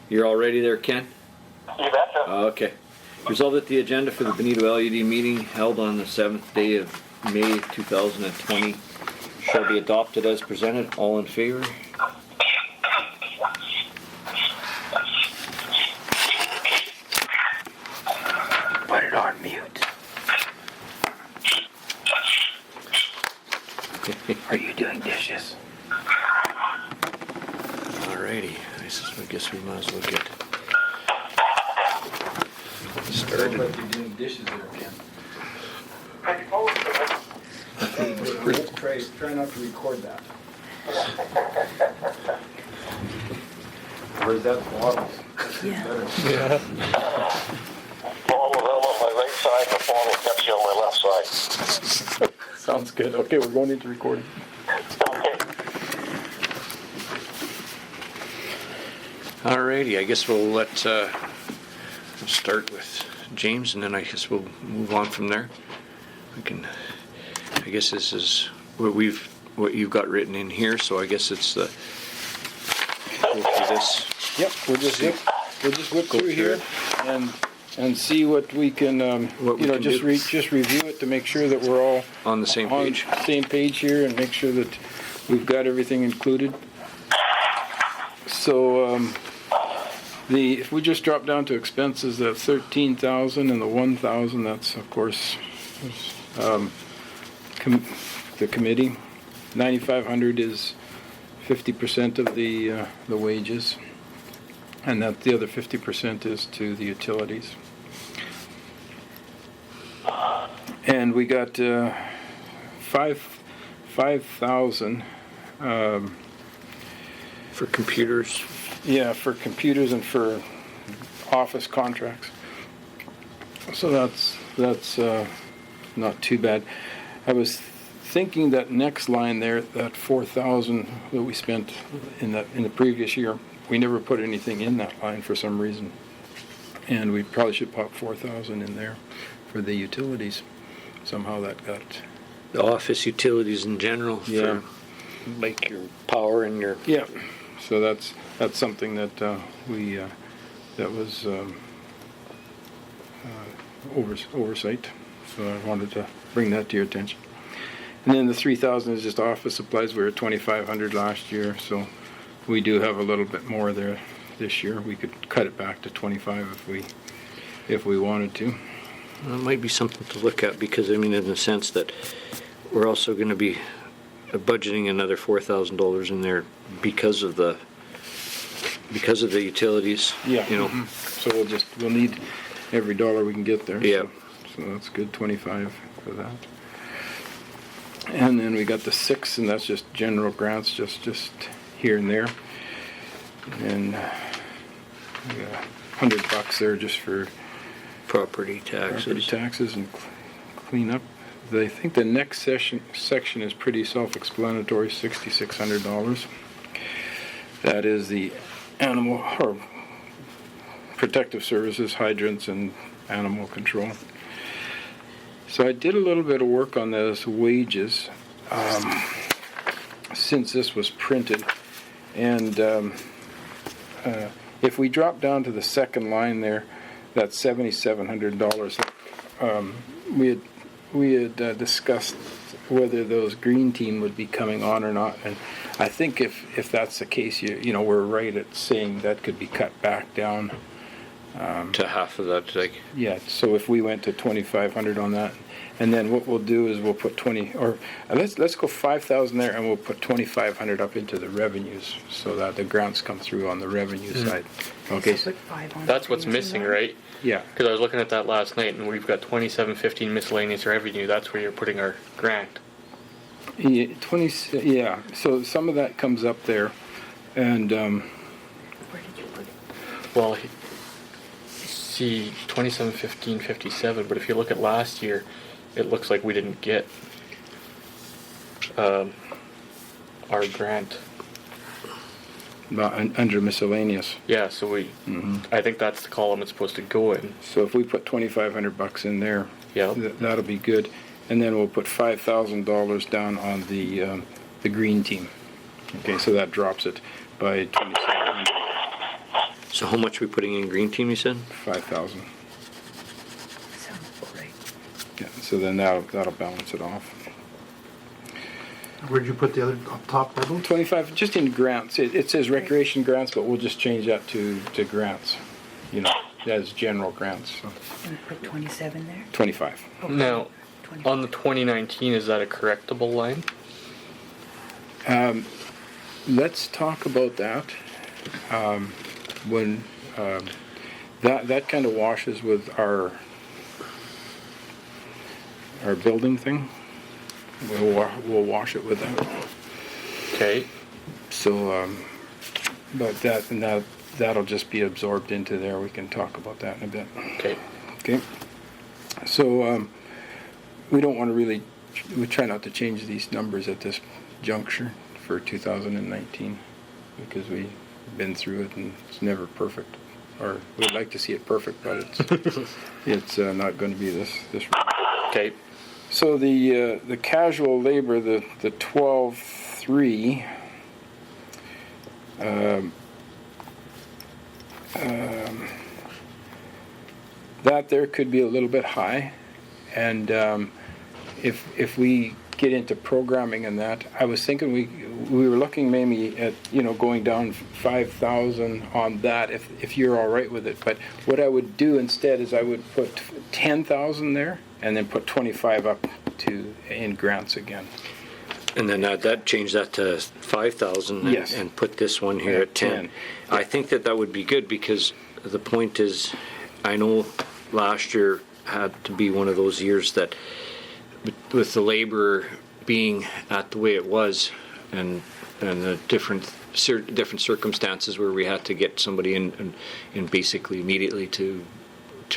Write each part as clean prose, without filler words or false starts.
You're all ready there, Ken? You betcha. Okay. Resolved that the agenda for the Benito LUD meeting held on the 7th day of May 2020 shall be adopted as presented. All in favor? Put it on mute. Are you doing dishes? Alrighty. I guess we might as well get Started. started. Like you're doing dishes there again. Try not to record that. Or is that bottles? Yeah. Better. Bottle of L on my right side, the bottle of Pepsi on my left side. Sounds good. Okay, we're going into recording. Okay. Alrighty. I guess we'll we'll start with James, and then I guess we'll move on from there. I guess this is what you've got written in here, so I guess it's the go through this. Yep, we'll just whip through here and see what we can What we can just do. just review it to make sure that we're all On the same page. on the same page here and make sure that we've got everything included. So if we just drop down to expenses, that's 13,000, and the 1,000, that's of course the committee. 9,500 is 50% of the wages, and that the other 50% is to the utilities. And we got 5,000. For computers. Yeah, for computers and for office contracts. So that's not too bad. I was thinking that next line there, that 4,000 that we spent in the previous year, we never put anything in that line for some reason, and we probably should pop 4,000 in there for the utilities. Somehow that got The office utilities in general. Yeah. For, like your power and your. yeah. So that's something that that was oversight. So I wanted to bring that to your attention. And then the 3,000 is just office supplies. We were at 2,500 last year, so we do have a little bit more there this year. We could cut it back to 25 if we wanted to. Well, it might be something to look at because, I mean, in the sense that we're also going to be budgeting another $4,000 in there because of the utilities. Yeah. You know. Mhm. So we'll need every dollar we can get there. Yeah. So that's good, 25 for that. And then we got the 6, and that's just general grants, just here and there. And we got $100 there just for Property taxes. property taxes and clean up. I think the next section is pretty self-explanatory, $6,600. That is the animal or protective services, hydrants, and animal control. So I did a little bit of work on those wages since this was printed, and if we drop down to the second line there, that's $7,700. We had discussed whether those green team would be coming on or not, and I think if that's the case, we're right at saying that could be cut back down To half of that, like. Yeah, so if we went to 2,500 on that, and then what we'll do is we'll put 20, or let's go 5,000 there, and we'll put 2,500 up into the revenues, so that the grants come through on the revenue side. Okay. So put 5 on That's the what's previous missing, one. right? Yeah. Because I was looking at that last night, and we've got 2715 miscellaneous revenue. That's where you're putting our grant. Yeah, 20. Yeah. So some of that comes up there, and Where did you put it? Well, see 271557, but if you look at last year, it looks like we didn't get our grant. under miscellaneous. Yeah, so I think that's the column it's supposed to go in. So if we put $2,500 in there, Yeah. that'll be good, and then we'll put $5,000 down on the green team. Okay, so that drops it by 2,700. So how much are we putting in green team, you said? 5,000. Sounds about right. Yeah, so then that'll balance it off. Where'd you put the other top level? 25, just in grants. It says recreation grants, but we'll just change that to grants. You know, as general grants. So And put 27 there? 25. Okay. Now, 25. on the 2019, is that a correctable line? Let's talk about that. When that kind of washes with our building thing. We'll wash it with that. Okay. So, but that'll just be absorbed into there. We can talk about that in a bit. Okay. Okay. So we don't want to really. We try not to change these numbers at this juncture for 2019 because we've been through it and it's never perfect. Or we'd like to see it perfect, but it's not going to be this. Okay. So the casual labor, the 12.3. That there could be a little bit high, and if we get into programming and that, I was thinking we were looking maybe at going down 5,000 on that if you're all right with it. But what I would do instead is I would put 10,000 there and then put 25 up in grants again. And then that change that to 5,000 Yes. and put this one here at 10. I think that would be good because the point is, I know last year had to be one of those years that with the labor being at the way it was and the different circumstances where we had to get somebody in basically immediately to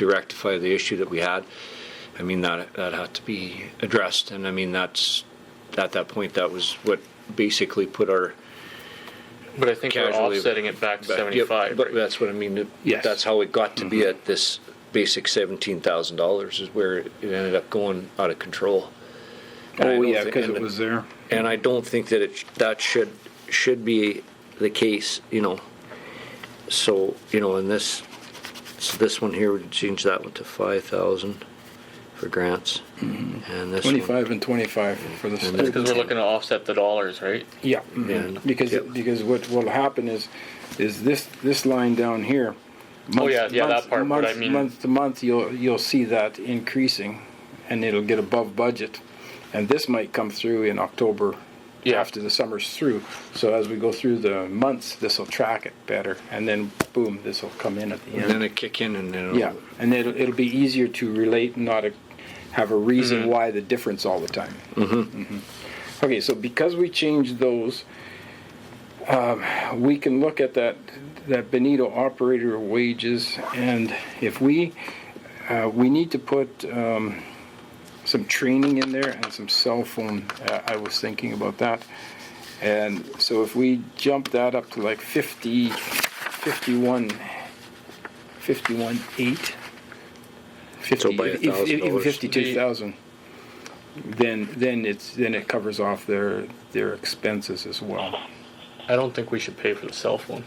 rectify the issue that we had. I mean, that had to be addressed, and I mean, that's at that point, that was what basically put our. But I think we're Casually- offsetting it back to Yep, 75. but right? that's what I mean. Yes. That's how it got to be at this basic $17,000 is where it ended up going out of control. And I Oh don't yeah, thi- because and- it was there. And I don't think that that should be the case, So in this one here, we'd change that one to 5,000 for grants, and this 25 and 25 for the And Because we're looking to offset the dollars, right? Yeah, And- because yep. because what will happen is this line down here. Oh, yeah, that part, but I mean- month to month, you'll see that increasing, and it'll get above budget, and this might come through in October. Yeah. After the summer's through, so as we go through the months, this will track it better, and then boom, this will come in at the And end. then it kick in, and then Yeah, and it'll be easier to relate, and not have a reason why the difference all the time. Okay, so because we changed those, we can look at that Benito operator wages, and if we need to put some training in there and some cell phone. I was thinking about that, and so if we jump that up to like 51.8. So by $1,000. Even 52,000. Then it covers off their expenses as well. I don't think we should pay for the cell phone.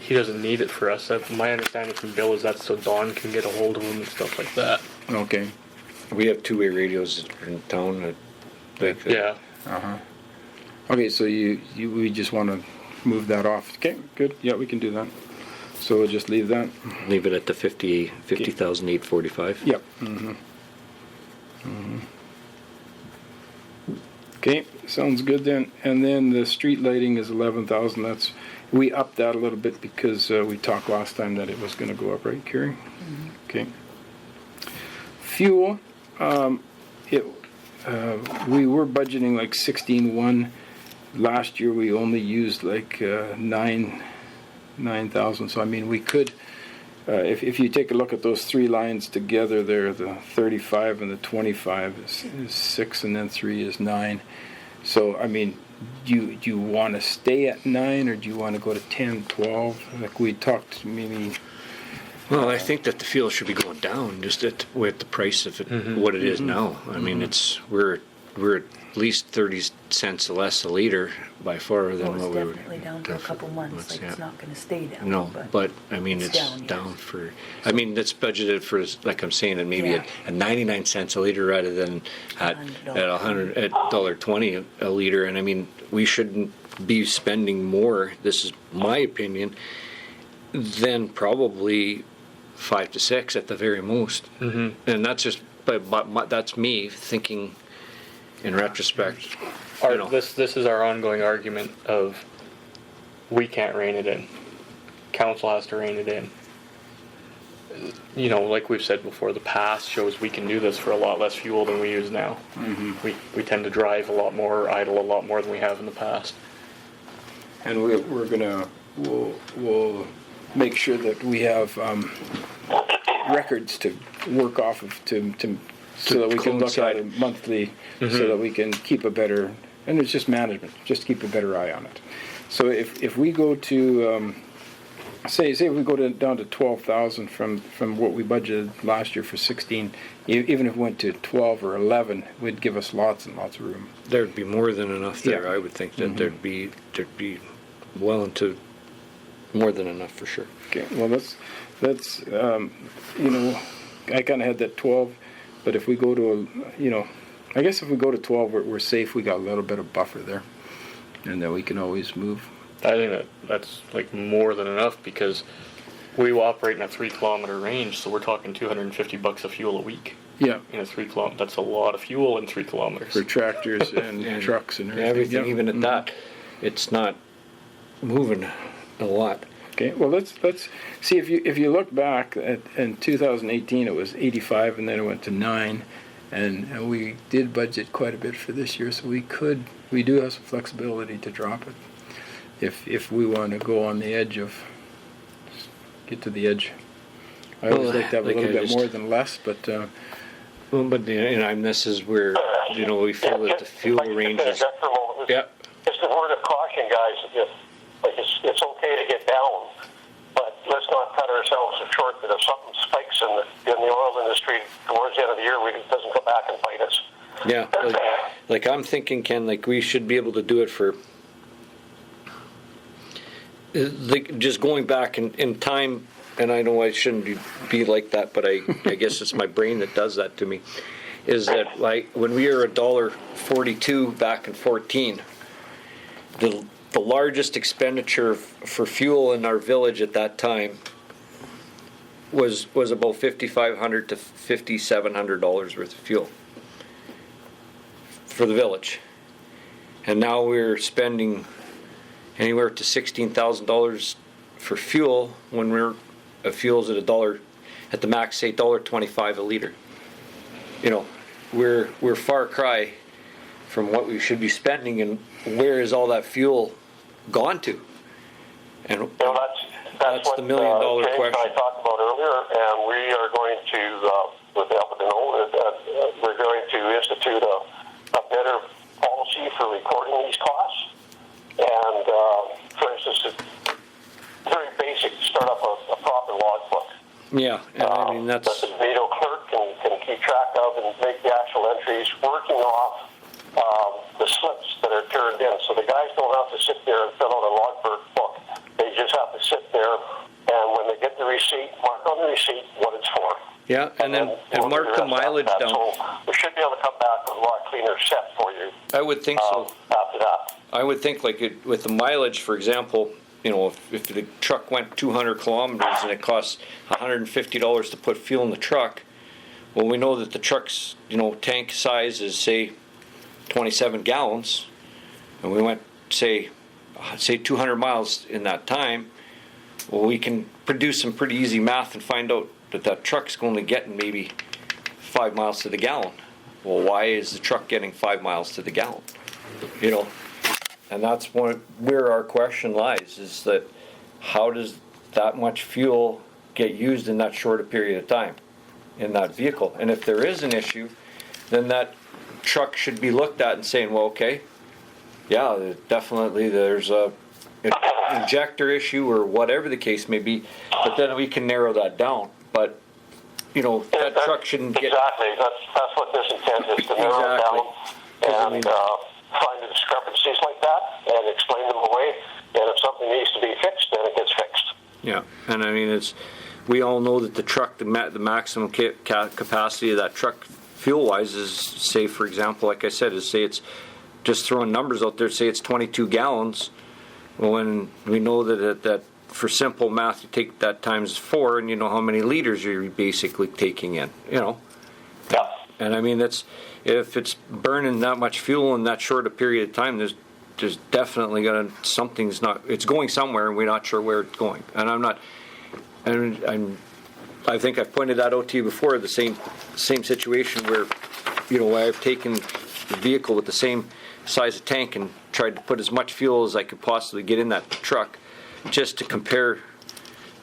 He doesn't need it for us. My understanding from Bill is that's so Dawn can get a hold of him and stuff like that. Okay. we have two-way radios in town. Yeah. Okay, so we just want to move that off. Okay, good. Yeah, we can do that. So we'll just leave that. Leave it at the 50,845. Yep. Okay, sounds good then. And then the street lighting is 11,000. We upped that a little bit because we talked last time that it was going to go up, right, Carrie? Okay. Fuel, we were budgeting like 16,1. Last year we only used like 9,000. So I mean we could, if you take a look at those three lines together, there the 35 and the 25 is 6, and then 3 is 9. So I mean, do you want to stay at 9, or do you want to go to 10, 12? Like we talked maybe. Well, I think that the fuel should be going down just with the price of it, what it is now. I mean, we're we're at least 30 cents less a liter by far than Well, what it's we were. definitely down for a couple months, like it's not gonna stay down. No, but I mean, it's yes. down for, I mean, that's budgeted for, like I'm saying, at maybe Yeah. at 99 cents a liter rather than at $120 a liter. And I mean, we shouldn't be spending more, this is my opinion, than probably 5 to 6 at the very most. Mm-hmm. And that's just, but that's me thinking in retrospect. You know. This is our ongoing argument of we can't rein it in. Council has to rein it in. You know, like we've said before, the past shows we can do this for a lot less fuel than we use now. Mm-hmm. We tend to drive a lot more, idle a lot more than we have in the past. And we'll make sure that we have records to work off of so that we can look at it monthly, so that we can keep a better, and it's just management, just keep a better eye on it. So if we go to say if we go down to 12,000 from what we budgeted last year for 16, even if we went to 12 or 11, would give us lots and lots of room. There'd be more than enough there. Yeah. I would think that there'd be well into more than enough for sure. Okay, well that's you know, I kind of had that 12, but if we go to I guess if we go to 12, we're safe. We got a little bit of buffer there, and then we can always move. I think that's like more than enough because we operate in a 3 kilometer range, so we're talking $250 of fuel a week. Yeah, In a 3 kilometer, that's a lot of fuel in 3 kilometers. for tractors and trucks and everything. Everything, Yeah. even at that, it's not moving a lot. Okay, well let's see if you look back in 2018, it was 85, and then it went to 9, and we did budget quite a bit for this year, so we do have some flexibility to drop it if we want to go on the edge of get to the edge. I always like to have a little bit more than less, but Well, but and this is where we feel that the fuel range is. Yeah. Just a word of caution, guys. It's okay to get down, but let's not cut ourselves short that if something spikes in the oil industry towards the end of the year, it doesn't come back and bite us. Yeah, like I'm thinking, Ken, like we should be able to do it for just going back in time. And I know I shouldn't be like that, but I guess it's my brain that does that to me. Is that like when we were $1.42 back in 14, the largest expenditure for fuel in our village at that time was about $5,500 to $5,700 worth of fuel for the village, and now we're spending anywhere to $16,000 for fuel when fuel's at $1 at the max, say $1.25 a liter. We're far cry from what we should be spending, and where is all that fuel gone to? And that's the $1 million James question. and I talked about earlier, and we are going to, with the help of the we're going to institute a better policy for recording these costs. And for instance, very basic, start up a proper logbook. Yeah, and I mean that the Benito clerk can keep track of and make the actual entries, working off the slips that are turned in. So the guys don't have to sit there and fill out a logbook. They just have to sit there, and when they get the receipt, mark on the receipt what it's for. Yeah, and mark the mileage down. So we should be able to come back with a lot cleaner set for you. I would think so. After that. I would think with the mileage, for example, if the truck went 200 kilometers and it costs $150 to put fuel in the truck, well, we know that the truck's tank size is say 27 gallons, and we went say 200 miles in that time. Well, we can produce some pretty easy math and find out that truck's only getting maybe 5 miles to the gallon. Well, why is the truck getting 5 miles to the gallon? And that's where our question lies, is that how does that much fuel get used in that short a period of time in that vehicle? And if there is an issue, then that truck should be looked at and saying, well, okay, yeah, definitely there's an injector issue or whatever the case may be, but then we can narrow that down. But, that truck shouldn't get... Exactly, that's what this intent is, to narrow it down. and find the discrepancies like that and explain them away. And if something needs to be fixed, then it gets fixed. Yeah, and I mean, we all know that the truck, the maximum capacity of that truck fuel-wise is, say, for example, like I said, is say it's just throwing numbers out there, say it's 22 gallons. Well, when we know that for simple math, you take that times 4, and you know how many liters you're basically taking in, you know. Yeah. And I mean, if it's burning that much fuel in that short a period of time, there's definitely it's going somewhere, and we're not sure where it's going. And I think I've pointed that out to you before, the same situation where, you know, I've taken the vehicle with the same size of tank and tried to put as much fuel as I could possibly get in that truck just to compare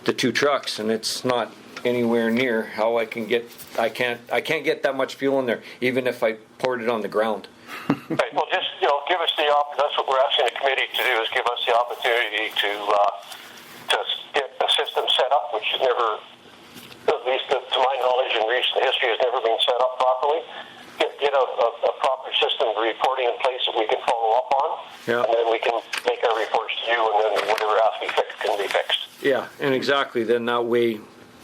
the two trucks, and it's not anywhere near how I can't get that much fuel in there, even if I poured it on the ground. Right. Well, just, you know, give us that's what we're asking the committee to do, is give us the opportunity to get a system set up, which has never, at least to my knowledge in recent history, has never been set up properly. Get a proper system of reporting in place that we can follow up on, Yeah. and then we can make our reports to you, and then whatever has to be fixed can be fixed. Yeah, and exactly. Then that way,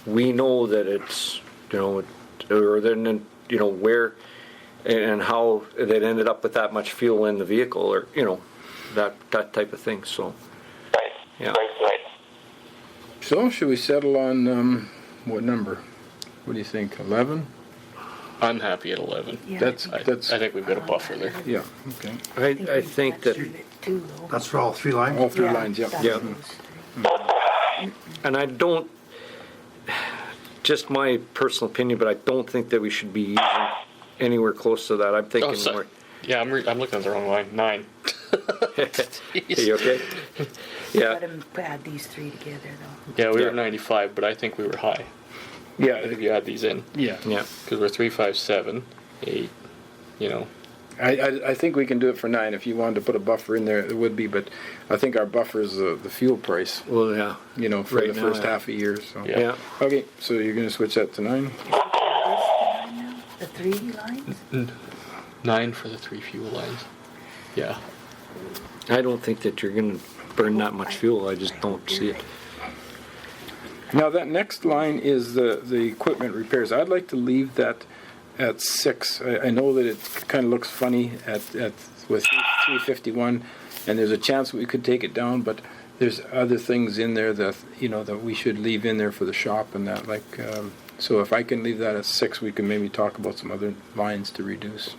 we know that it's, you know, or then, you know, where and how that ended up with that much fuel in the vehicle, or, you know, that type of thing. So, Right. Yeah. Right. So, should we settle on what number? What do you think? 11? I'm happy at 11. Yeah, That's I think we've got a buffer there. yeah. Okay. I think that, Too, though. That's for all 3 lines? All 3 lines. Yep. that's Yeah. those 3. and I don't, just my personal opinion, but I don't think that we should be using anywhere close to that. I'm thinking more. Yeah, I'm looking at the wrong line. 9. Are you okay? Yeah. Let him add these 3 together, though. Yeah, we were Yeah. at 95, but I think we were high. Yeah. If you add these in, Yeah. Yeah. because we're 357, 8. You know, I think we can do it for 9. If you wanted to put a buffer in there, it would be. But I think our buffer is the fuel price. Well, yeah. You know, for Right the now, first yeah. half a year. So. Yeah. Yeah. Okay. So you're going to switch that to 9. The 3 lines? 9 for the 3 fuel lines. Yeah. I don't think that you're going to burn that much fuel. I just don't see it. Now that next line is the equipment repairs. I'd like to leave that at 6. I know that it kind of looks funny with 351, and there's a chance we could take it down, but there's other things in there that, you know, that we should leave in there for the shop and that. Like, so if I can leave that at 6, we can maybe talk about some other lines to reduce.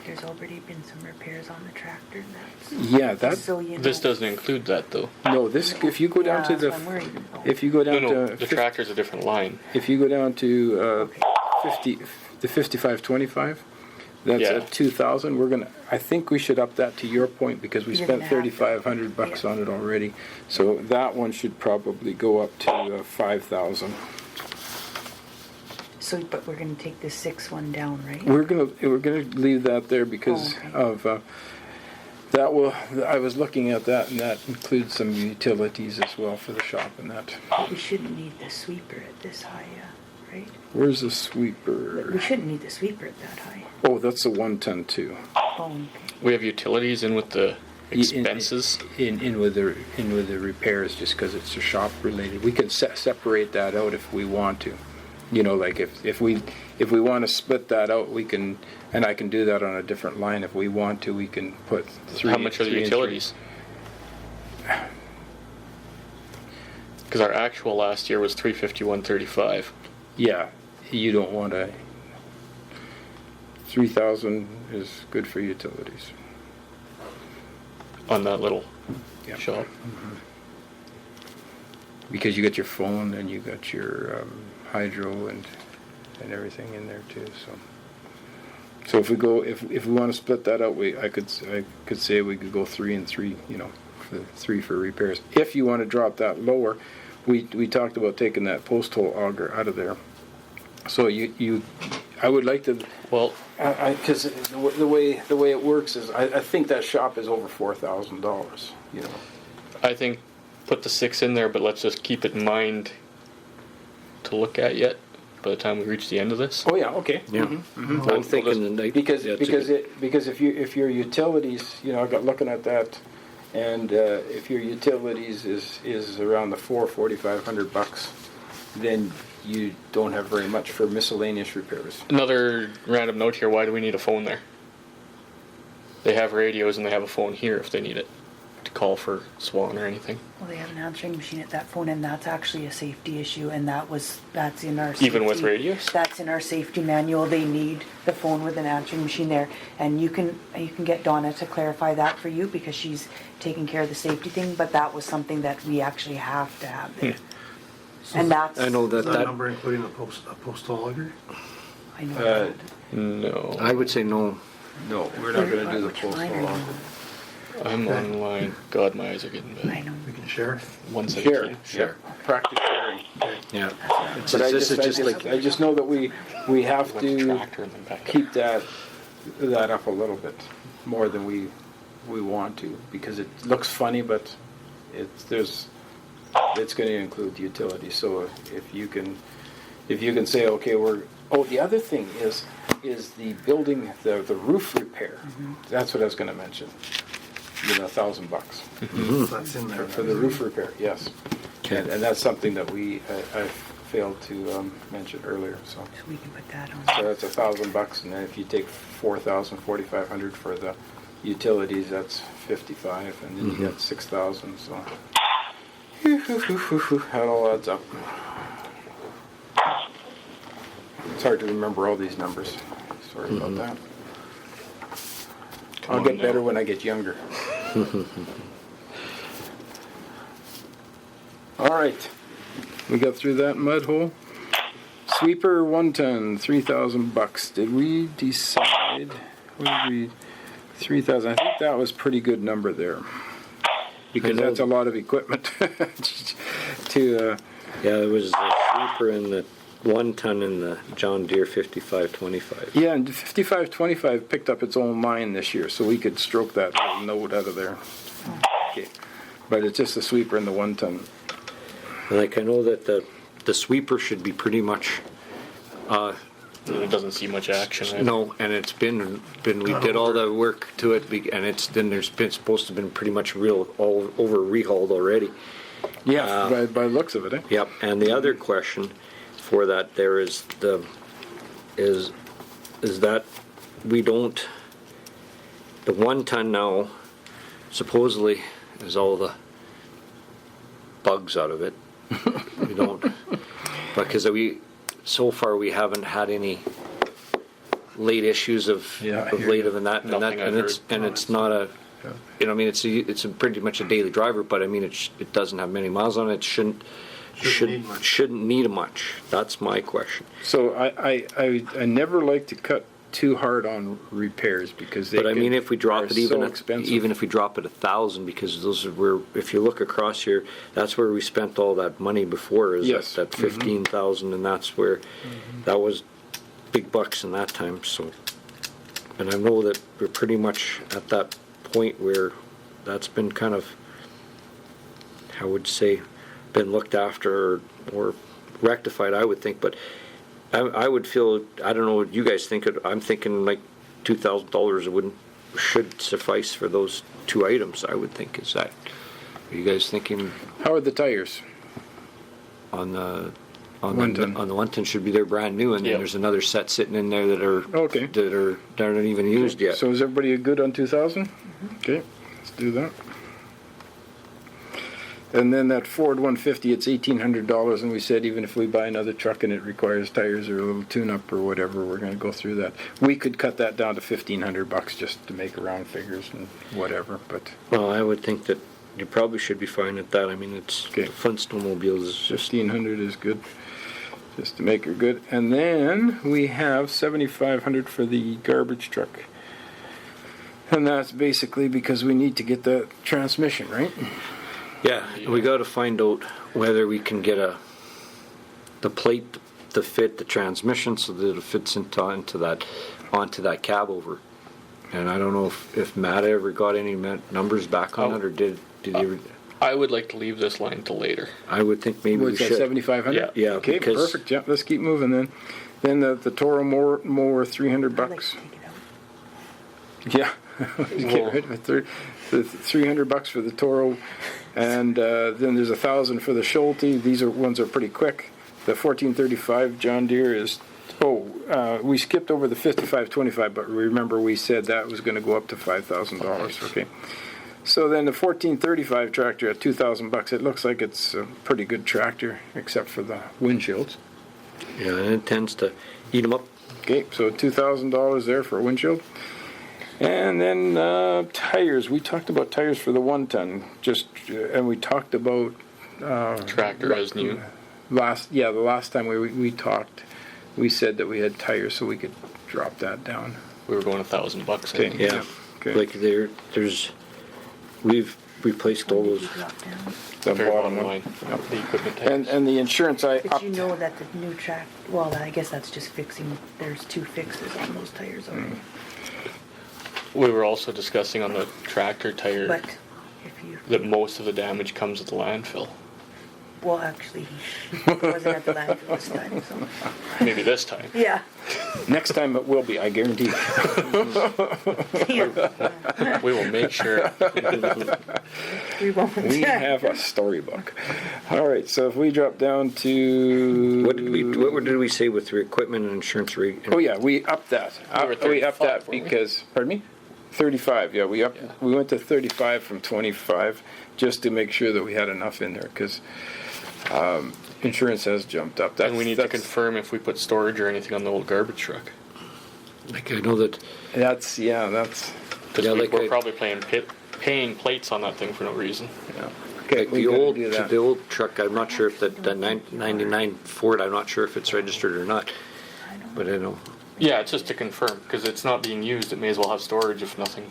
There's already been some repairs on the tractor. Yeah, that. So you know. This doesn't include that though. No, this. If you go down to that's the. what I'm worried about. If you go down No, to. the tractor's a different line. If you go down to 5525, that's Yeah. at 2,000. I think we should up that to your point because we You're spent gonna have to. $3,500 Yeah. on it already. So that one should probably go up to 5,000. So, but we're gonna take the 6 one down, right? We're gonna leave that there because Okay. of that. I was looking at that, and that includes some utilities as well for the shop and that. We shouldn't need the sweeper at this high, right? Where's the We sweeper? shouldn't need the sweeper at that high. Oh, that's the 110 too. Oh, okay. We have utilities in with the expenses. In with the repairs, just because it's a shop related. We can separate that out if we want to. You know, like if we want to split that out, we can, and I can do that on a different line if we want to. We can put 3. How much are the 3 and 3. utilities? Because our actual last year was 351.35. Yeah, you don't want to. 3,000 is good for utilities. On that little Yeah. shop. Because you got your phone and you got your hydro and everything in there too. So if we want to split that out, I could say we could go 3 and 3. You know, 3 for repairs. If you want to drop that lower, we talked about taking that post hole auger out of there. So I would like to. Well, Because the way it works is, I think that shop is over $4,000. You know. I think put the 6 in there, but let's just keep it in mind to look at yet by the time we reach the end of this. Oh, yeah, okay. Yeah. I'm thinking the night. Because yeah, it's a good- because if your utilities, you know, I got looking at that, and if your utilities is around the $4,500, then you don't have very much for miscellaneous repairs. Another random note here, why do we need a phone there? They have radios and they have a phone here if they need it to call for Swan or anything. Well, they have an answering machine at that phone, and that's actually a safety issue, and that's in our safety. Even with radios? That's in our safety manual. They need the phone with an answering machine there, and you can get Donna to clarify that for you because she's taking care of the safety thing. But that was something that we actually have to have there, and that's. I know Is that that number including a postal logger? I know that. No. I would say no. No, we're not going to do the Which postal line are you logger. I'm online. God, my eyes are getting on? I bad. know. We can share. 117. Share. Practice sharing. Yeah. It's But this is just like I just know that we have Went to to tractor and then back up. keep that up a little bit more than we want to, because it looks funny, but it's going to include utilities. So if you can say, okay, the other thing is the building, the roof repair. That's what I was going to mention. You know, $1,000 That's in there. for the roof repair. Yes, Okay. and that's something that I failed to mention earlier. So We can put that on. so that's $1,000, and then if you take 4,500 for the utilities, that's 55, and then you got 6,000. So that all adds up. It's hard to remember all these numbers. Sorry about that. I'll on get now. better when I get younger. All right, we got through that mud hole. Sweeper 1 ton, $3,000. Did we decide? What did we? 3,000. I think that was a pretty good number there, because that's a lot of equipment to. yeah, it was the sweeper and the 1 ton in the John Deere 5525. Yeah, and 5525 picked up its own line this year, so we could stroke that little note out of there. Okay, but it's just the sweeper and the 1 ton. Like I know that the sweeper should be pretty much It doesn't see much action. Right? no, and it's been we did all the work to it, and it's then there's been supposed to have been pretty much all over rehauled already. Yeah, by the looks of it, eh? Yep. And the other question for that there is that we don't, the 1 ton now supposedly is all the bugs out of it. We don't, because so far we haven't had any late issues of late of that, Nothing I've and it's not a, you know, I mean, it's a pretty much a daily driver, but I mean, it doesn't have many miles on it. Shouldn't need much. That's my question. So I never like to cut too hard on repairs, because they. But I mean, if we drop it even if we drop it 1,000, because those are where, if you look across here, that's where we spent all that money before. Is Yes. that 15,000, and that's where that was big bucks in that time. So, and I know that we're pretty much at that point where that's been kind of, I would say, been looked after or rectified, I would think. But I would feel, I don't know what you guys think. I'm thinking like $2,000 should suffice for those 2 items, I would think. Is that, are you guys thinking How are the tires? on the 1 ton. on the 1 ton should be there brand new, and then Yep. there's another set sitting in there that are Okay. that aren't even used yet. So is everybody good on 2,000? Okay, let's do that. And then that Ford 150, it's $1,800, and we said even if we buy another truck and it requires tires or a little tune-up or whatever, we're going to go through that. We could cut that down to $1,500 just to make round figures and whatever. But Well, I would think that you probably should be fine at that. I mean, it's Okay. Flintstonemobiles is just 1,500 is good, just to make her good. And then we have 7,500 for the garbage truck, and that's basically because we need to get that transmission, right? yeah. We got to find out whether we can get the plate to fit the transmission so that it fits onto that cab over. And I don't know if Matt ever got any numbers back on it, or did he? I would like to leave this line till later. I would think maybe we What's that, should. 7,500? Yeah, Okay, because- perfect, yeah, let's keep moving then. Then the Toro mower, $300 I'd like bucks. to take it out. Yeah, get rid of it. The $300 for the Toro, and then there's $1,000 for the Schulte. These ones are pretty quick. The 1435 John Deere is. We skipped over the 5525, but remember we said that was going to go up to $5,000. Okay. So then the 1435 tractor at $2,000. It looks like it's a pretty good tractor, except for the windshields. Yeah, and it tends to eat them up. Okay, so $2,000 there for a windshield. And then tires. We talked about tires for the 1 ton. And we talked about Tractor as new. the last time we talked, we said that we had tires, so we could drop that down. We were going $1,000. I Okay. think. Yeah. Okay. Like we've replaced all Did those. you drop down? The Very bottom bottom one. line. The equipment tires. And the insurance I But upped. you know that the new track, well, I guess that's just fixing, there's 2 fixes on those tires already. We were also discussing on the tractor tire But if you, that most of the damage comes at the landfill. well, actually, he wasn't at the landfill this time, so. Maybe this time. Yeah. Next time it will be, I guarantee. We will make sure. We won't. We have a storybook. All right, so if we drop down to What did we say with the equipment and insurance rate? Oh yeah, we upped that. We were We upped 35, that weren't we? because pardon me, 35. Yeah, we went to 35 from 25 just to make sure that we had enough in there because insurance has jumped up. And we need to confirm if we put storage or anything on the old garbage truck. Like I know that. That's Because Yeah, like we're I- probably paying plates on that thing for no reason. yeah. Okay, Like we the gotta old, do that. the old truck, I'm not sure if the 99 Ford, I'm not sure if it's registered or not. But I know. Yeah, it's just to confirm because it's not being used. It may as well have storage if nothing.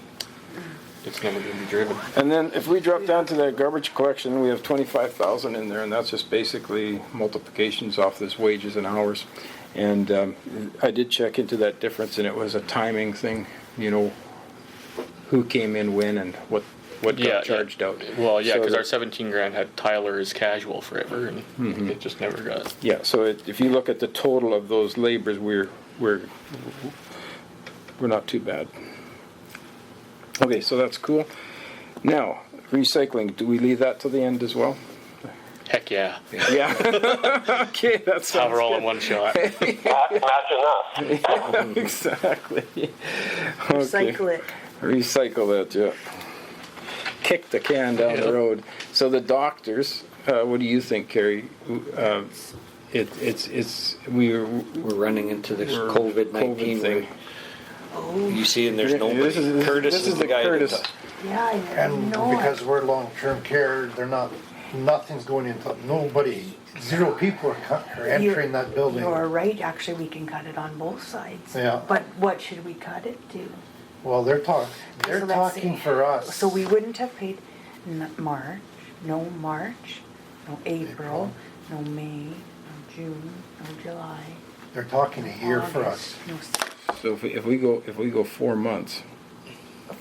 It's never going to be driven. And then if we drop down to that garbage collection, we have 25,000 in there, and that's just basically multiplications off this wages and hours. And I did check into that difference, and it was a timing thing. You know, who came in when and what got charged out. Well, yeah, So because that- our 17 grand had Tyler as casual forever, and it just never got. Yeah, so if you look at the total of those labors, we're not too bad. Okay, so that's cool. Now, recycling, do we leave that till the end as well? Heck yeah, Yeah. Okay, that sounds have her all good. in one shot. Imagine that. Exactly. Okay. Recycle it. Recycle it, yeah. Kick the can down the Yeah. road. So the doctors, what do you think, Carrie? We're running into this We're COVID-19 COVID thing. thing. You see, and there's nobody. This is Curtis is the guy. Curtis. Yeah, I And know. because we're long-term care, nothing's going into, zero people are entering that building. You're right, actually, we can cut it on both sides. Yeah. But what should we cut it to? Well, they're So let's talking see. for us. So we wouldn't have paid March, no April, no May, no June, no July. They're talking a year for us. August, no, So if we go 4 months,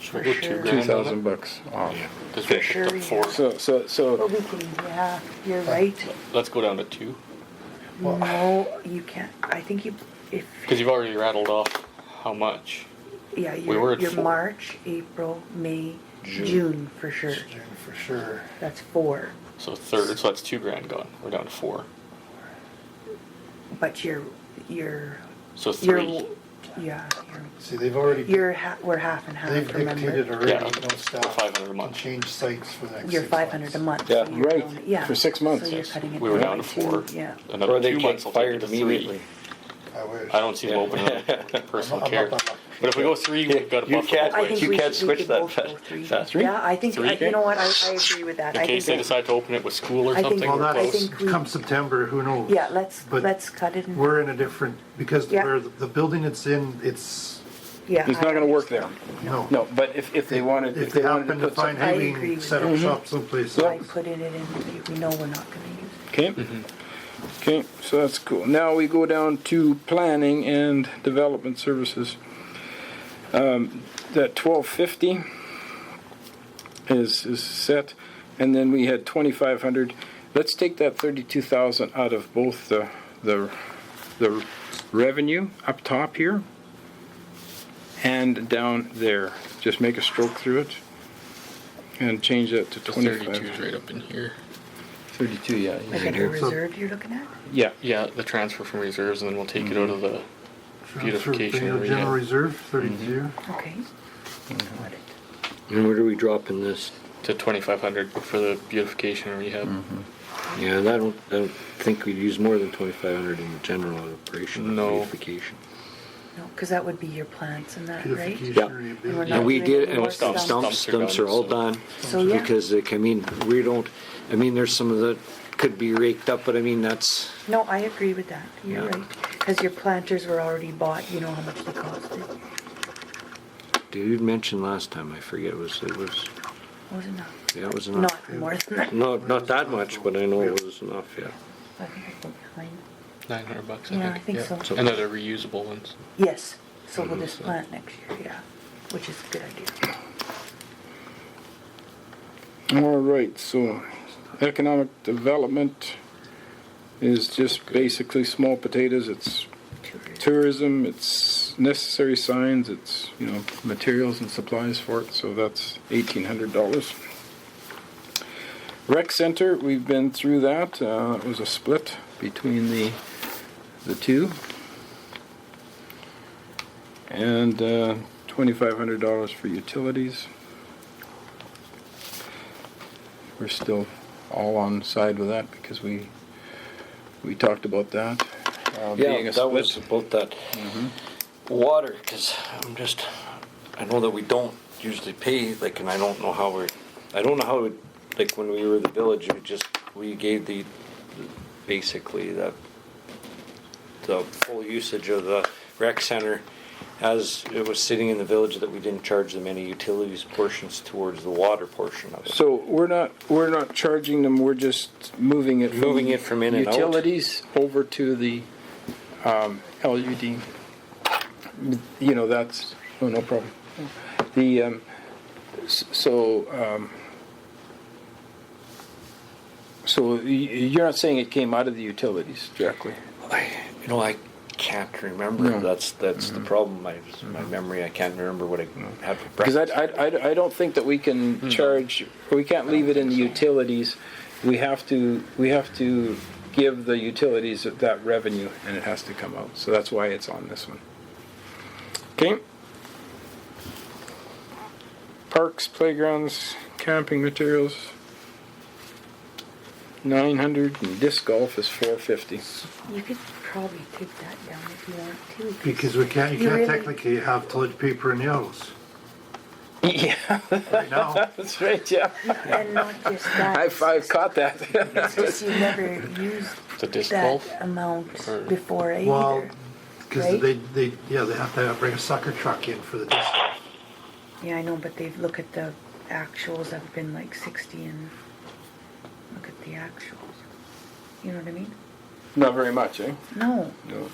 for go sure. $2,000. $2,000 off. Because we sure, picked up 4. yeah. So But we can, yeah, you're right. Let's go down to 2. No, you can't, I think if, Because you've already rattled off how much. yeah, We were at you're 4. March, April, May, June for sure. For sure. That's 4. So third, so that's 2 grand gone. We're down to 4. But you're, So 3. yeah, See, they've already, we're half and half, they've dictated remember? already, Yeah. no staff. 500 a can month. change sites for the next You're 6 500 months. a month. Yeah, so you're right, down- yeah. for 6 months. So you're cutting it We were down by to 2, 4. Yeah. Another Or they 2 get months will take it fired to 3. immediately. I wish. I don't see them opening up personal I'm care. up on that. But if we go 3, we've got a You buffer can't- both I think ways. we can't should, we switch could that both go fast. 3. Fast 3? Yeah, I think, Three? you know what, I agree with that. In I case they think, decide to open it with school or I think- something, Well, we're I that's, close. think we- come September, who knows? yeah, let's But cut it and, We're in a different, because Yeah. where the building it's in, it's, yeah. He's not going to work there. no. No, but if they wanted, If they happen to put find, I hey, we agree can with set you. up shop someplace I else. put it in, we know we're not gonna use it. Okay. Okay, so that's cool. Now we go down to planning and development services. That 1250 is set. and then we had 2,500. Let's take that 32,000 out of both the revenue up top here and down there. Just make a stroke through it and change that to 25. 32 is right up in here. 32, yeah. Is that a reserve you're looking at? Yeah. Yeah, the transfer from reserves, and then we'll take it out of the beautification Transfer, General Reserve, 32. Okay. Got it. And where do we drop in this? to 2,500 for the beautification and rehab. Yeah, and I don't think we'd use more than 2,500 in the general operation. No. Beautification. No, because that would be your plants and that, right? Beautification, Yeah. rehabilitation. And we're And not we doing did, any and more stumps are all done. So, yeah. Because, like, I mean, we don't, I mean, there's some of the, could be raked up, but I mean, that's, No, I agree with that. You're Yeah. right. Because your planters were already bought, you know how much they costed. you'd mentioned last time, I forget, it was, Was enough. yeah, it was enough. Not more than that. No, not that much, but I know it was enough, yeah. I think I went behind. $900, Yeah, I think so. And they're the reusable ones. Yes, so we'll just plant next year, yeah, which is a good idea. All right, so economic development is just basically small potatoes. It's tourism, it's necessary signs, it's, you know, materials and supplies for it, so that's $1,800. Rec center, we've been through that. It was a split between the two. And $2,500 for utilities. We're still all on side with that because we talked about that. Being Yeah, a that was split. about that water, because I know that we don't usually pay, like, and I don't know how it, like, when we were the village, we gave basically the full usage of the rec center as it was sitting in the village, that we didn't charge them any utilities portions towards the water portion of it. So we're not charging them, we're just moving it from in and out. utilities over to the LUD. You know, that's, oh, no problem. The, so you're not saying it came out of the utilities directly? I can't remember. No. That's the problem. My memory. I can't remember what I had for Because breakfast. I don't think that we can charge, we can't leave it in the utilities. We have to give the utilities that revenue, and it has to come out. So that's why it's on this one. Okay. Parks, playgrounds, camping materials, 900, and disc golf is 450. You could probably take that down if you want to. Because you can't really- technically have toilet paper in the house Yeah, right now. that's right. Yeah, And not just that. I've caught that. It's just you never used The disc that golf? amount Or- before Well, either. because Right? they have to bring a sucker truck in for the disc golf. Yeah, I know, but they look at the actuals have been like 60 and look at the actuals. You know what I mean? Not very much, eh? No. No.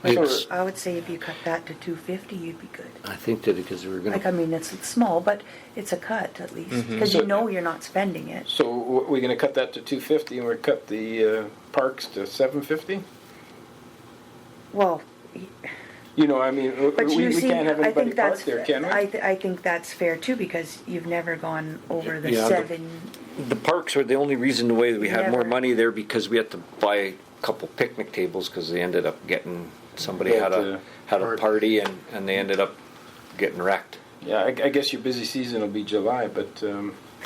It's- I would say if you cut that to 250, you'd be good. I think that because we were Like, I gonna. mean, it's small, but it's a cut at least. Because So- you know you're not spending it. So we're going to cut that to 250, and we're cut the parks to 750. Well, You know, I mean, but you we see, can't have I anybody think that's, park there, can we? I think that's fair too, because you've never gone over the Yeah, 7. The parks were the only reason the way that we had more Never. money there, because we had to buy a couple picnic tables, because they ended up getting, somebody But, had a party and they ended up getting wrecked. Yeah, I guess your busy season will be July, but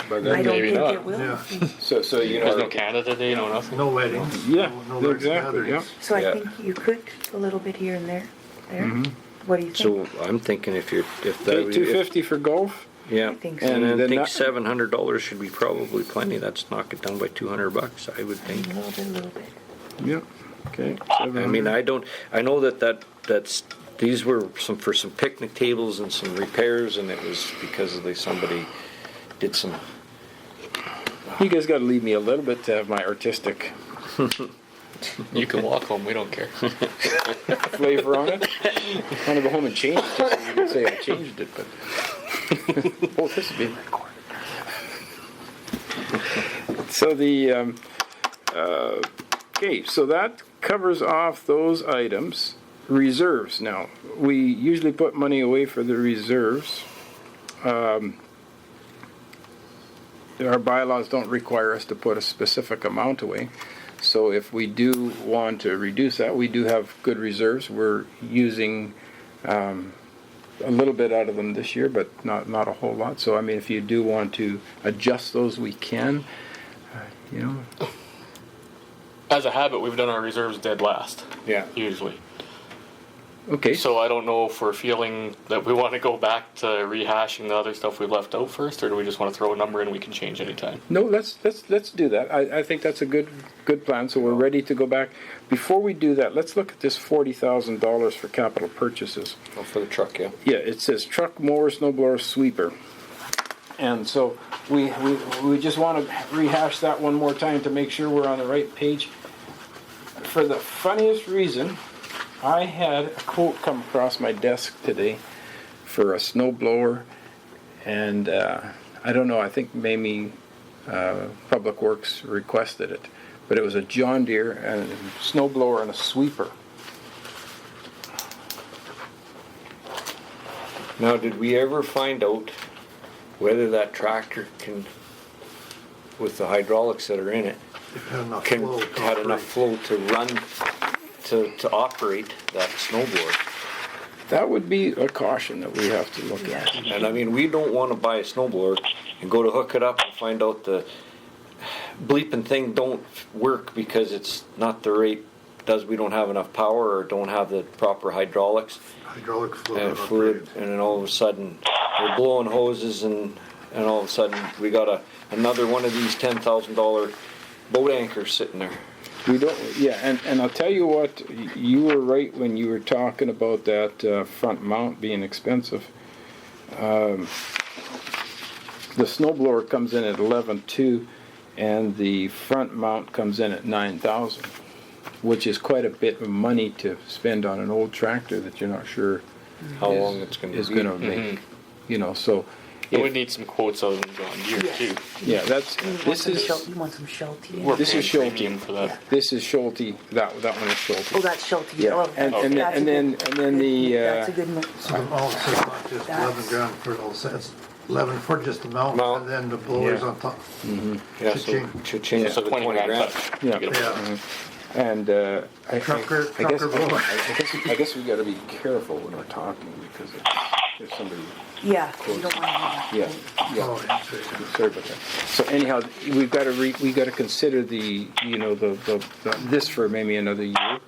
by I then, don't maybe think not. it will. Yeah. so you know, There's no Canada Day, no nothing. No weddings. Yeah, no large exactly, gatherings. So Yeah. I think you could a little bit here and there. There. Mm-hmm. What do you think? So I'm thinking if that, okay, 250 for golf. yeah. I think so. And And I then think that- $700 should be probably plenty. That's knock it down by $200, I would think. A little bit. Yep. Okay. I mean, I know that's these were for some picnic tables and some repairs, and it was because somebody did some. You guys got to leave me a little bit to have my artistic You can walk home, we don't care. flavor on it. I want to go home and change it, just so you can say I changed it, but oh, this would be recorded. So okay, so that covers off those items. Reserves now. We usually put money away for the reserves. Our bylaws don't require us to put a specific amount away. So if we do want to reduce that, we do have good reserves. We're using a little bit out of them this year, but not a whole lot. So I mean, if you do want to adjust those, we can. As a habit, we've done our reserves dead last. Yeah. Usually. Okay. So I don't know if we're feeling that we want to go back to rehashing the other stuff we left out first, or do we just want to throw a number in and we can change anytime? No, let's do that. I think that's a good plan. So we're ready to go back. Before we do that, let's look at this $40,000 for capital purchases. Oh, for the truck, yeah. Yeah, it says truck, mower, snow blower, sweeper. And so we just want to rehash that one more time to make sure we're on the right page. For the funniest reason, I had a quote come across my desk today for a snow blower, and I don't know, I think maybe Public Works requested it, but it was a John Deere and a snow blower and a sweeper. Now, did we ever find out whether that tractor can, with the hydraulics that are in it, had enough flow to run, to operate that snowboard? That would be a caution that we have to look at. And I mean, we don't want to buy a snowblower and go to hook it up and find out the bleeping thing don't work because it's not the right, we don't have enough power or don't have the proper hydraulics. Hydraulic And fluid, and then all of a sudden we're blowing hoses, and all of a sudden we got another one of these $10,000 boat anchors sitting there. We don't, yeah, and I'll tell you what, you were right when you were talking about that front mount being expensive. The snowblower comes in at 11,200, and the front mount comes in at 9,000, which is quite a bit of money to spend on an old tractor that you're not sure How long it's going to be. make. You know, so. We would need some quotes other than John Deere too. Yeah, You want some Schulte? We're This is paying Schulte. premium for that. This is Schulte. That one is Schulte. Oh, that's Schulte. Yeah, Oh, and that's a then the That's a good move. So the mount is not just 11 grand for all sets, 11 for just the mount, Mount. and then the blowers Yeah. on top. Yeah, Should so change. should change So to 20 20 grand. touch. Yeah. You get a- Yeah. And Trucker blower. I guess we got to be careful when we're talking because if somebody. Yeah, you don't want to do that. Yeah. Oh, that's right. Sorry about that. So anyhow, we've got to consider the this for maybe another year,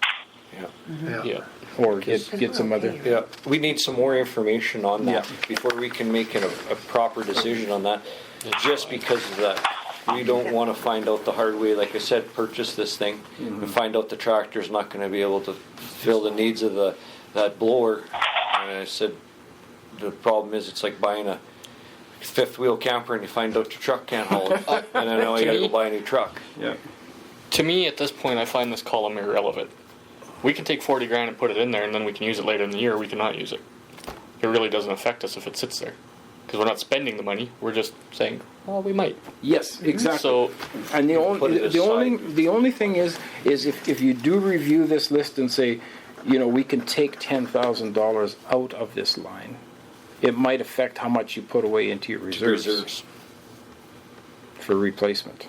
Yeah. Yeah. or get some other. Okay. Yeah, we need some more information on that Yeah. before we can make a proper decision on that. Just because of that, we don't want to find out the hard way. Like I said, purchase this thing and find out the tractor's not going to be able to fill the needs of that blower. And I said, the problem is it's like buying a fifth wheel camper and you find out your truck can't haul it, and then now you got to go buy a new truck. Yeah. To me, at this point, I find this column irrelevant. We can take 40 grand and put it in there, and then we can use it later in the year. Or we cannot use it. It really doesn't affect us if it sits there, because we're not spending the money. We're just saying, well, we might. Yes, exactly. So, And Put it the only thing is if you do review this list and say, we can take $10,000 out of this line, it might affect how much you put away into your reserves for replacement.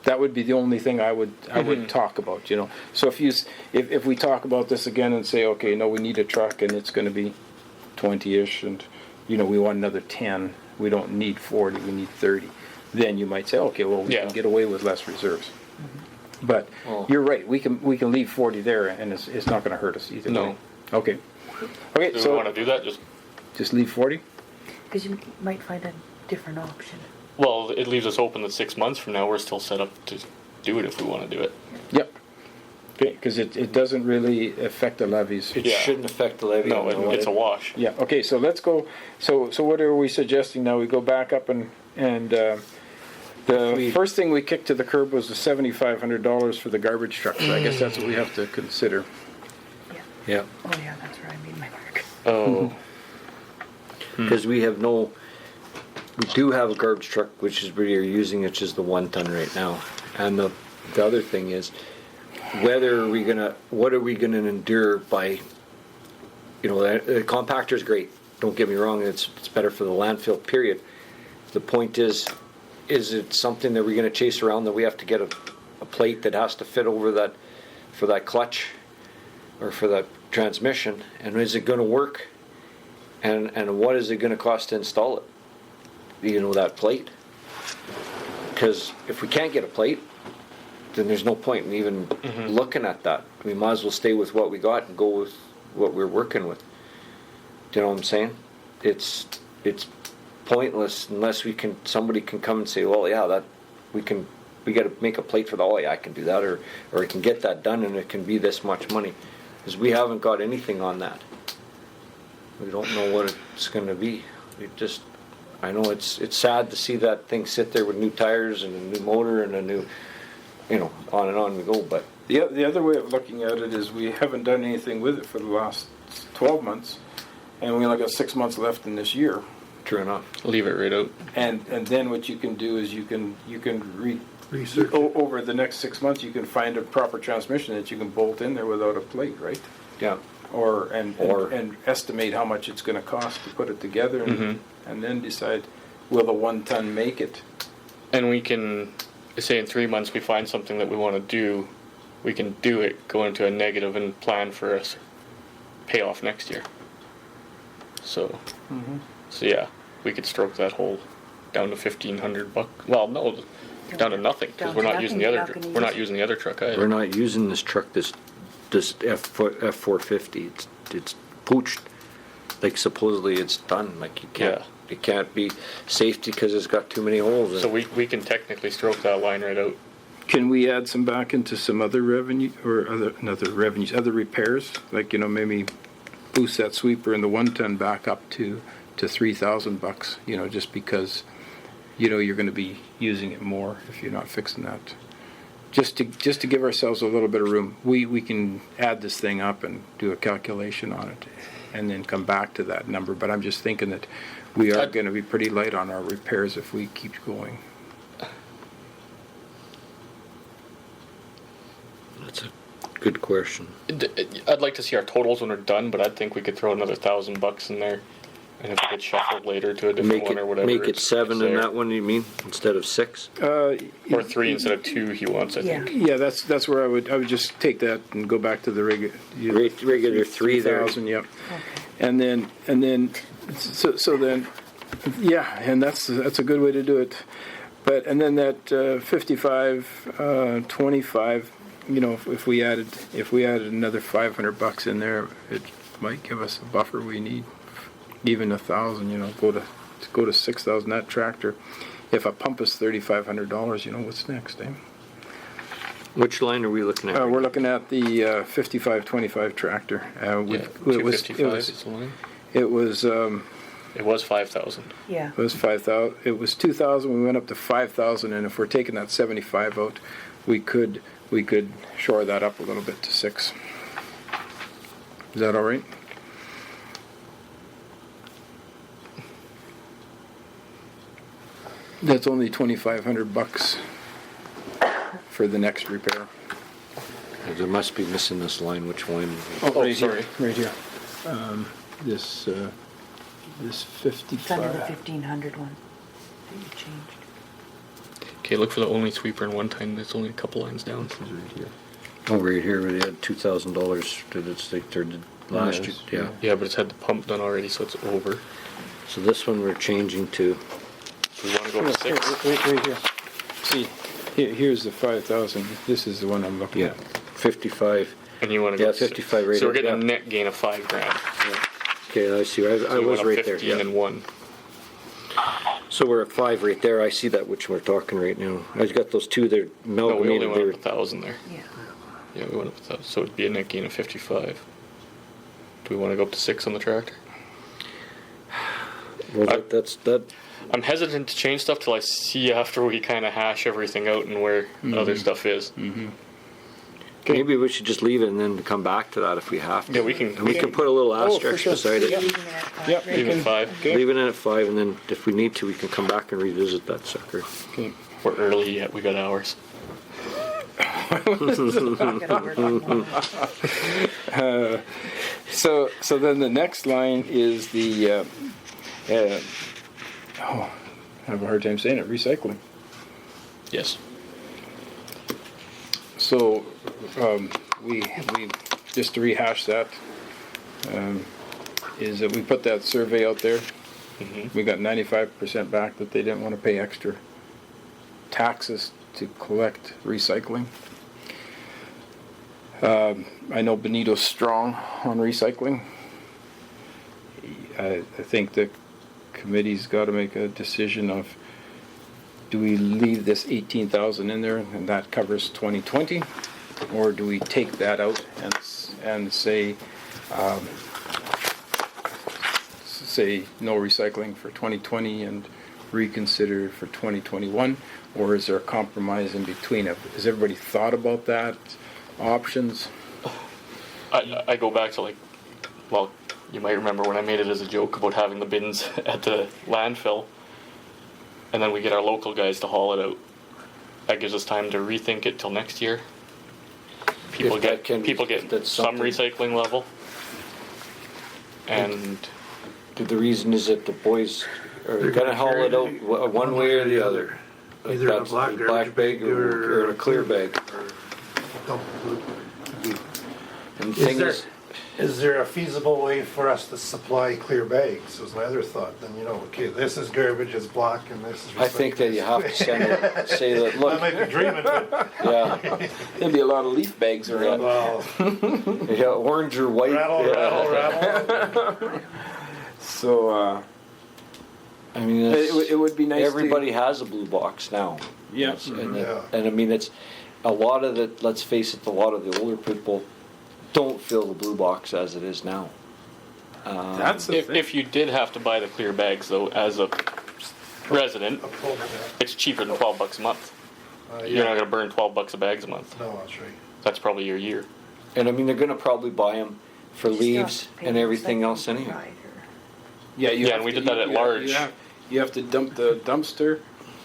That would be the only thing I would talk about. So if we talk about this again and say, okay, no, we need a truck and it's going to be 20-ish, and we want another 10. We don't need 40. We need 30. Then you might say, okay, well, we can get away with less reserves. But you're right. We can leave 40 there, and it's not going to hurt us either. No. way. Okay. Okay. do we So want to do that? just leave 40. Because you might find a different option. Well, it leaves us open that 6 months from now we're still set up to do it if we want to do it. Yep. Okay, because it doesn't really affect the levies. It Yeah. shouldn't affect the levy. No, it's a wash. Yeah. Okay. So let's go. So what are we suggesting now? We go back up and the first thing we kicked to the curb was the $7,500 for the garbage truck. So I guess that's what we have to consider. Yeah, Oh, yeah, that's where I made my mark. Oh, because we have no we do have a garbage truck, which is we are using, which is the 1 ton right now. And the other thing is, what are we gonna endure by, the compactor is great. Don't get me wrong, it's better for the landfill, period. The point is it something that we're gonna chase around, that we have to get a plate that has to fit over that, for that clutch or for that transmission, and is it gonna work? And what is it gonna cost to install it? That plate. Because if we can't get a plate, then there's no point in even looking at that. We might as well stay with what we got and go with what we're working with. Do you know what I'm saying? It's pointless unless somebody can come and say, well, yeah, we got to make a plate for the, oh yeah, I can do that, or I can get that done and it can be this much money. Because we haven't got anything on that. We don't know what it's going to be. I know it's sad to see that thing sit there with new tires and a new motor and a new, on and on we go. But the other way of looking at it is we haven't done anything with it for the last 12 months, and we only got 6 months left in this year. true enough. Leave it right out. And then what you can do is you can Research. over the next 6 months you can find a proper transmission that you can bolt in there without a plate, right? Yeah. And estimate how much it's going to cost to put it together, and then decide, will the 1 ton make it? And we can say in 3 months we find something that we want to do, we can do it, go into a negative and plan for us payoff next year. So yeah, we could stroke that hole down to $1,500. Well, no, down to nothing, because we're not using the other. We're not using the other truck either. We're not using this truck. This F450. It's pooched. Like supposedly it's done. Like you can't. Yeah. It can't be safety because it's got too many holes in So it. we can technically stroke that line right out. Can we add some back into some other revenue, or other repairs? Like, maybe boost that sweeper in the 1 ton back up to $3,000, just because, you're going to be using it more if you're not fixing that. Just to give ourselves a little bit of room. We can add this thing up and do a calculation on it and then come back to that number. But I'm just thinking that we are going to be pretty light on our repairs if we keep going. That's a good question. I'd like to see our totals when we're done, but I think we could throw another $1,000 in there, and if it gets shuffled later to a different one or whatever. Make it 7 in that one. You mean instead of 6? Or 3 instead of 2. He wants, I think. Yeah, that's where I would just take that and go back to the regular Regular 3 there. 3,000. Yep. Okay. And then so then, yeah, and that's a good way to do it. But and then that 55, 25. If we added another $500 in there, it might give us a buffer we need. Even 1,000, go to 6,000. That tractor, if a pump is $3,500, what's next, eh? Which line are we looking at? We're looking at the 5525 tractor. $255 is the line. It was It was 5,000. Yeah. It was 5,000. It was 2,000. We went up to 5,000, and if we're taking that 75 out, we could shore that up a little bit to 6. Is that all right? That's only $2,500 for the next repair. There must be missing this line. Which line? Oh, right sorry. Here, right here. This 55. It's under the 1,500 one that you changed. Okay, look for the only sweeper in 1 ton. It's only a couple lines down. Right here. Oh, right here where they had $2,000 to the last year. Yeah. Yeah, but it's had the pump done already, so it's over. So this one we're changing to. So we want to go to 6. Right here. See, here's the 5,000. This is the one I'm looking at. 55. And you want to go Yeah, to 6. 55 right So we're here, getting yeah. a net gain of $5,000. Okay, I see. I So we was went up right there. 15 Yeah. and 1. So we're at 5 right there. I see that which we're talking right now. I've got those two that No, we only amalgamated went there. up 1,000 there. Yeah. Yeah, we went up 1,000. So it'd be a net gain of 55. Do we want to go up to 6 on the tractor? Well, that's that. I'm hesitant to change stuff till I see after we kind of hash everything out and where other stuff is. Maybe we should just leave it and then come back to that if we have to. Yeah, we can- And we can put a little for asterisk sure. beside it. Leaving it at five, Yep. right? Leave it 5. Okay. Leave it in at 5, and then if we need to, we can come back and revisit that sucker. Okay. We're early yet. We got hours. Gotta work on one. So then the next line is the, I have a hard time saying it, recycling. Yes. So, we, just to rehash that, is that we put that survey out there. We got 95% back that they didn't want to pay extra taxes to collect recycling. I know Benito's strong on recycling. I think the committee's got to make a decision of, do we leave this 18,000 in there and that covers 2020, or do we take that out and say no recycling for 2020 and reconsider for 2021, or is there a compromise in between? Has everybody thought about that options? I go back to well, you might remember when I made it as a joke about having the bins at the landfill, and then we get our local guys to haul it out. That gives us time to rethink it till next year. People If get that's some something- recycling level, and The reason is that the boys are gonna haul it out one way or the other. Either in a That's black the garbage bag or in a clear bag. And the thing Is there a feasible way for us to supply clear bags, was my other thought, then okay, this is garbage, it's black, and this is. I think that you have to say that, I look, might be dreaming, but, yeah, There'd be a lot of leaf bags around. well, yeah, orange or white. rattle, yeah. rattle. So, I mean, it would be nice. everybody has a blue box now. Yeah. And, Yeah. and I mean, it's a lot of the, let's face it, a lot of the older people don't fill the blue box as it is now. That's the thing. if you did have to buy the clear bags though, as a resident, it's cheaper than $12 a month. You're not gonna burn $12 a bags a month. No, that's right. That's probably your year. And I mean, they're gonna probably buy them for You still leaves have to pay and the everything recycling else anyway. provider. Yeah, Yeah, and we did that at large. You have to dump the dumpster,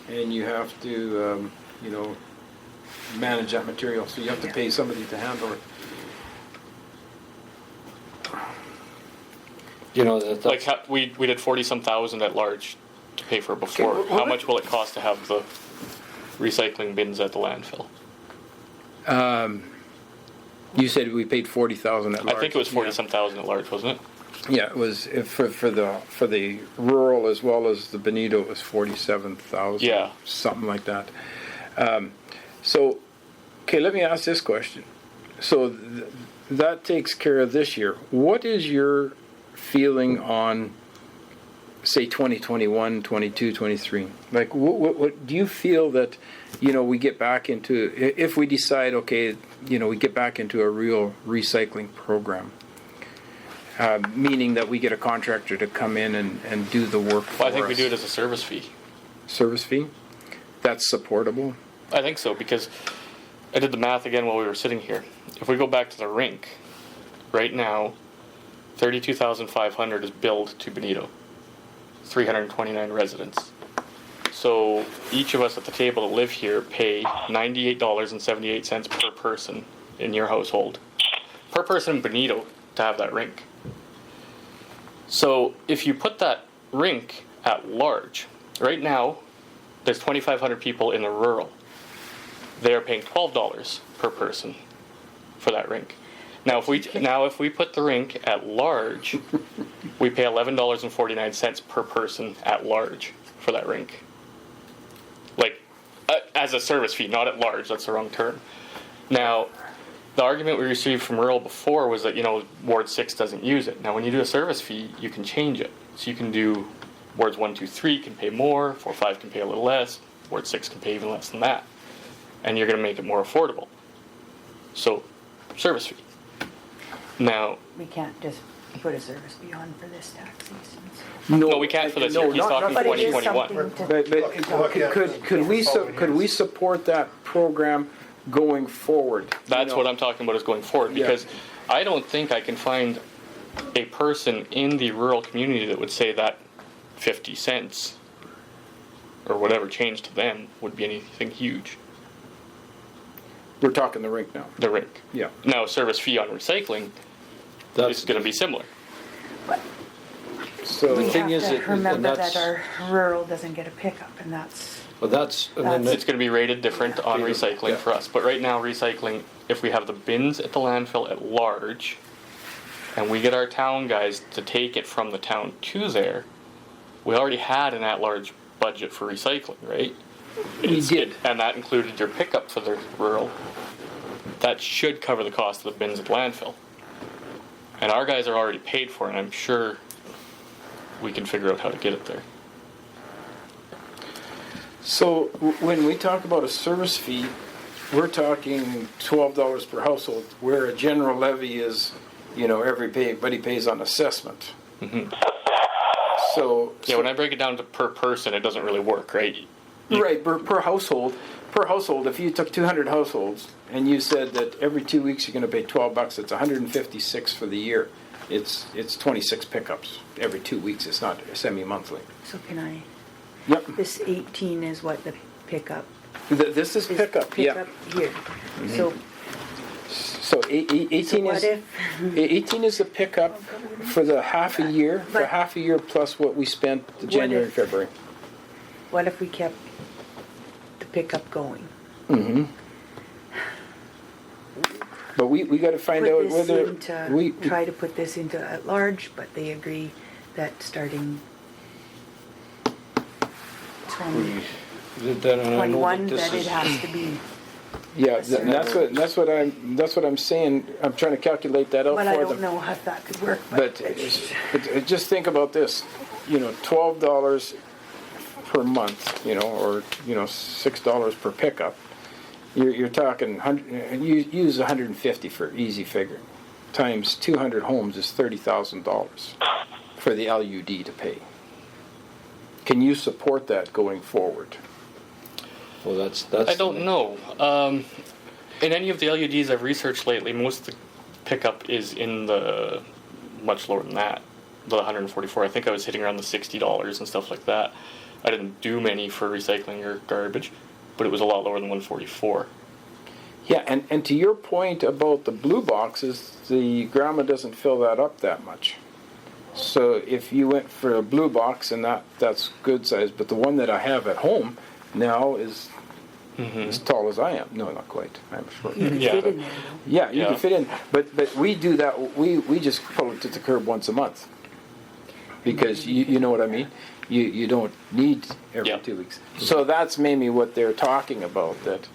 and you have to, manage that material. So you have to pay somebody to handle it. You know, that's, We did 40-some thousand at large to pay for it before. Okay, How much will it cost to have the recycling bins at the landfill? You said we paid 40,000 at large. I think it was 40-some thousand at large, wasn't it? Yeah, it was for the rural as well as the Benito. It was 47,000. Yeah. Something like that. So, okay, let me ask this question. So that takes care of this year. What is your feeling on, say, 2021, 22, 23? Like, what do you feel that, we get back into, if we decide, okay, we get back into a real recycling program, meaning that we get a contractor to come in and do the work for Well, I think we us. do it as a service fee. Service fee? That's supportable? I think so, because I did the math again while we were sitting here. If we go back to the rink, right now, $32,500 is billed to Benito. 329 residents. So each of us at the table that live here pay $98.78 per person in your household. Per person in Benito to have that rink. So if you put that rink at large, right now, there's 2,500 people in the rural. They are paying $12 per person for that rink. Now, if we put the rink at large, we pay $11.49 per person at large for that rink. Like, as a service fee, not at large. That's the wrong term. Now, the argument we received from rural before was that Ward 6 doesn't use it. Now, when you do a service fee, you can change it. So you can do Wards 1, 2, 3 can pay more, 4, 5 can pay a little less, Ward 6 can pay even less than that, and you're going to make it more affordable. So, service fee. Now, We can't just put a service fee on for this tax season. no, we can't for this year. He's talking But it is 2021. something to. But could we support that program going forward. That's what I'm talking about is going forward, Yeah. because I don't think I can find a person in the rural community that would say that 50 cents or whatever change to them would be anything huge. We're talking the rink now. The rink. Yeah. Now, service fee on recycling is going to be similar. So We The thing have is to that- and remember that's- that our rural doesn't get a pickup, and that's, Well, and then It's going to be rated different on recycling Yeah. for us. But right now, recycling, if we have the bins at the landfill at large, and we get our town guys to take it from the town to there, we already had an at-large budget for recycling, right? we did. And that included your pickup for the rural. That should cover the cost of the bins at the landfill. And our guys are already paid for it, and I'm sure we can figure out how to get it there. So when we talk about a service fee, we're talking $12 per household, where a general levy is, everybody pays on assessment. So Yeah, when I break it down to per person, it doesn't really work, right? right, per household, if you took 200 households and you said that every 2 weeks you're going to pay $12, it's 156 for the year. It's 26 pickups every 2 weeks. It's not semi-monthly. so can I, Yep. this 18 is what the pickup This is is. pickup. Yeah. Here. So, So 18 so what is if, 18 is the pickup for the half a year, But- plus what we spent the January and if- February. what if we kept the pickup going? But we got to find Put out this whether into, try to put this into at large, but they agree that starting 20 then and I know 21, that this that it is, has to be. yeah, that's what I'm saying. I'm trying to calculate that out But for I them. don't know how that could work. But just think about this, $12 per month, or $6 per pickup. You're talking you use 150 for easy figure, times 200 homes is $30,000 for the LUD to pay. Can you support that going forward? well, that's. I don't know. In any of the LUDs I've researched lately, most of the pickup is in the much lower than that, the 144. I think I was hitting around the $60 and stuff like that. I didn't do many for recycling or garbage, but it was a lot lower than 144. Yeah, and to your point about the blue boxes, the grandma doesn't fill that up that much. So if you went for a blue box, and that's good size, but the one that I have at home now is as tall as I am. No, not quite. I'm short. You could Yeah. fit in there, though. Yeah, you Yeah. can fit in, but we do that. We just pull it to the curb once a month because you know what I mean. You don't need every Yeah. 2 weeks. So that's maybe what they're talking about. That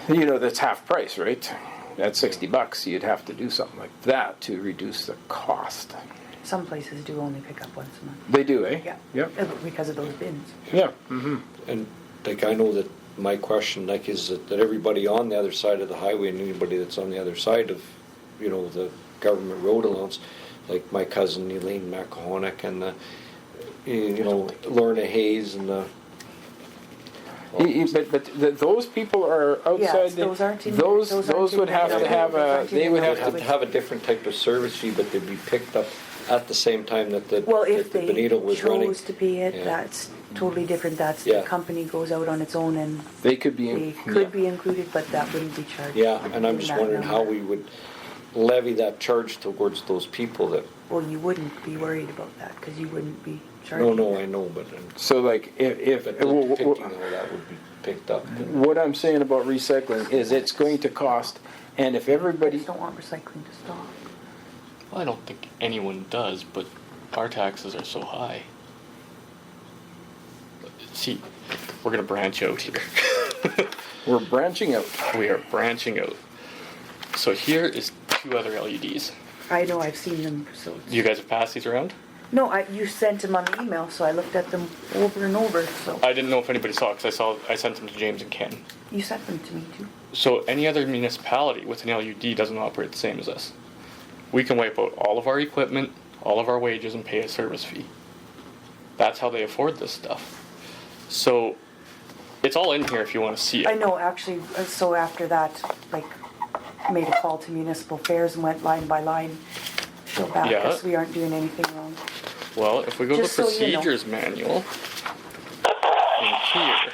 that's half price, right? At $60, you'd have to do something like that to reduce the cost. Some places do only pick up once a month. They do, eh? Yeah. Yep. Because of those bins. Yeah. And I know that my question, is that everybody on the other side of the highway and anybody that's on the other side of, the government road allowance, like my cousin Elaine McCahonick and Lorna Hayes and the. But those people are outside. Yes, those aren't in- Those those aren't in would have the- to have those a. aren't in They the would They'd have have to. to have a different type of service fee, but they'd be picked up at the same time that the, Well, if that the they Benito was running. chose to pay it, Yeah. that's totally different. That's Yeah. the company goes out on its own and They could be. they could be included, but that wouldn't be charged. Yeah, and I'm in just that wondering how number. we would levy that charge towards those people that. Well, you wouldn't be worried about that because you wouldn't be charging. No, I know, but So like if but the picking of that would be picked up. what I'm saying about recycling is it's going to cost, and if I everybody. just don't want recycling to stop. Well, I don't think anyone does, but our taxes are so high. See, we're going to branch out here. We're branching out. We are branching out. So here is 2 other LEDs. I know, I've seen them, so. You guys have passed these around? No, you sent them on the email, so I looked at them over and over, so. I didn't know if anybody saw it because I sent them to James and Ken. You sent them to me too. So any other municipality with an LUD doesn't operate the same as us. We can wipe out all of our equipment, all of our wages, and pay a service fee. That's how they afford this stuff. So It's all in here if you want to see I it. know, actually, so after that, like, made a call to municipal affairs and went line by line. Feel bad Yeah. because we aren't doing anything wrong. Well, if we go to the Just so you know. procedures manual in here.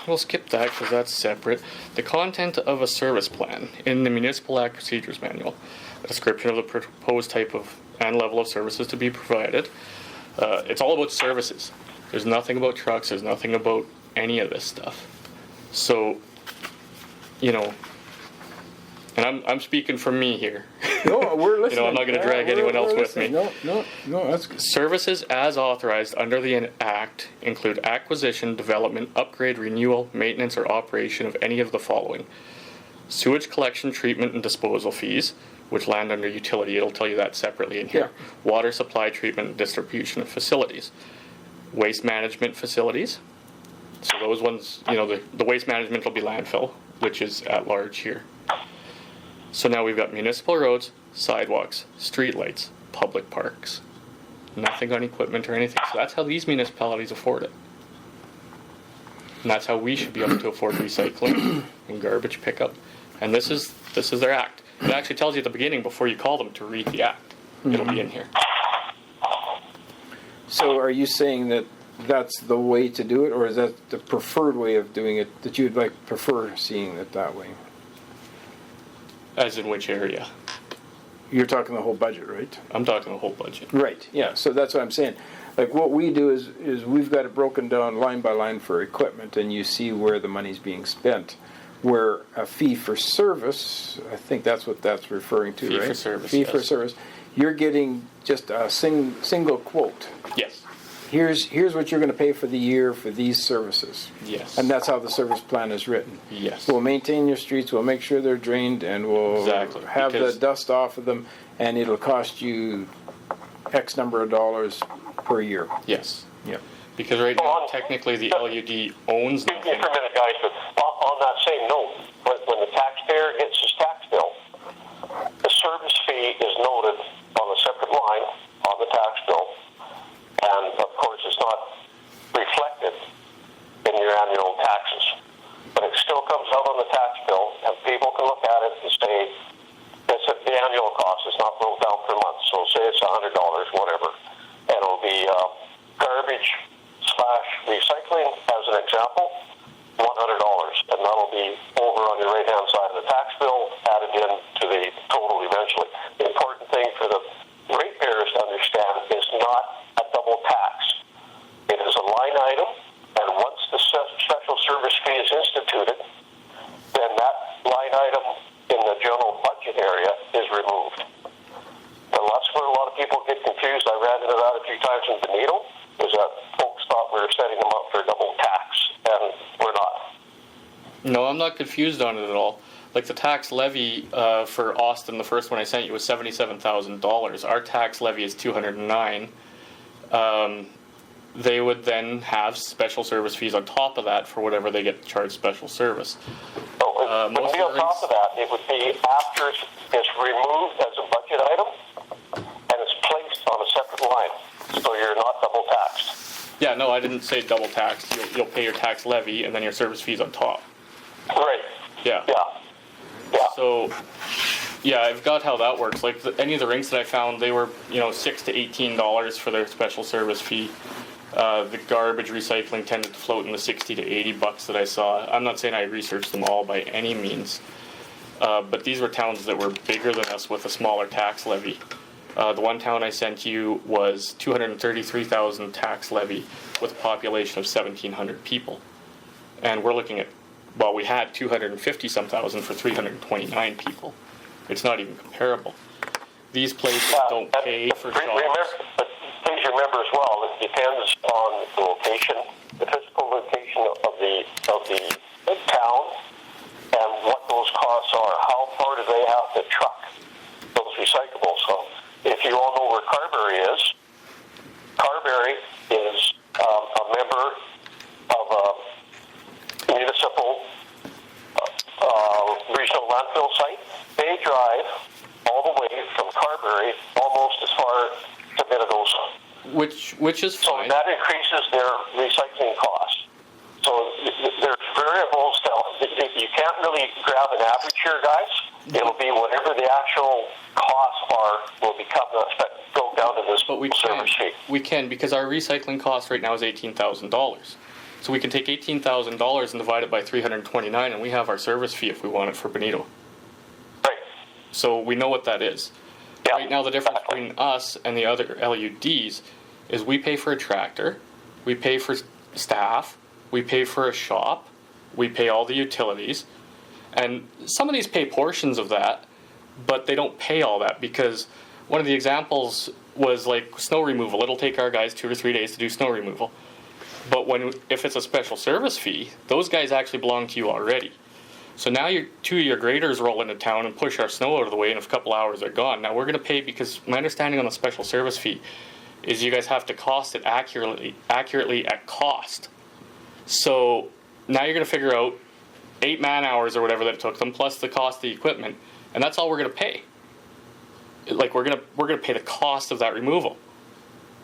We'll skip that because that's separate. The content of a service plan in the Municipal Act Procedures Manual. A description of the proposed type of and level of services to be provided. It's all about services. There's nothing about trucks. There's nothing about any of this stuff. So, you know, and I'm speaking for me here. No, we're listening. You know, I'm not going to drag anyone else with me. No, that's good. Services as authorized under the Act include acquisition, development, upgrade, renewal, maintenance, or operation of any of the following. Sewage collection, treatment, and disposal fees, which land under utility. It'll tell you that separately in here. Yeah. Water supply, treatment, and distribution of facilities. Waste management facilities. So those ones, you know, the waste management will be landfill, which is at large here. So now we've got municipal roads, sidewalks, streetlights, public parks. Nothing on equipment or anything. So that's how these municipalities afford it. And that's how we should be able to afford recycling and garbage pickup. And this is their act. It actually tells you at the beginning before you call them to read the act. It'll be in here. So are you saying that that's the way to do it, or is that the preferred way of doing it, that you'd like prefer seeing it that way? As in which area? You're talking the whole budget, right? I'm talking the whole budget. Right, yeah, so that's what I'm saying. Like, what we do is we've got it broken down line by line for equipment, and you see where the money's being spent. Where a fee for service, I think that's what that's referring to, Fee right? for service, Fee for yes. service. You're getting just a single quote. Yes. Here's what you're going to pay for the year for these services. Yes. And that's how the service plan is written. Yes. We'll maintain your streets, we'll make sure they're drained, and we'll Exactly, have the because- dust off of them, and it'll cost you X number of dollars per year. Yes. Yep. Because right now, technically, the LUD owns Excuse me nothing. for a minute, guys, but on that same note, when the taxpayer gets his tax bill, the service fee is noted on a separate line on the tax bill, and of course it's not reflected in your annual taxes. But it still comes out on the tax bill, and people can look at it and say, it's the annual cost, it's not broken down per month, so say it's $100, whatever, and it'll be garbage / recycling, as an example, $100, and that'll be over on your right-hand side of the tax bill, added in to the total eventually. The important thing for the ratepayers to understand is not a double tax. It is a line item, and once the special service fee is instituted, then that line item in the general budget area is removed. And that's where a lot of people get confused. I ran into that a few times in Benito, is that folks thought we were setting them up for double tax, and we're not. No, I'm not confused on it at all. Like the tax levy for Austin, the first one I sent you was $77,000. Our tax levy is $209,000. They would then have special service fees on top of that for whatever they get charged special service. So it wouldn't be on top of that. It would be after it's removed as a budget item, and it's placed on a separate line, so you're not double taxed. Yeah, no, I didn't say double taxed. You'll pay your tax levy and then your service fees on top. Right. Yeah. Yeah. So, yeah, I've got how that works. Like any of the rinks that I found, they were $6 to $18 for their special service fee. The garbage recycling tended to float in the $60 to $80 that I saw. I'm not saying I researched them all by any means, but these were towns that were bigger than us with a smaller tax levy. The one town I sent you was 233,000 tax levy with a population of 1,700 people, and we're looking at, well, we had 250-some thousand for 329 people. It's not even comparable. These places don't pay for shops. But please remember as well, it depends on the location, the physical location of the town, and what those costs are. How far do they have to truck those recyclables? So if you all know where Carberry is a member of a municipal regional landfill site. They drive all the way from Carberry almost as far to Minnedosa. Which Which is So fine. that increases their recycling costs. So there's variables that you can't really grab an average here, guys. It'll be whatever the actual costs are will become broke down to this But we can. service fee. We can, because our recycling cost right now is $18,000. So we can take $18,000 and divide it by 329, and we have our service fee if we want it for Benito. Right. So we know what that is. Yeah, Right now, the difference exactly. between us and the other LUDs is we pay for a tractor, we pay for staff, we pay for a shop, we pay all the utilities, and some of these pay portions of that, but they don't pay all that, because one of the examples was like snow removal. It'll take our guys 2 or 3 days to do snow removal. But if it's a special service fee, those guys actually belong to you already. So now two of your graders roll into town and push our snow out of the way, and in a couple hours they're gone. Now we're going to pay, because my understanding on the special service fee is you guys have to cost it accurately at cost. So now you're going to figure out 8 man-hours or whatever that it took them, plus the cost of the equipment, and that's all we're going to pay. Like we're going to pay the cost of that removal.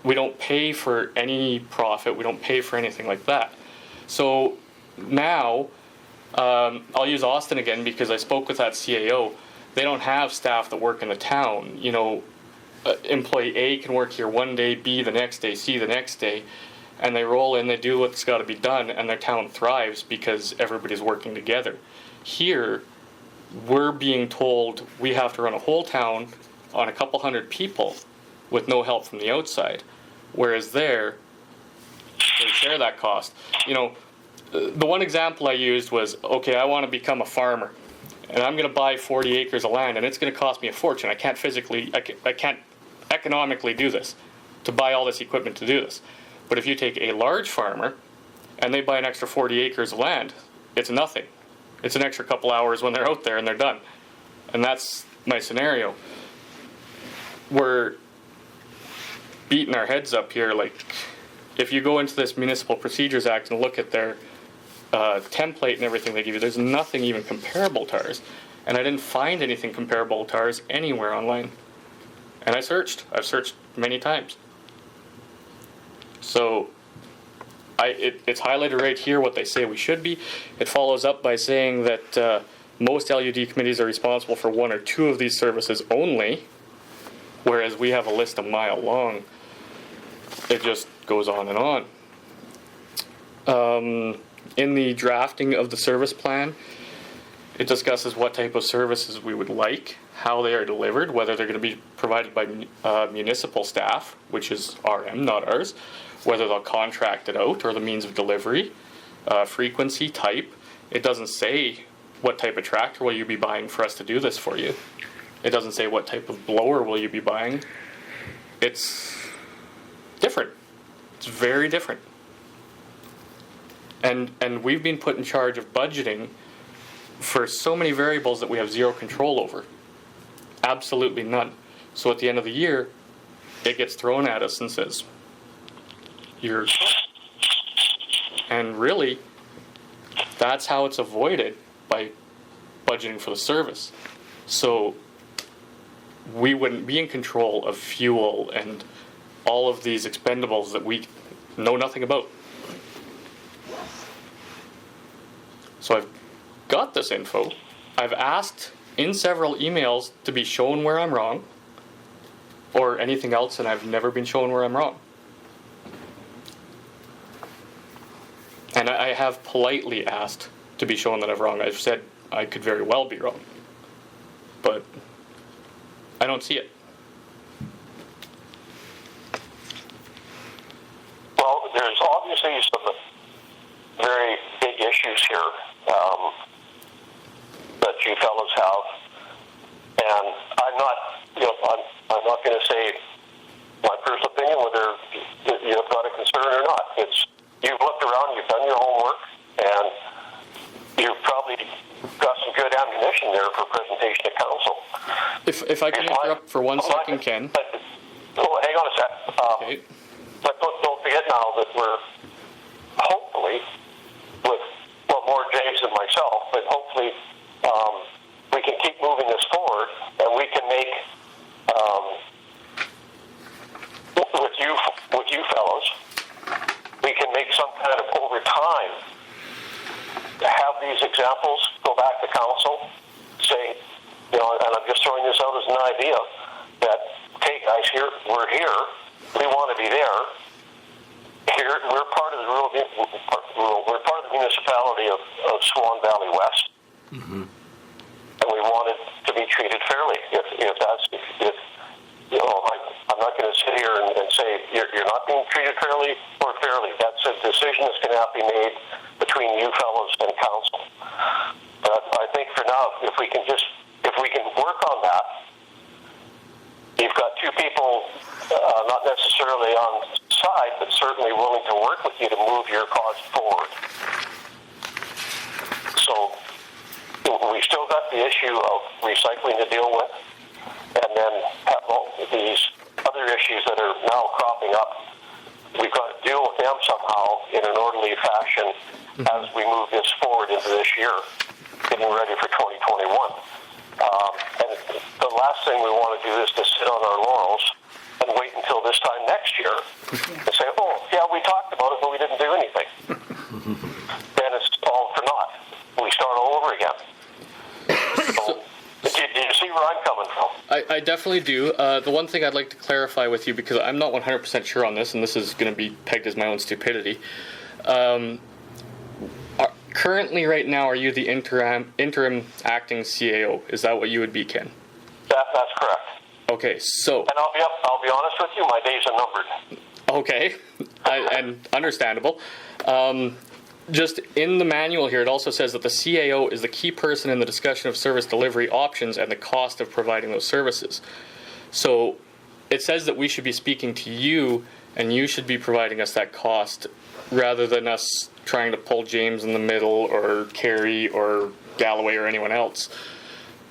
We don't pay for any profit. We don't pay for anything like that. So now, I'll use Austin again because I spoke with that CAO. They don't have staff that work in the town. You know, employee A can work here one day, B the next day, C the next day, and they roll in, they do what's got to be done, and their town thrives because everybody's working together. Here, we're being told we have to run a whole town on a couple hundred people with no help from the outside, whereas there, they share that cost. You know, the one example I used was, okay, I want to become a farmer, and I'm going to buy 40 acres of land, and it's going to cost me a fortune. I can't economically do this, to buy all this equipment to do this. But if you take a large farmer, and they buy an extra 40 acres of land, it's nothing. It's an extra couple hours when they're out there and they're done. And that's my scenario. We're beating our heads up here. Like, if you go into this Municipal Procedures Act and look at their template and everything they give you, there's nothing even comparable to ours. And I didn't find anything comparable to ours anywhere online. And I've searched many times. So it's highlighted right here what they say we should be. It follows up by saying that most LUD committees are responsible for 1 or 2 of these services only, whereas we have a list a mile long. It just goes on and on. In the drafting of the service plan, it discusses what type of services we would like, how they are delivered, whether they're going to be provided by municipal staff, which is RM, not ours, whether they'll contract it out, or the means of delivery, frequency, type. It doesn't say what type of tractor will you be buying for us to do this for you. It doesn't say what type of blower will you be buying. It's different. It's very different. And we've been put in charge of budgeting for so many variables that we have zero control over. Absolutely none. So at the end of the year, it gets thrown at us and says, you're... And really, that's how it's avoided, by budgeting for the service. So we wouldn't be in control of fuel and all of these expendables that we know nothing about. So I've got this info. I've asked in several emails to be shown where I'm wrong, or anything else, and I've never been shown where I'm wrong. And I have politely asked to be shown that I'm wrong. I've said I could very well be wrong, but I don't see it. Well, there's obviously some very big issues here that you fellows have, and I'm not going to say my personal opinion whether you've got a concern or not. It's, you've looked around, you've done your homework, and you've probably got some good ammunition there for presentation to council. If I can interrupt for 1 second, Ken. Hang on a sec. Okay. But don't forget now that we're hopefully, with more James than myself, but hopefully we can keep moving this forward, and we can make with you fellows kind of over time, have these examples, go back to council, say, and I'm just throwing this out as an idea, that, okay, guys, we're here, we want to be there. Here, we're part of the we're part of the municipality of Swan Valley West, and we wanted to be treated fairly. If I'm not going to sit here and say you're not being treated fairly or fairly. That's a decision that's going to have to be made between you fellows and council. But I think for now, if we can work on that, you've got two people, not necessarily on side, but certainly willing to work with you to move your cause forward. So we still got the issue of recycling to deal with, and then have all these other issues that are now cropping up. We've got to deal with them somehow in an orderly fashion as we move this forward into this year, getting ready for 2021. And the last thing we want to do is to sit on our laurels and wait until this time next year and say, oh, yeah, we talked about it, but we didn't do anything. Then it's all for naught. We start all over again. So, do you see where I'm coming from? I definitely do. The one thing I'd like to clarify with you, because I'm not 100% sure on this, and this is going to be pegged as my own stupidity. Currently, right now, are you the interim acting CAO? Is that what you would be, Ken? That's correct. Okay, so... And I'll be honest with you, my days are numbered. Okay, and understandable. Just in the manual here, it also says that the CAO is the key person in the discussion of service delivery options and the cost of providing those services. So it says that we should be speaking to you, and you should be providing us that cost, rather than us trying to pull James in the middle, or Carrie, or Galloway, or anyone else.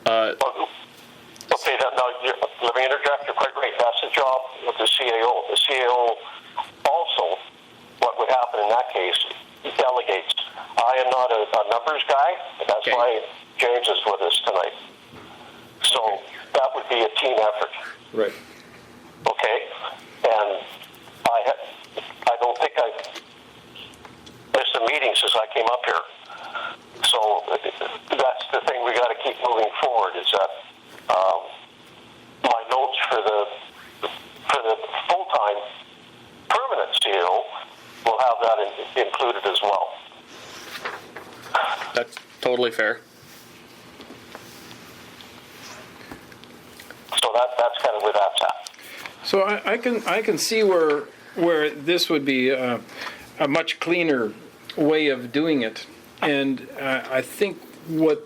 Okay, now let me interject. You're quite right. That's the job of the CAO. The CAO also, what would happen in that case, delegates. I am not a numbers guy. That's okay. why James is with us tonight. So that would be a team effort. Right. Okay? And I don't think I've missed a meeting since I came up here. So that's the thing we got to keep moving forward, is that my notes for the full-time permanent CAO will have that included as well. That's totally fair. So that's kind of where that's at. So I can see where this would be a much cleaner way of doing it, and I think what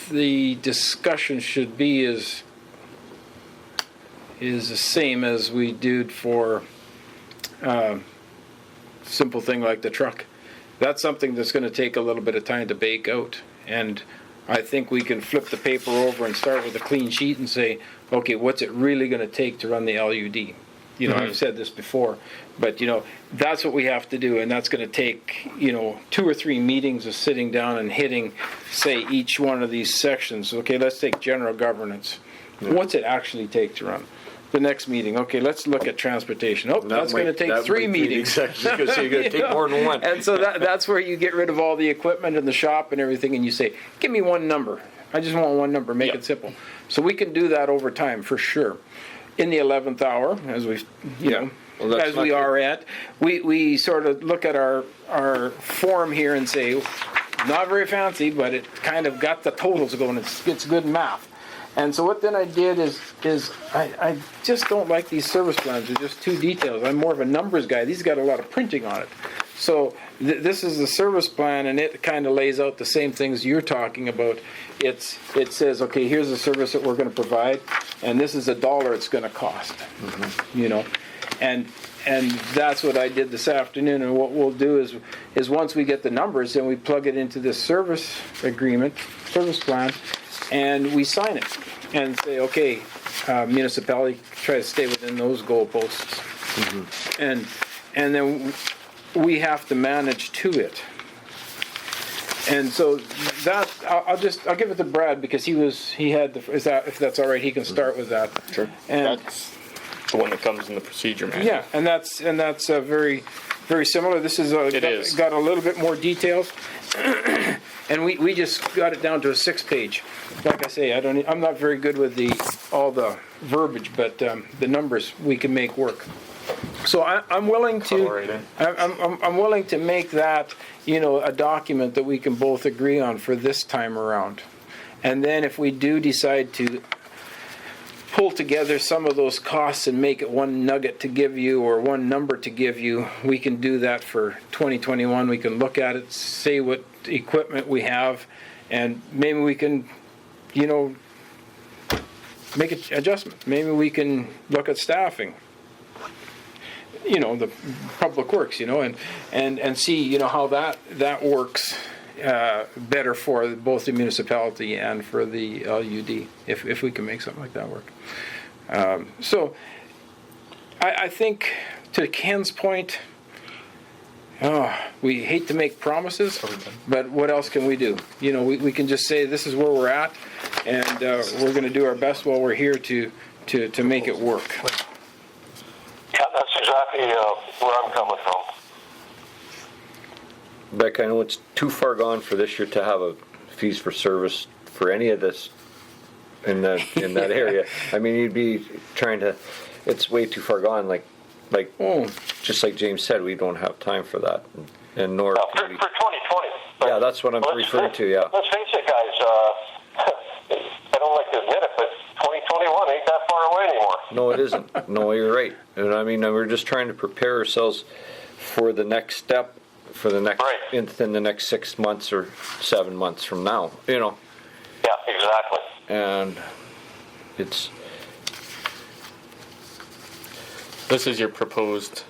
the discussion should be is the same as we did for simple thing like the truck. That's something that's going to take a little bit of time to bake out, and I think we can flip the paper over and start with a clean sheet and say, okay, what's it really going to take to run the LUD? I've said this before, but that's what we have to do, and that's going to take 2 or 3 meetings of sitting down and hitting, say, each one of these sections. Okay, let's take general governance. What's it actually take to run? The next meeting, okay, let's look at transportation. Oh, that's going to take 3 meetings. Exactly, because you're going to take more than one. And so that's where you get rid of all the equipment in the shop and everything, and you say, give me one number. I just want one number, make it simple. So we can do that over time, for sure. In the 11th hour, as we, as we are at, we sort of look at our form here and say, not very fancy, but it kind of got the totals going. It's good math. And so what then I did is I just don't like these service plans. They're just too detailed. I'm more of a numbers guy. These got a lot of printing on it. So this is the service plan, and it kind of lays out the same things you're talking about. It says, okay, here's the service that we're going to provide, and this is $1 it's going to cost. And that's what I did this afternoon. And what we'll do is once we get the numbers, then we plug it into this service agreement, service plan, and we sign it and say, okay, municipality, try to stay within those goalposts. And then we have to manage to it. And so that I'll give it to Brad, because if that's all right, he can start with that. Sure. And that's the one that comes in the procedure manual. yeah, and that's a very very similar. This is It is. got a little bit more details, and we just got it down to a 6-page. Like I say, I'm not very good with all the verbiage, but the numbers we can make work. So I'm willing to Color it in. I'm willing to make that, a document that we can both agree on for this time around. And then if we do decide to pull together some of those costs and make it one nugget to give you or one number to give you, we can do that for 2021. We can look at it, say what equipment we have, and maybe we can, make an adjustment. Maybe we can look at staffing. The public works, and see, how that works better for both the municipality and for the LUD, if we can make something like that work. So I think, to Ken's point, we hate to make promises, but what else can we do? We can just say this is where we're at, and we're going to do our best while we're here to make it work. Yeah, that's exactly where I'm coming from. Beck, I know it's too far gone for this year to have a fees for service for any of this in that area. I mean, you'd be trying to. It's way too far gone. Like, just like James said, we don't have time for that, and nor For 2020. Yeah, that's what I'm referring to. Yeah. Let's face it, guys. I don't like to admit it, but 2021 ain't that far away anymore. No, it isn't. No, you're right. And I mean, we're just trying to prepare ourselves for the next step, for the next within the next 6 months or 7 months from now. Yeah, exactly. And it's. This is your proposed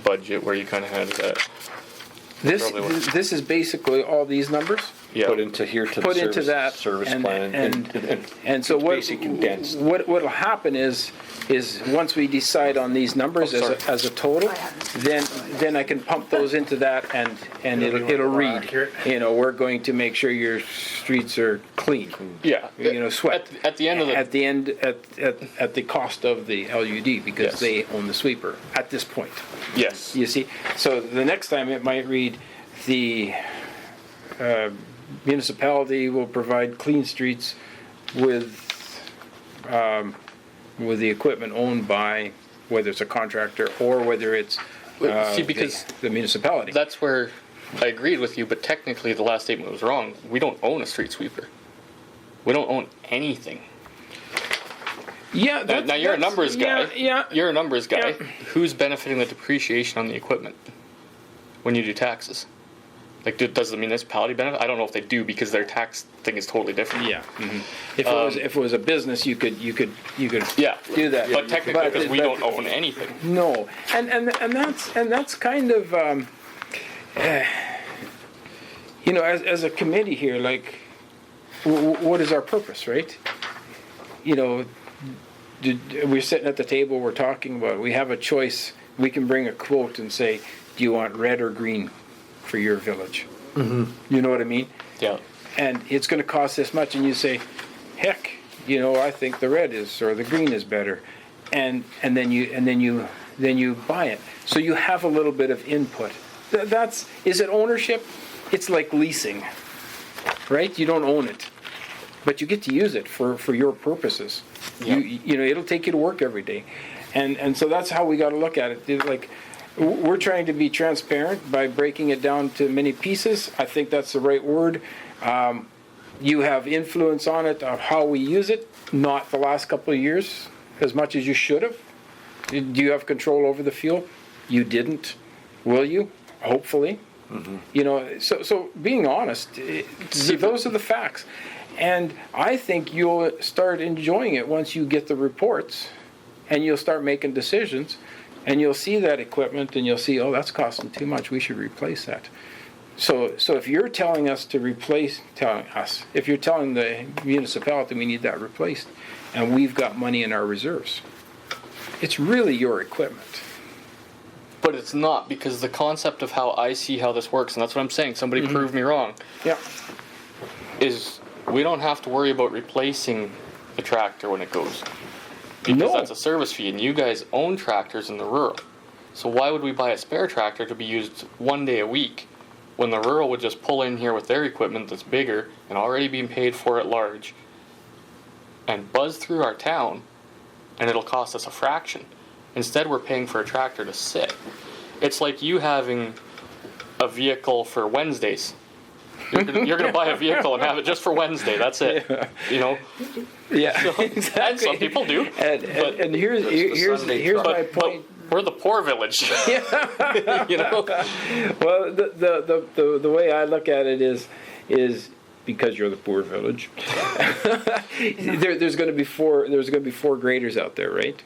budget where you kind of had that. This is basically all these numbers. Yeah. Put into here to Put the into that service and, plan and so what basically condensed. what'll happen is once we decide on these numbers as a total, then I can pump those into that and it'll read. We're going to make sure your streets are clean. Yeah. Swept At the end of the. at the cost of the LUD, because they own the sweeper at this point. Yes. You see, so the next time it might read the municipality will provide clean streets with the equipment owned by, whether it's a contractor or whether it's See, because the municipality. that's where I agreed with you, but technically the last statement was wrong. We don't own a street sweeper. We don't own anything. Yeah. Now you're a numbers guy. Yeah. You're a numbers guy. Yeah. Who's benefiting the depreciation on the equipment when you do taxes? Like, does the municipality benefit? I don't know if they do, because their tax thing is totally different. Yeah. Mm-hmm. If it was a business, you could do that. But technically, because we don't own anything. No, and that's kind of as a committee here, like, what is our purpose, right? We're sitting at the table, we're talking about, we have a choice. We can bring a quote and say, do you want red or green for your village? Mm-hmm. You know what I mean? Yeah. And it's going to cost this much, and you say, heck, I think the red is, or the green is better, and then you buy it. So you have a little bit of input. Is it ownership? It's like leasing, right? You don't own it, but you get to use it for your purposes. Yeah. It'll take you to work every day, and so that's how we got to look at it. Like, we're trying to be transparent by breaking it down to many pieces. I think that's the right word. You have influence on it, of how we use it, not the last couple of years as much as you should have. Do you have control over the fuel? You didn't. Will you? Hopefully. Mm-hmm. So being honest, those are the facts. And I think you'll start enjoying it once you get the reports, and you'll start making decisions. And you'll see that equipment, and you'll see, that's costing too much. We should replace that. So if you're telling us if you're telling the municipality we need that replaced, and we've got money in our reserves, it's really your equipment. But it's not, because the concept of how I see how this works, and that's what I'm saying, somebody prove me wrong, is we don't have to worry about replacing the tractor when it goes. Because that's a service fee, and you guys own tractors in the rural. So why would we buy a spare tractor to be used one day a week when the rural would just pull in here with their equipment that's bigger and already being paid for at large and buzz through our town, and it'll cost us a fraction. Instead, we're paying for a tractor to sit. It's like you having a vehicle for Wednesdays. You're gonna buy a vehicle and have it just for Wednesday. That's it. You know. Yeah, So, exactly. And some people do. And here's my point. We're the poor village. You know. Well, the way I look at it is because you're the poor village. There's going to be four graders out there, right?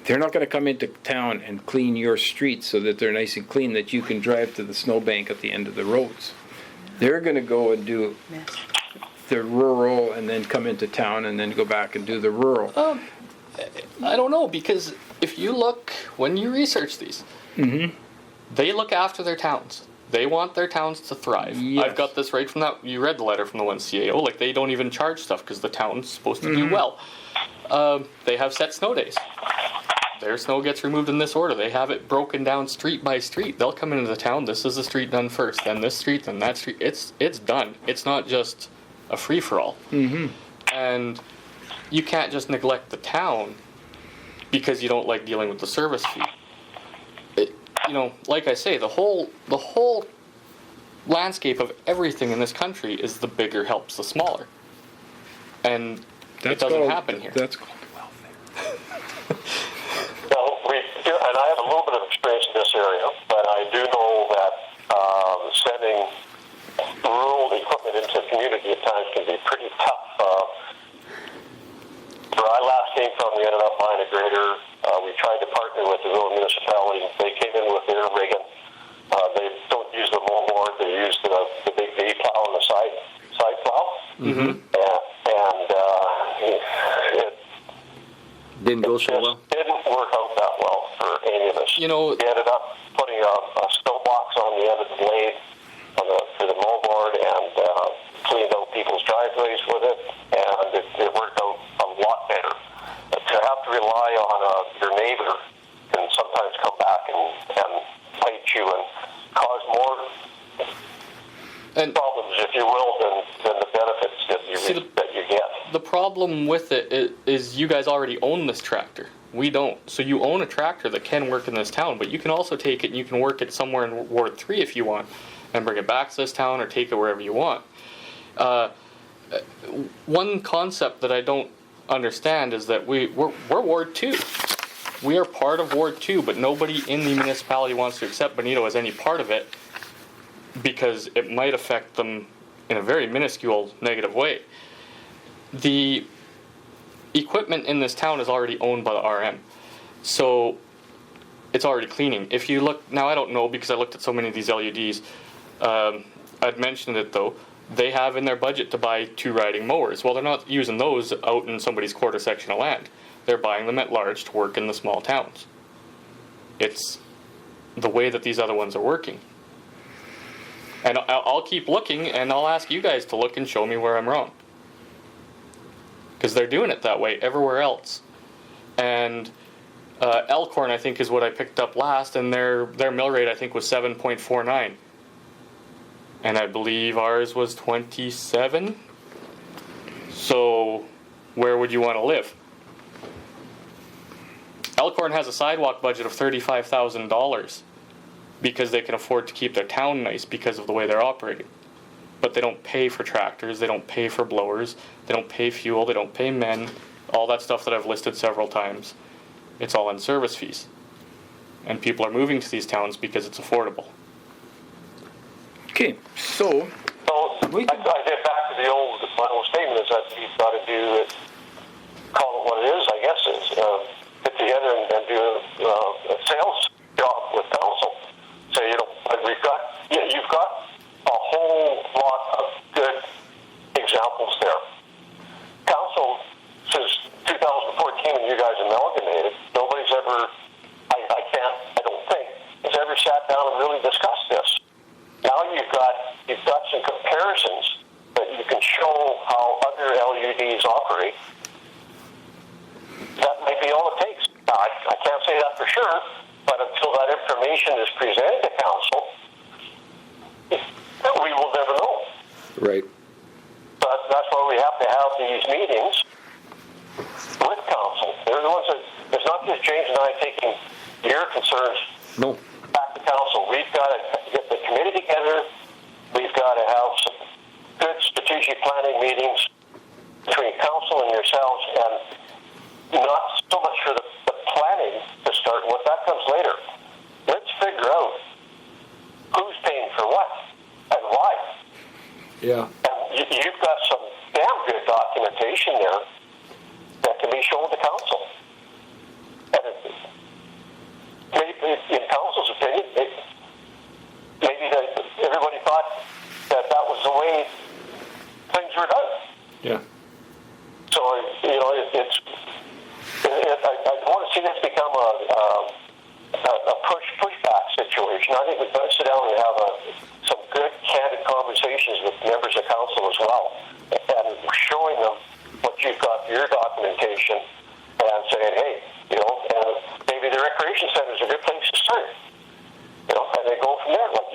They're not going to come into town and clean your streets so that they're nice and clean that you can drive to the snowbank at the end of the roads. They're going to go and do the rural and then come into town and then go back and do the rural. I don't know, because if you look, when you research these, they look after their towns. They want their towns to thrive. Yes. I've got this right from that. You read the letter from the one CAO. Like, they don't even charge stuff because the town's supposed to do well. They have set snow days. Their snow gets removed in this order. They have it broken down street by street. They'll come into the town. This is the street done first, then this street, then that street. It's done. It's not just a free for all. And you can't just neglect the town because you don't like dealing with the service fee. You know, like I say, the whole landscape of everything in this country is the bigger helps the smaller, and it doesn't happen here. That's called welfare. Well, and I have a little bit of experience in this area, but I do know that sending rural equipment into the community at times can be pretty tough. Where I last came from, we ended up buying a grader. We tried to partner with the rural municipality. They came in with their rigging. They don't use the moldboard. They use the big V plow and the side plow. It Didn't go so just well. didn't work out that well for any of us. You know, We ended up putting a snow box on the end of the blade for the moldboard and cleaned out people's driveways with it, and it worked out a lot better. But to have to rely on your neighbor can sometimes come back and fight you and cause more problems, if you will, than the benefits that you get. the problem with it is you guys already own this tractor. We don't. So you own a tractor that can work in this town, but you can also take it and you can work it somewhere in Ward 3 if you want, and bring it back to this town or take it wherever you want. One concept that I don't understand is that we're Ward 2. We are part of Ward 2, but nobody in the municipality wants to accept Benito as any part of it because it might affect them in a very minuscule negative way. The equipment in this town is already owned by the RM, so it's already cleaning. If you look, now I don't know because I looked at so many of these LUDs, I'd mentioned it though, they have in their budget to buy 2 riding mowers. Well, they're not using those out in somebody's quarter section of land. They're buying them at large to work in the small towns. It's the way that these other ones are working. And I'll keep looking, and I'll ask you guys to look and show me where I'm wrong. Because they're doing it that way everywhere else. And Elkhorn, I think, is what I picked up last, and their mill rate, I think, was 7.49. And I believe ours was 27. So where would you want to live? Elkhorn has a sidewalk budget of $35,000 because they can afford to keep their town nice because of the way they're operating. But they don't pay for tractors, they don't pay for blowers, they don't pay fuel, they don't pay men, all that stuff that I've listed several times. It's all in service fees. And people are moving to these towns because it's affordable. Okay, so I get back to my old statement is that you've got to do it, call it what it is, I guess, is get together and do a sales job with council. So, you've got a whole lot of good examples there. Council, since 2014 when you guys amalgamated, nobody's ever, I don't think, has ever sat down and really discussed this. Now you've got some comparisons that you can show how other LUDs operate. That might be all it takes. Now, I can't say that for sure, but until that information is presented to council, we will never know. Right. But that's why we have to have these meetings with council. They're the ones that, it's not just James and I taking your concerns No. back to council. We've got to get the committee together. We've got to have some good strategic planning meetings between council and yourselves, and not so much for the planning to start with. That comes later. Let's figure out who's paying for what and why. Yeah. And you've got some damn good documentation there that can be shown to council. And maybe, in council's opinion, maybe everybody thought that was the way things were done. Yeah. So, you know, I want to see this become a pushback situation. I think we've got to sit down and have some good, candid conversations with members of council as well, and showing them what you've got for your documentation, and saying, hey, you know, and maybe the recreation center is a good place to start. You know, and they go from there. Like,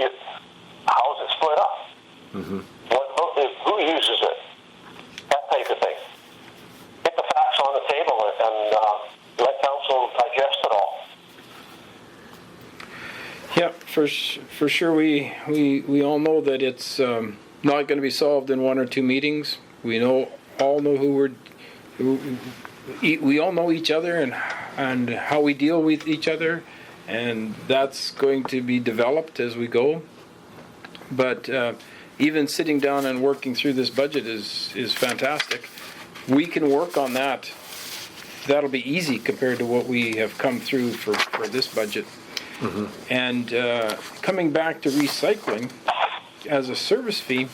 how's it split up? Mm-hmm. Who uses it? That type of thing. Get the facts on the table and let council digest it all. Yeah, for sure. We all know that it's not going to be solved in one or two meetings. We all know we all know each other and how we deal with each other, and that's going to be developed as we go. But even sitting down and working through this budget is fantastic. We can work on that. That'll be easy compared to what we have come through for this budget. Mm-hmm. And coming back to recycling as a service fee,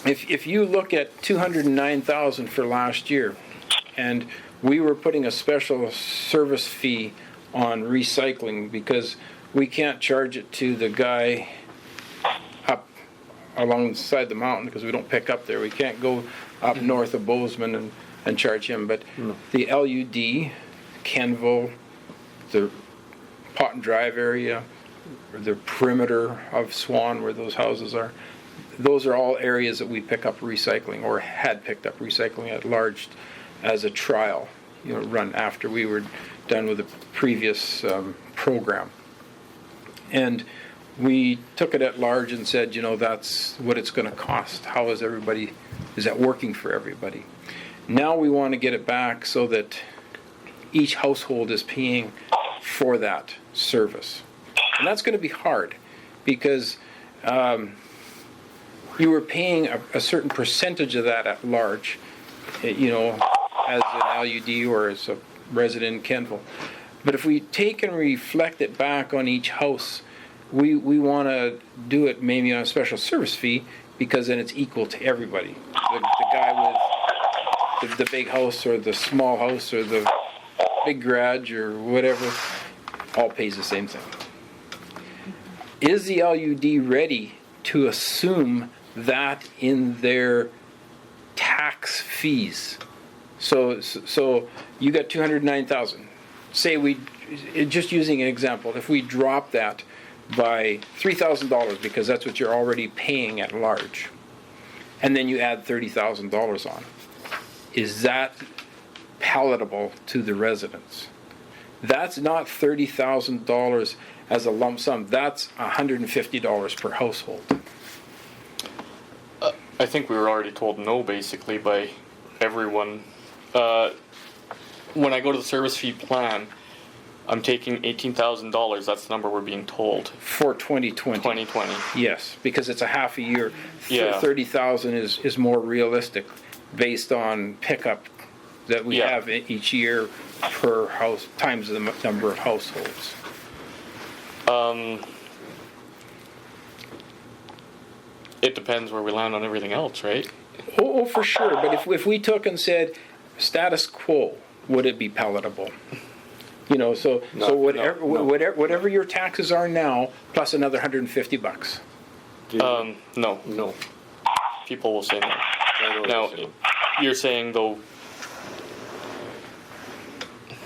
if you look at $209,000 for last year, and we were putting a special service fee on recycling because we can't charge it to the guy up alongside the mountain because we don't pick up there. We can't go up north of Bozeman and charge him. But the LUD, Kenville, the Pot and Drive area, or the perimeter of Swan where those houses are, those are all areas that we pick up recycling or had picked up recycling at large as a trial, run after we were done with the previous program. And we took it at large and said, that's what it's going to cost. How is that working for everybody? Now we want to get it back so that each household is paying for that service. And that's going to be hard because you were paying a certain percentage of that at large, as an LUD or as a resident in Kenville. But if we take and reflect it back on each house, we want to do it maybe on a special service fee because then it's equal to everybody. The guy with the big house or the small house or the big garage or whatever all pays the same thing. Is the LUD ready to assume that in their tax fees? So you got $209,000. Say just using an example, if we drop that by $3,000 because that's what you're already paying at large, and then you add $30,000 on, is that palatable to the residents? That's not $30,000 as a lump sum. That's $150 per household. I think we were already told no, basically, by everyone. When I go to the service fee plan, I'm taking $18,000. That's the number we're being told. For 2020. 2020. Yes, because it's a half a year. Yeah. 30,000 is more realistic based on pickup that we have each year per house times the number of households. It depends where we land on everything else, right? Oh, for sure. But if we took and said status quo, would it be palatable? So whatever your taxes are now, plus another $150. No. People will say no. Now, you're saying though,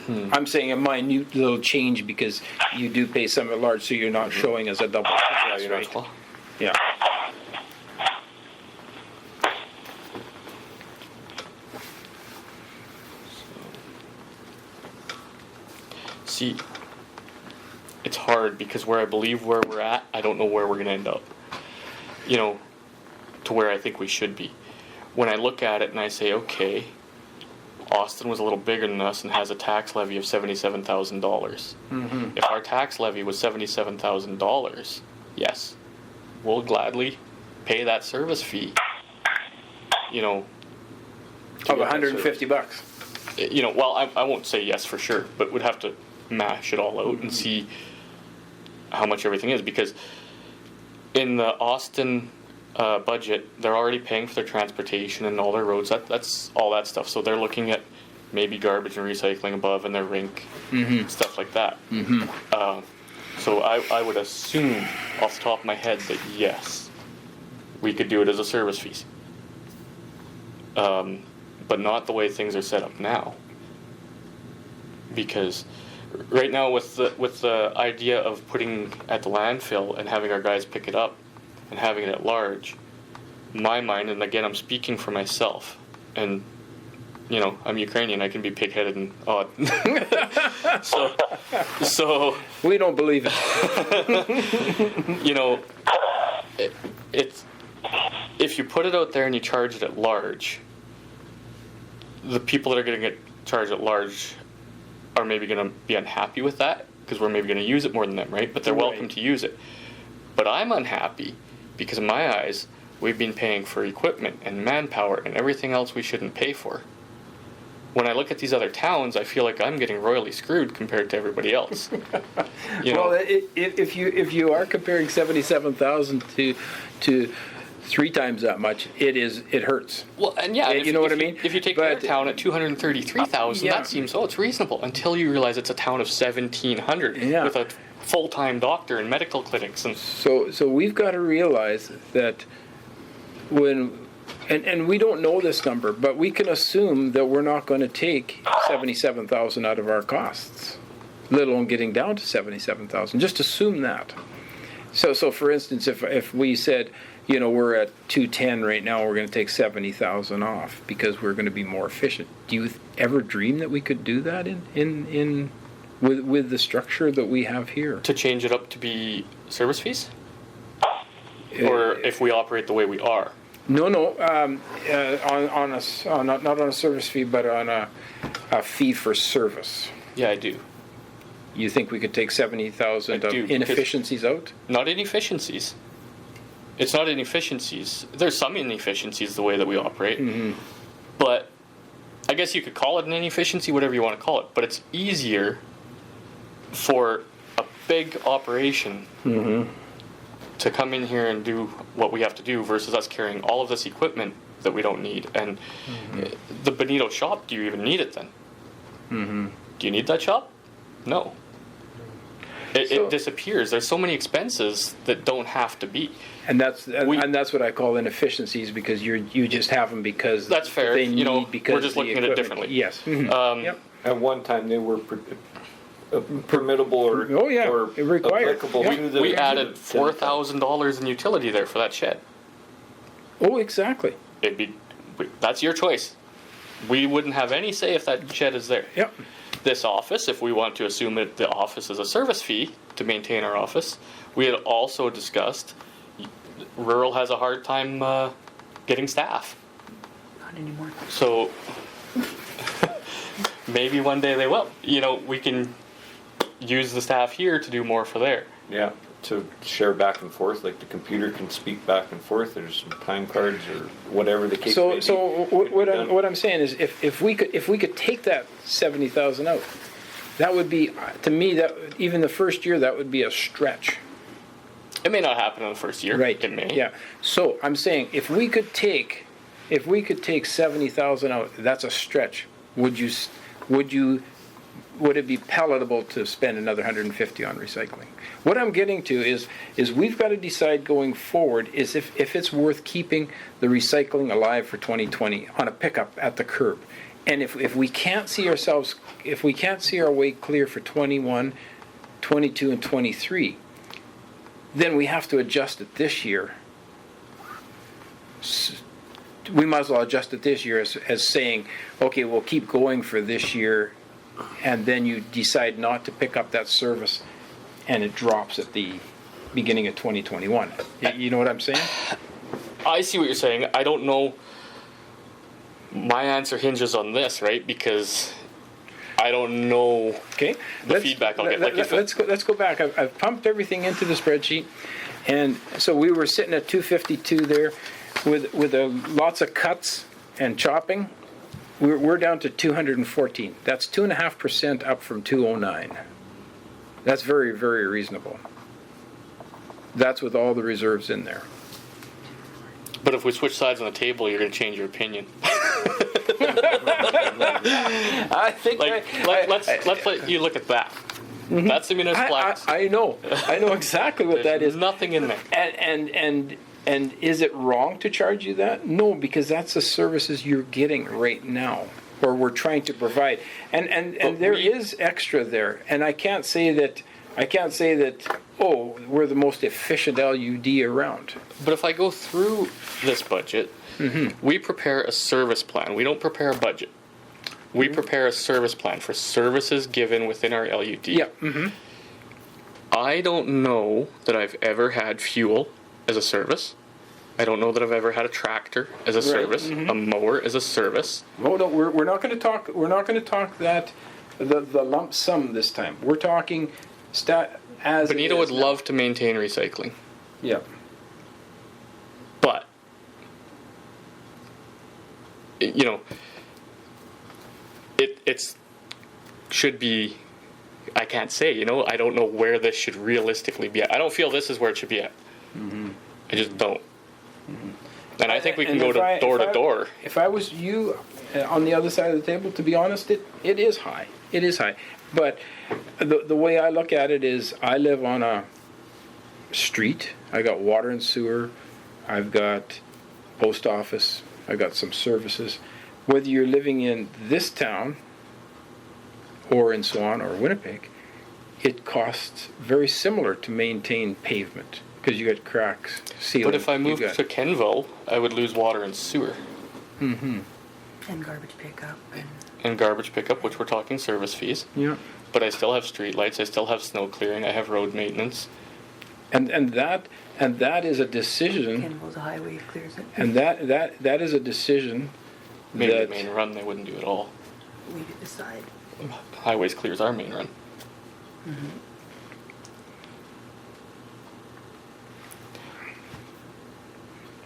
I'm saying a minute little change because you do pay some at large, so you're not showing as a double tax, you're not- right? well, Yeah. see, it's hard because where I believe where we're at, I don't know where we're going to end up. You know, to where I think we should be. When I look at it and I say, okay, Austin was a little bigger than us and has a tax levy of $77,000. Mm-hmm. If our tax levy was $77,000, yes, we'll gladly pay that service fee. You know, to Of get that $150. you know, well, I won't say yes for sure, but we'd have to mash it all out and see how much everything is, because in the Austin budget, they're already paying for their transportation and all their roads. That's all that stuff. So they're looking at maybe garbage and recycling above and their rink, stuff like that. So I would assume off the top of my head that yes, we could do it as a service fee. But not the way things are set up now. Because right now with the idea of putting at the landfill and having our guys pick it up and having it at large, my mind, and again I'm speaking for myself, and you know, I'm Ukrainian, I can be pig-headed and odd. so We don't believe it. you know, it's if you put it out there and you charge it at large, the people that are going to get charged at large are maybe going to be unhappy with that because we're maybe going to use it more than them, right? But they're welcome Right. to use it. But I'm unhappy because in my eyes, we've been paying for equipment and manpower and everything else we shouldn't pay for. When I look at these other towns, I feel like I'm getting royally screwed compared to everybody else. You know, Well, if you are comparing 77,000 to 3 times that much, it hurts. well, and yeah, You know what I mean? If you take their But- town at 233,000, Yeah. that seems it's reasonable until you realize it's a town of 1,700 Yeah. with a full-time doctor and medical clinics and So we've got to realize that when, and we don't know this number, but we can assume that we're not going to take 77,000 out of our costs, let alone getting down to 77,000. Just assume that. So for instance, if we said, you know, we're at 210 right now, we're going to take 70,000 off because we're going to be more efficient. Do you ever dream that we could do that in with the structure that we have here? to change it up to be service fees, or if we operate the way we are. No, not on a service fee, but on a fee for service. Yeah, I do. You think we could take 70,000 I of do, because- inefficiencies out? Not inefficiencies. It's not inefficiencies. There's some inefficiencies the way that we operate, but I guess you could call it an inefficiency, whatever you want to call it. But it's easier for a big operation to come in here and do what we have to do versus us carrying all of this equipment that we don't need. And the Benito shop, do you even need it then? Do you need that shop? No. It disappears. There's so many expenses that don't have to be. And that's what I call inefficiencies, because you just have them because That's fair. They You know, need, because we're just the looking at it equipment- differently. Yes. Yep. At one time, they were permittable or Oh, yeah. or Required. applicable Yeah. to the. We to added the- $4,000 in utility there for that shed. Oh, exactly. That's your choice. We wouldn't have any say if that shed is there. Yep. This office, if we want to assume that the office is a service fee to maintain our office, we had also discussed rural has a hard time getting staff. Not anymore. So maybe one day they will. You know, we can use the staff here to do more for there. Yeah, to share back and forth, like the computer can speak back and forth. There's some time cards or whatever the case may be. So what I'm saying is, if we could take that 70,000 out, that would be, to me, that even the first year, that would be a stretch. It may not happen in the first year. Right. It may. Yeah. So I'm saying, if we could take 70,000 out, that's a stretch. Would it be palatable to spend another 150 on recycling? What I'm getting to is we've got to decide going forward is if it's worth keeping the recycling alive for 2020 on a pickup at the curb, And if we can't see ourselves, if we can't see our way clear for 21, 22, and 23, then we have to adjust it this year. We might as well adjust it this year as saying, okay, we'll keep going for this year, and then you decide not to pick up that service, and it drops at the beginning of 2021. You know what I'm saying? I see what you're saying. I don't know. My answer hinges on this, right? Because I don't know the feedback I'll get. Let's go back. I've pumped everything into the spreadsheet, and so we were sitting at 252 there, with lots of cuts and chopping. We're down to 214. That's 2.5% up from 209. That's very, very reasonable. That's with all the reserves in there. But if we switch sides on the table, you're going to change your opinion. I think let's let you look at that. Mm-hmm. That's the municipal act. I know exactly what that is. There's nothing in there. And is it wrong to charge you that? No, because that's the services you're getting right now, or we're trying to provide. And there is extra there. And I can't say that. Oh, we're the most efficient LUD around. But if I go through this budget, we prepare a service plan. We don't prepare a budget. We prepare a service plan for services given within our LUD. Yeah. I don't know that I've ever had fuel as a service. I don't know that I've ever had a tractor as a service, a mower as a service. Oh no, we're not going to talk. We're not going to talk that the lump sum this time. We're talking as Benito would love to maintain recycling. Yeah. But it's should be. I can't say. I don't know where this should realistically be at. I don't feel this is where it should be at. I just don't. And I think we can go door to door. If I was you on the other side of the table, to be honest, it is high. It is high. But the way I look at it is I live on a street. I got water and sewer. I've got post office. I've got some services. Whether you're living in this town or in Swan or Winnipeg, it costs very similar to maintain pavement. Because you got cracks, sealing. But if I moved to Kenville, I would lose water and sewer. And garbage pickup. And garbage pickup, which we're talking service fees. Yeah. But I still have street lights. I still have snow clearing. I have road maintenance. And that is a decision. Kenville's a highway, clears it. And that is a decision. Maybe the main run they wouldn't do it all. We could decide. Highways clears our main run.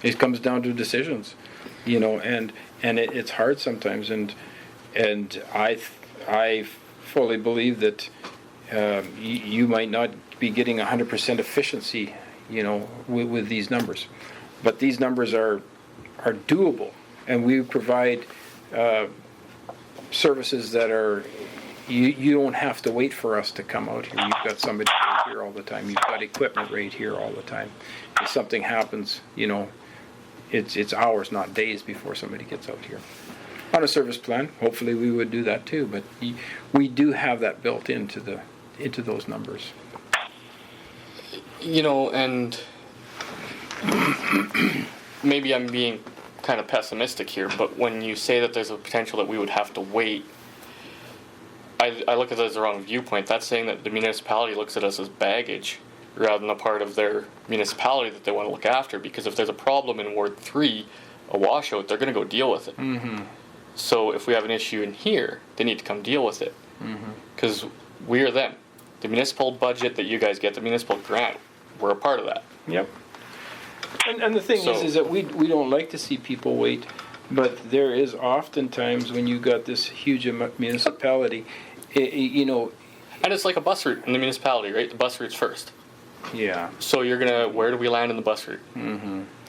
It comes down to decisions, and it's hard sometimes, and I fully believe that you might not be getting 100% efficiency, with these numbers, but these numbers are doable, and we provide services that are. You don't have to wait for us to come out here. You've got somebody right here all the time. You've got equipment right here all the time. If something happens, it's hours, not days, before somebody gets out here. On a service plan, hopefully we would do that too, but we do have that built into those numbers. And maybe I'm being kind of pessimistic here, but when you say that there's a potential that we would have to wait, I look at it as the wrong viewpoint. That's saying that the municipality looks at us as baggage rather than a part of their municipality that they want to look after. Because if there's a problem in Ward 3, a washout, they're going to go deal with it. So if we have an issue in here, they need to come deal with it. Because we are them. The municipal budget that you guys get, the municipal grant, we're a part of that. Yep. And the thing is that we don't like to see people wait, but there is oftentimes when you got this huge municipality, And it's like a bus route in the municipality, right? The bus route's first. Yeah. So where do we land in the bus route?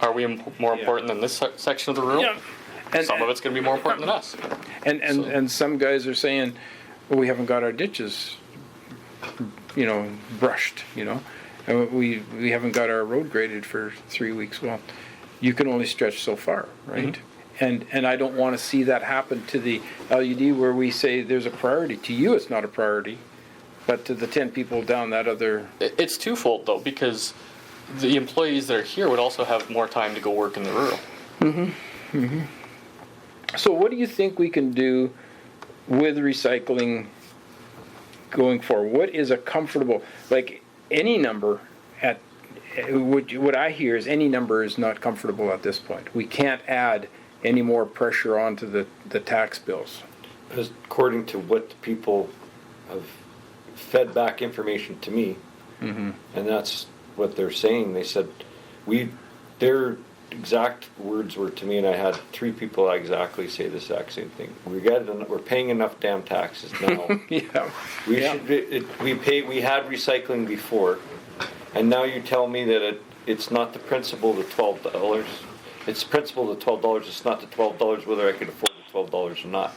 Are we more important than this section of the rural? Yeah. And some of it's going to be more important than us. And some guys are saying, well, we haven't got our ditches, brushed, and we haven't got our road graded for 3 weeks. Well, you can only stretch so far, right? And I don't want to see that happen to the LUD where we say there's a priority. To you, it's not a priority, but to the 10 people down that other. It's twofold though, because the employees that are here would also have more time to go work in the rural. So what do you think we can do with recycling going forward? What is a comfortable, like any number at, what I hear is any number is not comfortable at this point. We can't add any more pressure onto the tax bills. According to what the people have fed back information to me, and that's what they're saying. They said their exact words were to me, and I had 3 people exactly say the exact same thing. We're paying enough damn taxes now. Yeah. We had recycling before, and now you tell me that it's not the principle of the $12. It's the principle of the $12. It's not the $12 whether I can afford the $12 or not.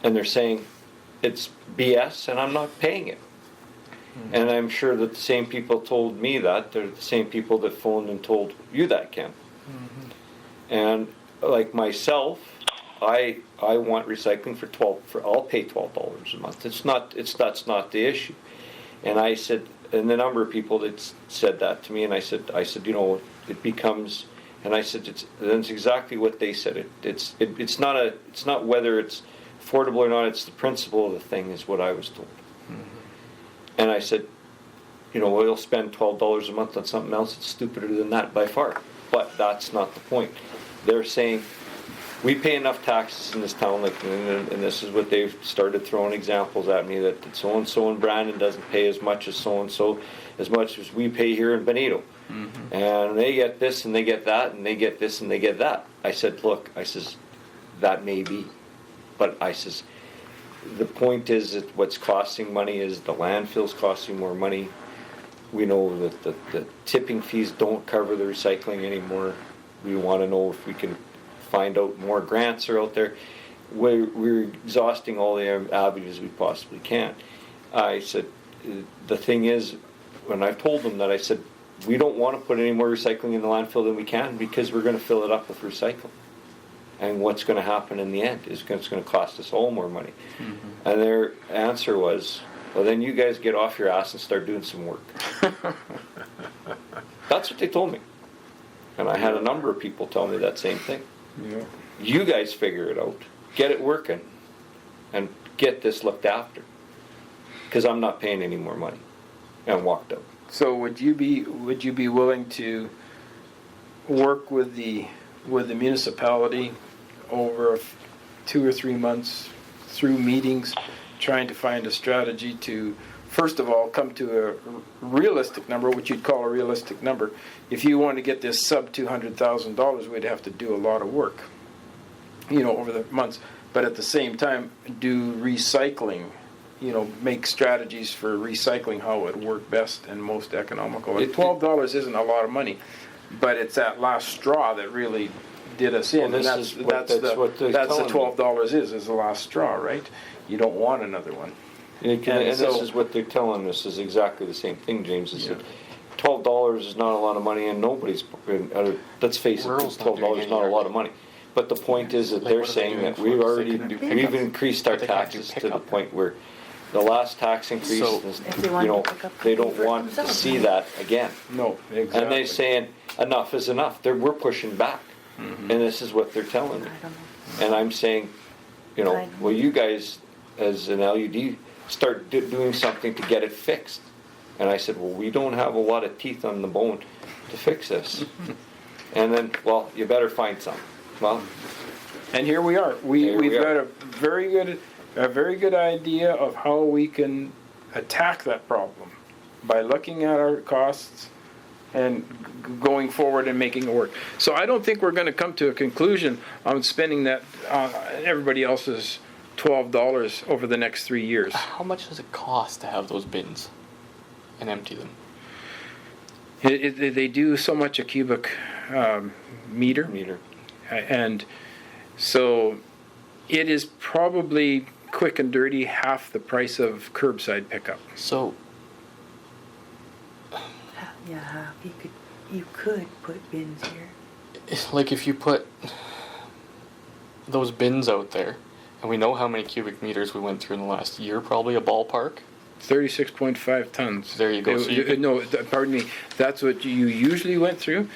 And they're saying it's BS, and I'm not paying it. And I'm sure that the same people told me that. They're the same people that phoned and told you that, Ken. And like myself, I want recycling for I'll pay $12 a month. That's not the issue. And I said, and the number of people that said that to me, and I said, it becomes, and I said, that's exactly what they said. It's not whether it's affordable or not. It's the principle of the thing, is what I was told. And I said, we'll spend $12 a month on something else that's stupider than that by far. But that's not the point. They're saying, we pay enough taxes in this town, and this is what they've started throwing examples at me, that so-and-so in Brandon doesn't pay as much as so-and-so, as much as we pay here in Benito. And they get this, and they get that, and they get this, and they get that. I said, look, that may be. But I says, the point is that what's costing money is the landfill's costing more money. We know that the tipping fees don't cover the recycling anymore. We want to know if we can find out more grants are out there. We're exhausting all the avenues we possibly can. I said, the thing is, when I told them that, I said, we don't want to put any more recycling in the landfill than we can, because we're going to fill it up with recycling. And what's going to happen in the end is it's going to cost us all more money. And their answer was, well, then you guys get off your ass and start doing some work. That's what they told me. And I had a number of people tell me that same thing. Yeah. You guys figure it out, get it working, and get this looked after, because I'm not paying any more money. And walked out. So would you be willing to work with the municipality over 2 or 3 months through meetings, trying to find a strategy to, first of all, come to a realistic number, which you'd call a realistic number. If you want to get this sub $200,000, we'd have to do a lot of work, over the months. But at the same time, do recycling, make strategies for recycling, how it would work best and most economical. And $12 isn't a lot of money, but it's that last straw that really did us in. Well, that's the $12 is the last straw, right? You don't want another one. And this is what they're telling us, is exactly the same thing, James. Is that $12 is not a lot of money, and nobody's. Let's face it, $12 is not a lot of money. But the point is that they're saying that we've increased our taxes to the point where the last tax increase, they don't want to see that again. No, exactly. And they're saying enough is enough. We're pushing back, and this is what they're telling me. And I'm saying, well, you guys, as an LUD, start doing something to get it fixed. And I said, well, we don't have a lot of teeth on the bone to fix this. And then, well, you better find some. Well, and here we are. We've got a very good idea of how we can attack that problem by looking at our costs and going forward and making it work. So I don't think we're going to come to a conclusion on spending that everybody else's $12 over the next 3 years. How much does it cost to have those bins and empty them? They do so much a cubic meter. And so it is probably quick and dirty half the price of curbside pickup. So you could put bins here. like if you put those bins out there, and we know how many cubic meters we went through in the last year, probably a ballpark. 36.5 tons. There you go. So you could- No, pardon me. That's what you usually went through.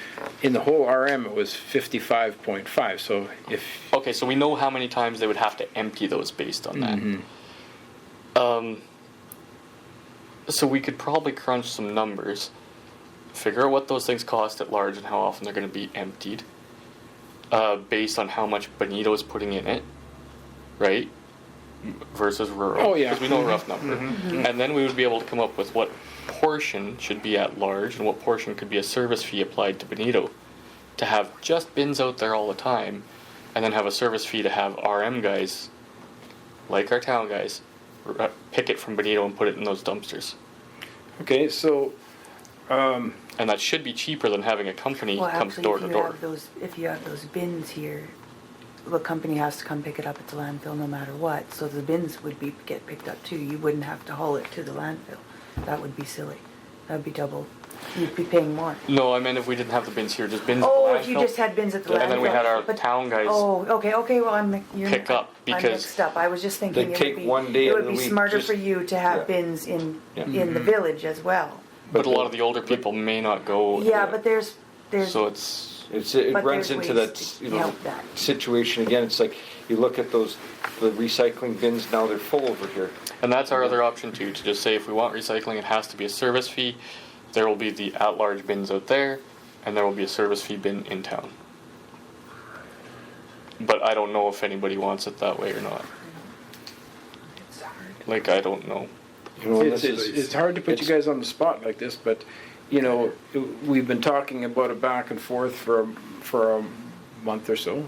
In the whole RM, it was 55.5. So if Okay, so we know how many times they would have to empty those based on that. So we could probably crunch some numbers, figure out what those things cost at large and how often they're going to be emptied, based on how much Benito is putting in it, right? Versus rural. Oh, yeah. Because we know a rough number. And then we would be able to come up with what portion should be at large and what portion could be a service fee applied to Benito. To have just bins out there all the time, and then have a service fee to have RM guys, like our town guys, pick it from Benito and put it in those dumpsters. okay, so And that should be cheaper than having a company Well, come actually, door to door. if you have those bins here, the company has to come pick it up at the landfill no matter what, so the bins would get picked up too. You wouldn't have to haul it to the landfill. That would be silly. That would be double. You'd be paying more. No, I meant if we didn't have the bins here, just bins Oh, at if the you landfill. just had bins at the landfill. And then we had our But- town guys. Oh, okay, well, Pick up, I'm because- mixed up. I was just thinking They it take would be, one day it out would of the be week, smarter just- for you to have yeah. bins in Yeah. the village as well. But a lot of the older people may not go. Yeah, but there's, So it's. it but runs there's into ways that, to you know, help that. situation again. It's like you look at the recycling bins now; they're full over here. And that's our other option too, to just say if we want recycling, it has to be a service fee. There will be the at-large bins out there, and there will be a service fee bin in town. But I don't know if anybody wants it that way or not. It's hard. Like, I don't know. You know, it's hard to put you guys on the spot like this, but you know, we've been talking about it back and forth for a month or so.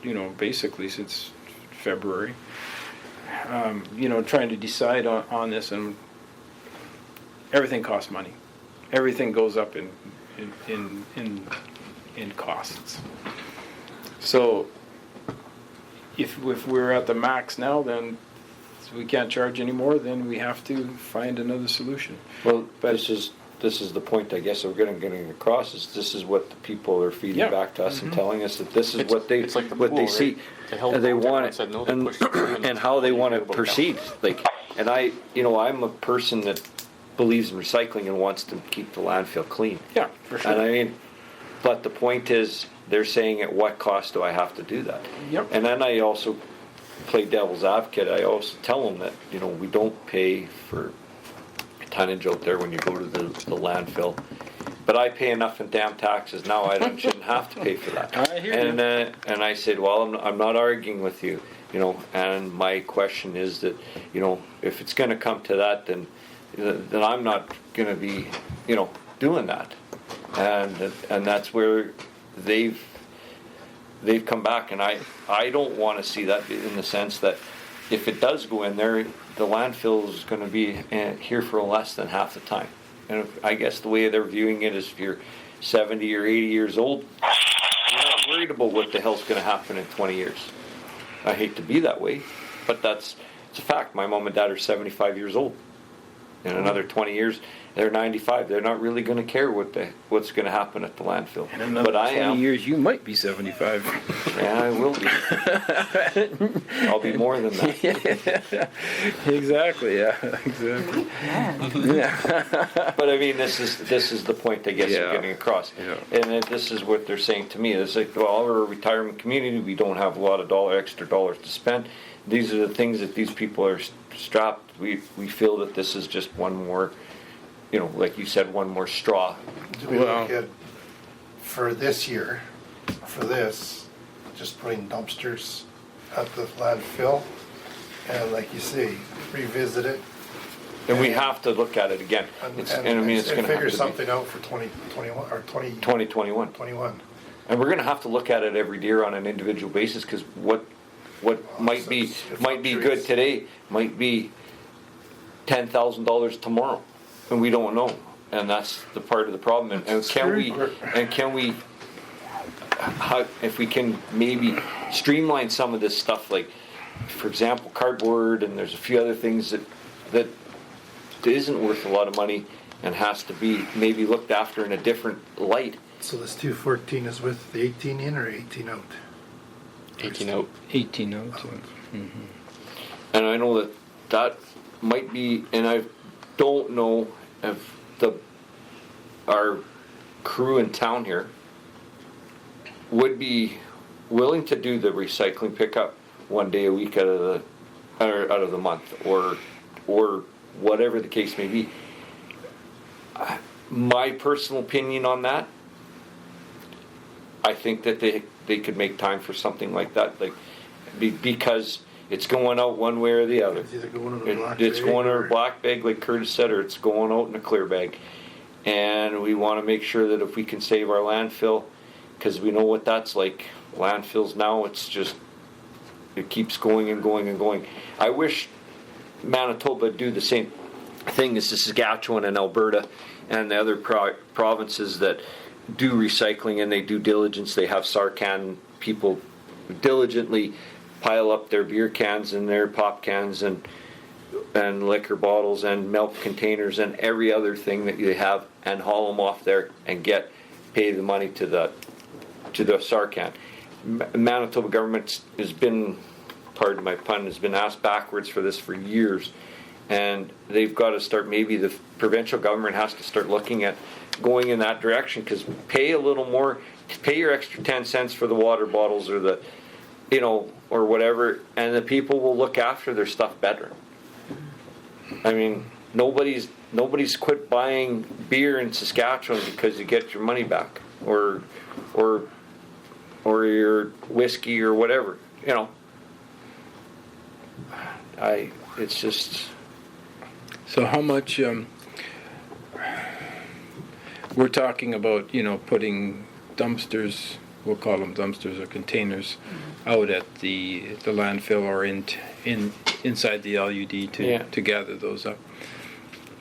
You know, basically since February. You know, trying to decide on this, and everything costs money. Everything goes up in costs. So if we're at the max now, then we can't charge anymore, then we have to find another solution. Well, But- this is the point, I guess, that we're getting across, is this is what the people are feeding Yeah. back to us and telling us that this is It's- what they, it's like the what pool, they right? see. They held And they contact want and it, said, "No, they pushed it through," and how they want to About proceed. Like, and I'm a person that believes in recycling and wants to keep the landfill clean. Yeah, for sure. And I mean, but the point is, they're saying at what cost do I have to do that? Yep. And then I also play devil's advocate. I also tell them that, you know, we don't pay for tonnage out there when you go to the landfill. But I pay enough in damn taxes now, shouldn't have to pay for that. I hear you. And I said, well, I'm not arguing with you, you know, and my question is that, you know, if it's gonna come to that, then I'm not gonna be, you know, doing that. And that's where they've come back, and I don't wanna see that in the sense that if it does go in there, the landfill is gonna be here for less than half the time. And I guess the way they're viewing it is if you're 70 or 80 years old, you're not worried about what the hell's gonna happen in 20 years. I hate to be that way, but it's a fact. My mom and dad are 75 years old. In another 20 years, they're 95. They're not really going to care what's going to happen at the landfill. In another But I 20 am. years, you might be 75. Yeah, I will be. I'll be more than that. Exactly, yeah, exactly. Man, But I mean, this is the point I guess Yeah. I'm getting across. Yeah. And this is what they're saying to me. It's like, well, we're a retirement community. We don't have a lot of extra dollars to spend. These are the things that these people are strapped. We feel that this is just one more, you know, like you said, one more straw. Do we Well- look at, for this year, for this, just putting dumpsters at the landfill, and like you say, revisit it, And we have to look at it again. and It's going to have figure to be something out for 2021, or 2021. 2021. And we're going to have to look at it every year on an individual basis, because what might be good today might be $10,000 tomorrow, and we don't know. And that's the part of the problem. And can we if we can maybe streamline some of this stuff, like for example cardboard, and there's a few other things that isn't worth a lot of money and has to be maybe looked after in a different light. So this 214 is with the 18 in or 18 out? 18 out. 18 out. And I know that that might be, and I don't know if our crew in town here would be willing to do the recycling pickup one day a week out of the month, or whatever the case may be. My personal opinion on that, I think that they could make time for something like that, like because it's going out one way or the other. It's either going in a black It's bag going in or- a black bag, like Curtis said, or it's going out in a clear bag. And we want to make sure that if we can save our landfill, because we know what that's like. Landfills now, it's just, it keeps going and going and going. I wish Manitoba would do the same thing as Saskatchewan and Alberta and the other provinces that do recycling and they do diligence. They have Sarcan people diligently pile up their beer cans and their pop cans and liquor bottles and milk containers and every other thing that they have and haul them off there and pay the money to the Sarcan. Manitoba government has been, pardon my pun, has been asked backwards for this for years, and they've got to start. Maybe the provincial government has to start looking at going in that direction, because pay a little more, pay your extra 10 cents for the water bottles or the, or whatever, and the people will look after their stuff better. I mean, nobody's quit buying beer in Saskatchewan because you get your money back, or your whiskey or whatever. It's just. So how much? We're talking about putting dumpsters. We'll call them dumpsters or containers out at the landfill or inside the LUD to gather those up.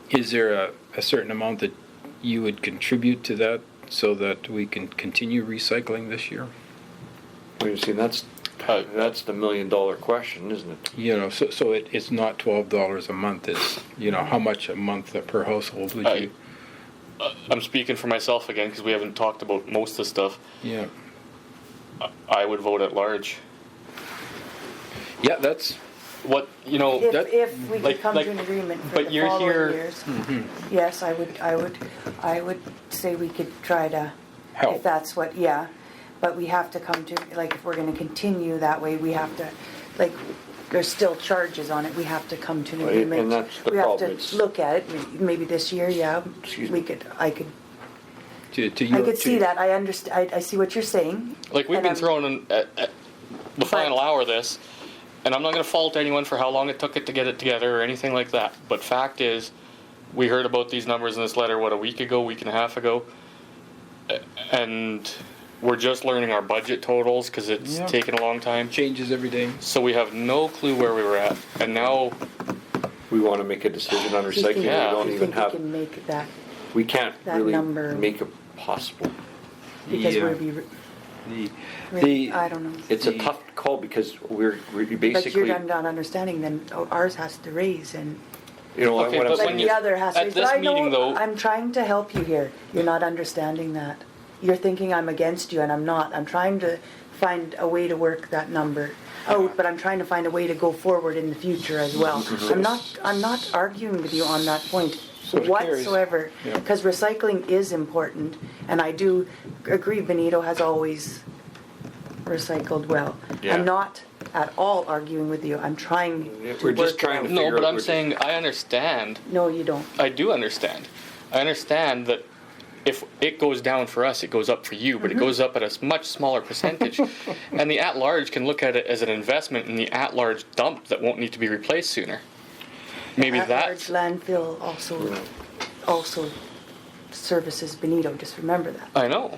Is there a certain amount that you would contribute to that so that we can continue recycling this year? Well, you see, that's the $1 million question, isn't it? So it's not $12 a month. It's how much a month per household would you? I'm speaking for myself again because we haven't talked about most of the stuff. Yeah. I would vote at large. Yeah, that's what If we could come to an agreement for but the you're following here. years, yes, I would say we could try to help. If that's what, but we have to come to, like, if we're going to continue that way, we have to, like, there's still charges on it. We have to come to an Right, agreement. and that's the we have problem. to It's- look at it. Maybe this year, Excuse we me. could. I could. I I could see that. I understand. I see what you're saying. Like we've And been I'm- thrown in at the final hour of this, and I'm not going to fault anyone for how long it took it to get it together or anything like that. But fact is, we heard about these numbers in this letter, a week and a half ago, and we're just learning our budget totals because it's taken a long time. Changes every day. So we have no clue where we were at, and now We want to make a decision on Do you recycling. think, We don't do you even think have. we can make that We can't that really number? make it possible. because Yeah. I don't know. It's a tough call because we're But basically. you're not understanding. Then ours has to raise and. Okay, what I'm but Like when saying the is, other has to. at But this I know, meeting, though- I'm trying to help you here. You're not understanding that. You're thinking I'm against you, and I'm not. I'm trying to find a way to work that number out, but I'm trying to find a way to go forward in the future as well. I'm not arguing with you on that point So it carries. whatsoever, Yeah. because recycling is important, and I do agree. Benito has always recycled well. Yeah. I'm not at all arguing with you. I'm trying to We're just work trying it to out. no. figure But out I'm which- saying I understand. No, you don't. I do understand. I understand that if it goes down for us, it goes up for you, but it goes up at a much smaller percentage. And the at-large can look at it as an investment in the at-large dump that won't need to be replaced sooner. Maybe At-large that's... landfill also services Benito. Just remember that. I know.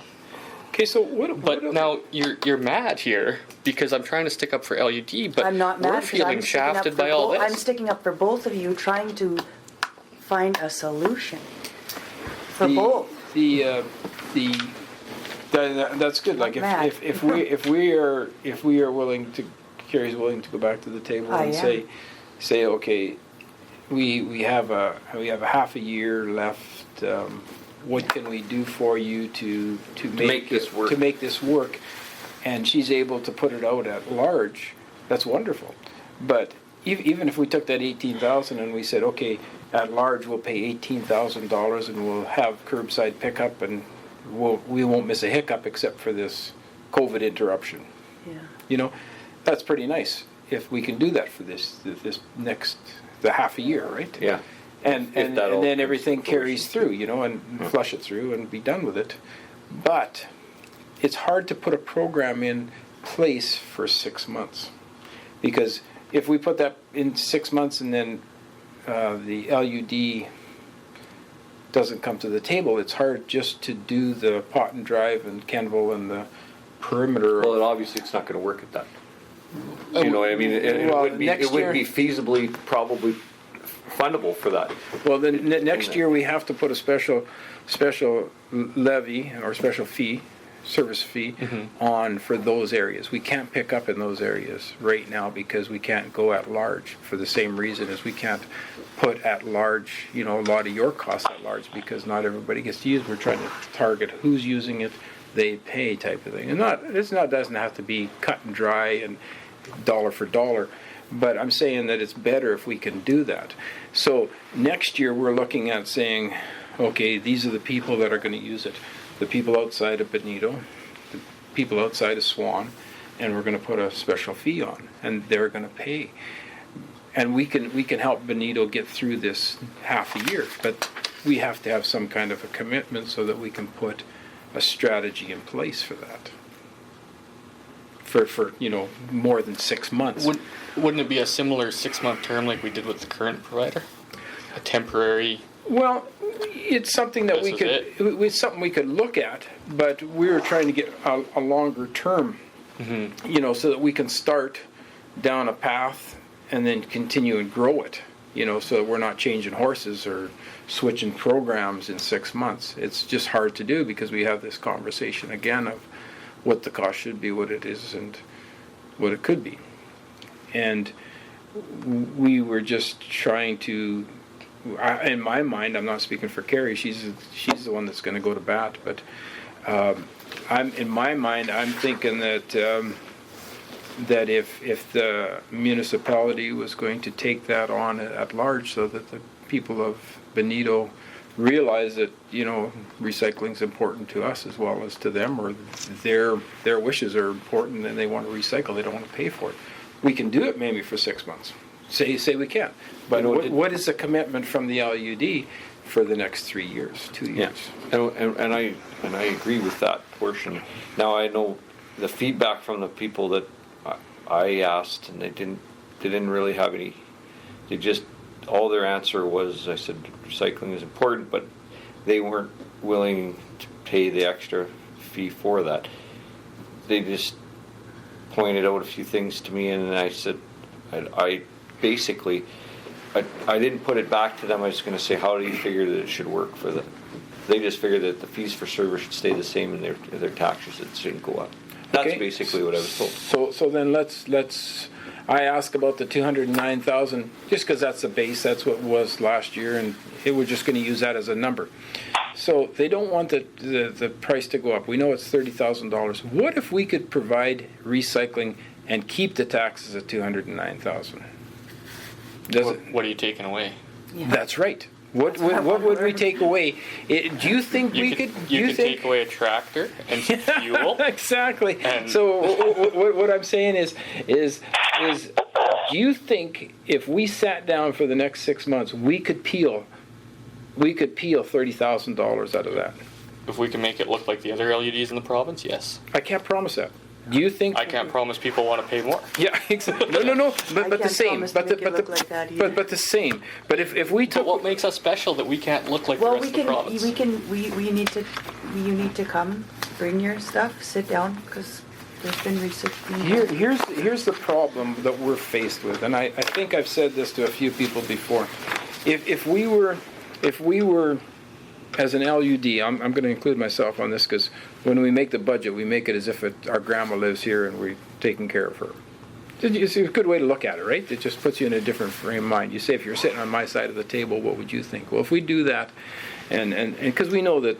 Okay, so what? But now you're mad here because I'm trying to stick up for LUD, but I'm not mad we're 'cause feeling I'm sticking up shafted for by all I'm this. sticking up for both of you, trying to find a solution for both. That's good. Like Mad. if we are willing to, Carrie's willing to go back to the table I and am. say okay, we have a half a year left. What can we do for you to make this work. To make this work. and she's able to put it out at large, that's wonderful. But even if we took that 18,000 and we said, okay, at large we'll pay $18,000 and we'll have curbside pickup and we won't miss a hiccup except for this COVID interruption. Yeah. You know, that's pretty nice if we can do that for this next the half a year, right? Yeah. And If that all then comes everything to fruition. carries through, you know, and flush it through and be done with it. But it's hard to put a program in place for 6 months, because if we put that in 6 months and then the LUD doesn't come to the table, it's hard just to do the Pot and Drive and Kenville and the perimeter. Well, obviously, it's not going to work at that. You know what I mean? It Well, wouldn't be. next It wouldn't year- be feasibly, probably fundable for that. Well, then next year we have to put a special levy or special fee, service fee, on for those areas. We can't pick up in those areas right now because we can't go at large for the same reason as we can't put at large, you know, a lot of your costs at large because not everybody gets to use. We're trying to target who's using it, they pay type of thing. And doesn't have to be cut and dry and dollar for dollar. But I'm saying that it's better if we can do that. So next year we're looking at saying, okay, these are the people that are going to use it. The people outside of Benito, the people outside of Swan, and we're going to put a special fee on, and they're going to pay. And we can help Benito get through this half a year, but we have to have some kind of a commitment so that we can put a strategy in place for that. For you know, more than 6 months. Wouldn't it be a similar 6-month term like we did with the current provider? A temporary. Well, it's something that This is it's something we could look at, but we were trying to get a longer term, you know, so that we can start down a path and then continue and grow it, you know, so that we're not changing horses or switching programs in 6 months. It's just hard to do because we have this conversation again of what the cost should be, what it is, and what it could be. And we were just trying to, in my mind, I'm not speaking for Carrie, she's the one that's going to go to bat, but in my mind, I'm thinking that if the municipality was going to take that on at large so that the people of Benito realize that, you know, recycling is important to us as well as to them, or their wishes are important and they want to recycle, they don't want to pay for it. We can do it maybe for 6 months. Say we can. But what is the commitment from the LUD for the next 3 years, 2 years? Yeah, and I agree with that portion. Now I know the feedback from the people that I asked, and they didn't really have any. They just all their answer was, I said recycling is important, but they weren't willing to pay the extra fee for that. They just pointed out a few things to me, and I said, I basically, I didn't put it back to them. I was going to say, how do you figure that it should work for them? They just figured that the fees for service should stay the same and their taxes shouldn't go up. That's Okay. basically what I was told. So then let's. I asked about the 209,000 just because that's the base. That's what it was last year, and we're just going to use that as a number. So they don't want the price to go up. We know it's $30,000. What if we could provide recycling and keep the taxes at 209,000? What are you taking away? That's right. What would we take away? Do you think we could? You could take away a tractor and some fuel. Exactly. And So what I'm saying is do you think if we sat down for the next 6 months, we could peel $30,000 out of that? if we can make it look like the other LUDs in the province, yes. I can't promise that. Do you think? I can't promise people want to pay more. Yeah, exactly. No. But the can't same. promise But to the make it look like that either. but the same. But if we But took what makes us special that we can't look like Well, the rest of the province? you need to come, bring your stuff, sit down, because there's been research being done. Here's the problem that we're faced with, and I think I've said this to a few people before. If we were as an LUD, I'm going to include myself on this because when we make the budget, we make it as if our grandma lives here and we're taking care of her. It's a good way to look at it, right? It just puts you in a different frame of mind. You say, if you're sitting on my side of the table, what would you think? Well, if we do that, and because we know that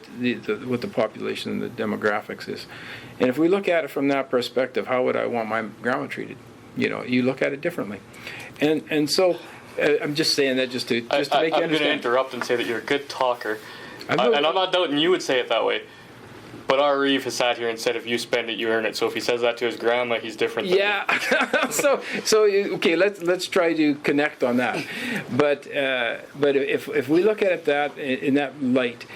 what the population and the demographics is, and if we look at it from that perspective, how would I want my grandma treated? You look at it differently, and so I'm just saying that just to make you understand. I'm going to interrupt and say that you're a good talker, and I'm not doubting you would say it that way. But our Reeve has sat here and said, if you spend it, you earn it. So if he says that to his grandma, he's different than yeah. so okay, let's try to connect on that. But if we look at it that in that light,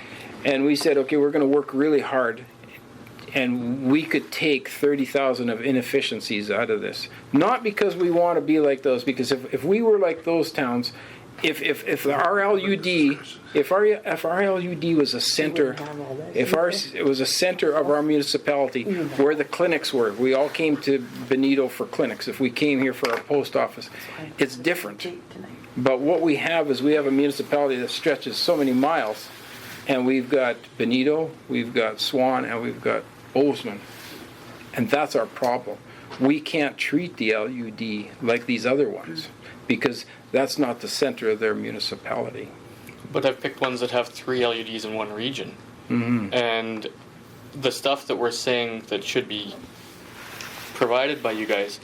and we said, okay, we're going to work really hard, and we could take 30,000 of inefficiencies out of this. Not because we want to be like those, because if we were like those towns, if our LUD was a center, it was a center of our municipality where the clinics were. We all came to Benito for clinics. If we came here for our post office, it's different. But what we have is we have a municipality that stretches so many miles, and we've got Benito, we've got Swan, and we've got Bozeman, and that's our problem. We can't treat the LUD like these other ones because that's not the center of their municipality. But I've picked ones that have 3 LUDs in one region. Mm-hmm. And the stuff that we're saying that should be provided by you guys,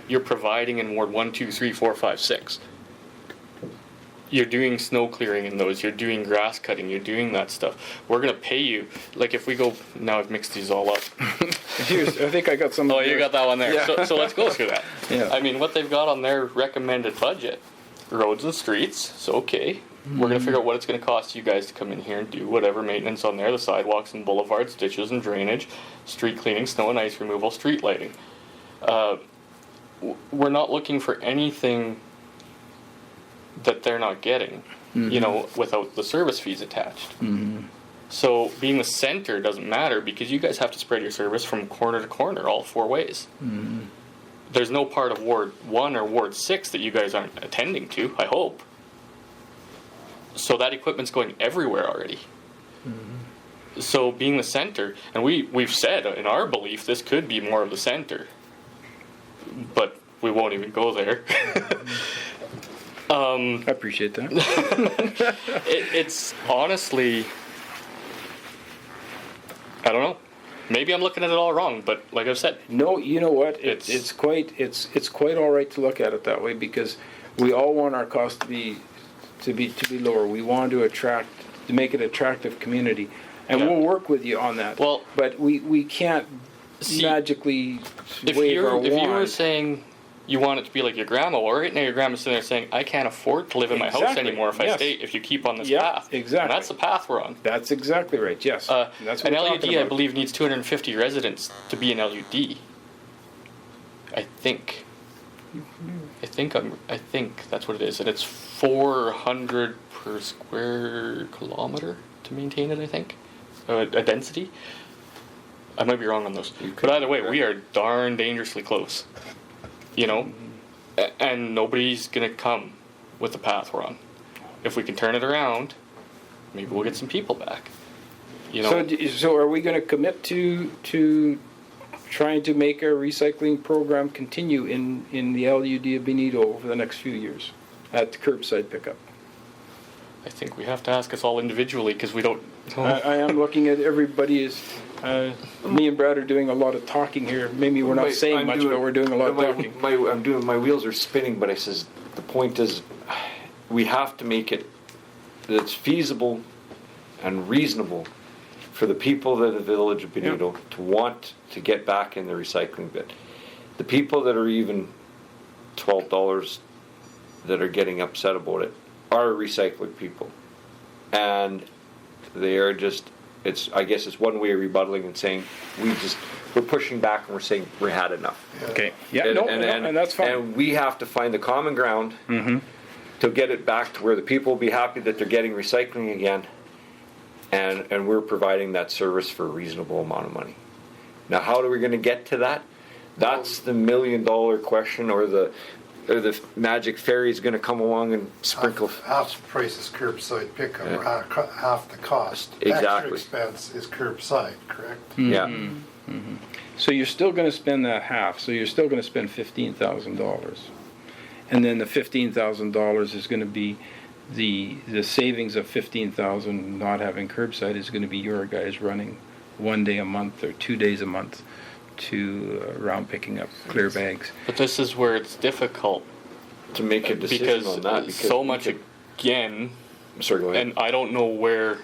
you're providing in Ward 1, 2, 3, 4, 5, 6. You're doing snow clearing in those, you're doing grass cutting, you're doing that stuff. We're going to pay you. Like if we go, now I've mixed these all up. Here's, I think I got some. Oh, you got that one there. Yeah. So let's go through that. Yeah. I mean, what they've got on their recommended budget, roads and streets, so okay. We're going to figure out what it's going to cost you guys to come in here and do whatever maintenance on there, the sidewalks and boulevards, ditches and drainage, street cleaning, snow and ice removal, street lighting. We're not looking for anything that they're not getting, without the service fees attached. Mm-hmm. So being the center doesn't matter because you guys have to spread your service from corner to corner all 4 ways. Mm-hmm. There's no part of Ward 1 or Ward 6 that you guys aren't attending to, I hope. So that equipment's going everywhere already. Mm-hmm. So being the center, and we've said in our belief this could be more of the center, but we won't even go there. I appreciate that. It's honestly, I don't know. Maybe I'm looking at it all wrong, but like I've said, no. You know what? It's quite all right to look at it that way because we all want our costs to be lower. We want to make it an attractive community, and we'll work with you on that. Well, but we can't magically wave our wand. If you were saying you want it to be like your grandma, well, right now your grandma's sitting there saying, I can't afford to live in my house anymore if I stay, if you keep on this path. Exactly. And that's the path we're on. That's exactly right, yes. That's what an LUD, I believe, needs 250 residents to be an LUD. I think that's what it is. And it's 400 per square kilometer to maintain it, I think. A density. I might be wrong on those. But either way, we are darn dangerously close. And nobody's going to come with the path we're on. If we can turn it around, maybe we'll get some people back. So are we going to commit to trying to make our recycling program continue in the LUD of Benito over the next few years at the curbside pickup? I think we have to ask us all individually because we don't. I am looking at everybody as me and Brad are doing a lot of talking here. Maybe we're not saying much, but we're doing a lot of talking. My wheels are spinning, but I says the point is we have to make it that's feasible and reasonable for the people of the village of Benito to want to get back in the recycling bit. The people that are even $12 that are getting upset about it are recycling people, and they are just. I guess it's one way of rebuttaling and saying we're pushing back and we're saying we had enough. Okay. Yeah. And that's fine. And we have to find the common ground to get it back to where the people will be happy that they're getting recycling again, and we're providing that service for a reasonable amount of money. Now, how are we going to get to that? That's the $1 million question, or the magic fairy is going to come along and sprinkle. Half the price is curbside pickup, or half the cost. Exactly. Extra expense is curbside, correct? Yeah. So you're still gonna spend that half, so you're still gonna spend $15,000. And then the $15,000 is gonna be the savings of $15,000 not having curbside is gonna be your guys running 1 day a month or 2 days a month to around picking up clear bags. But this is where it's difficult To make a decision because on that, because so we much could- again, Sorry, go ahead. and I don't know where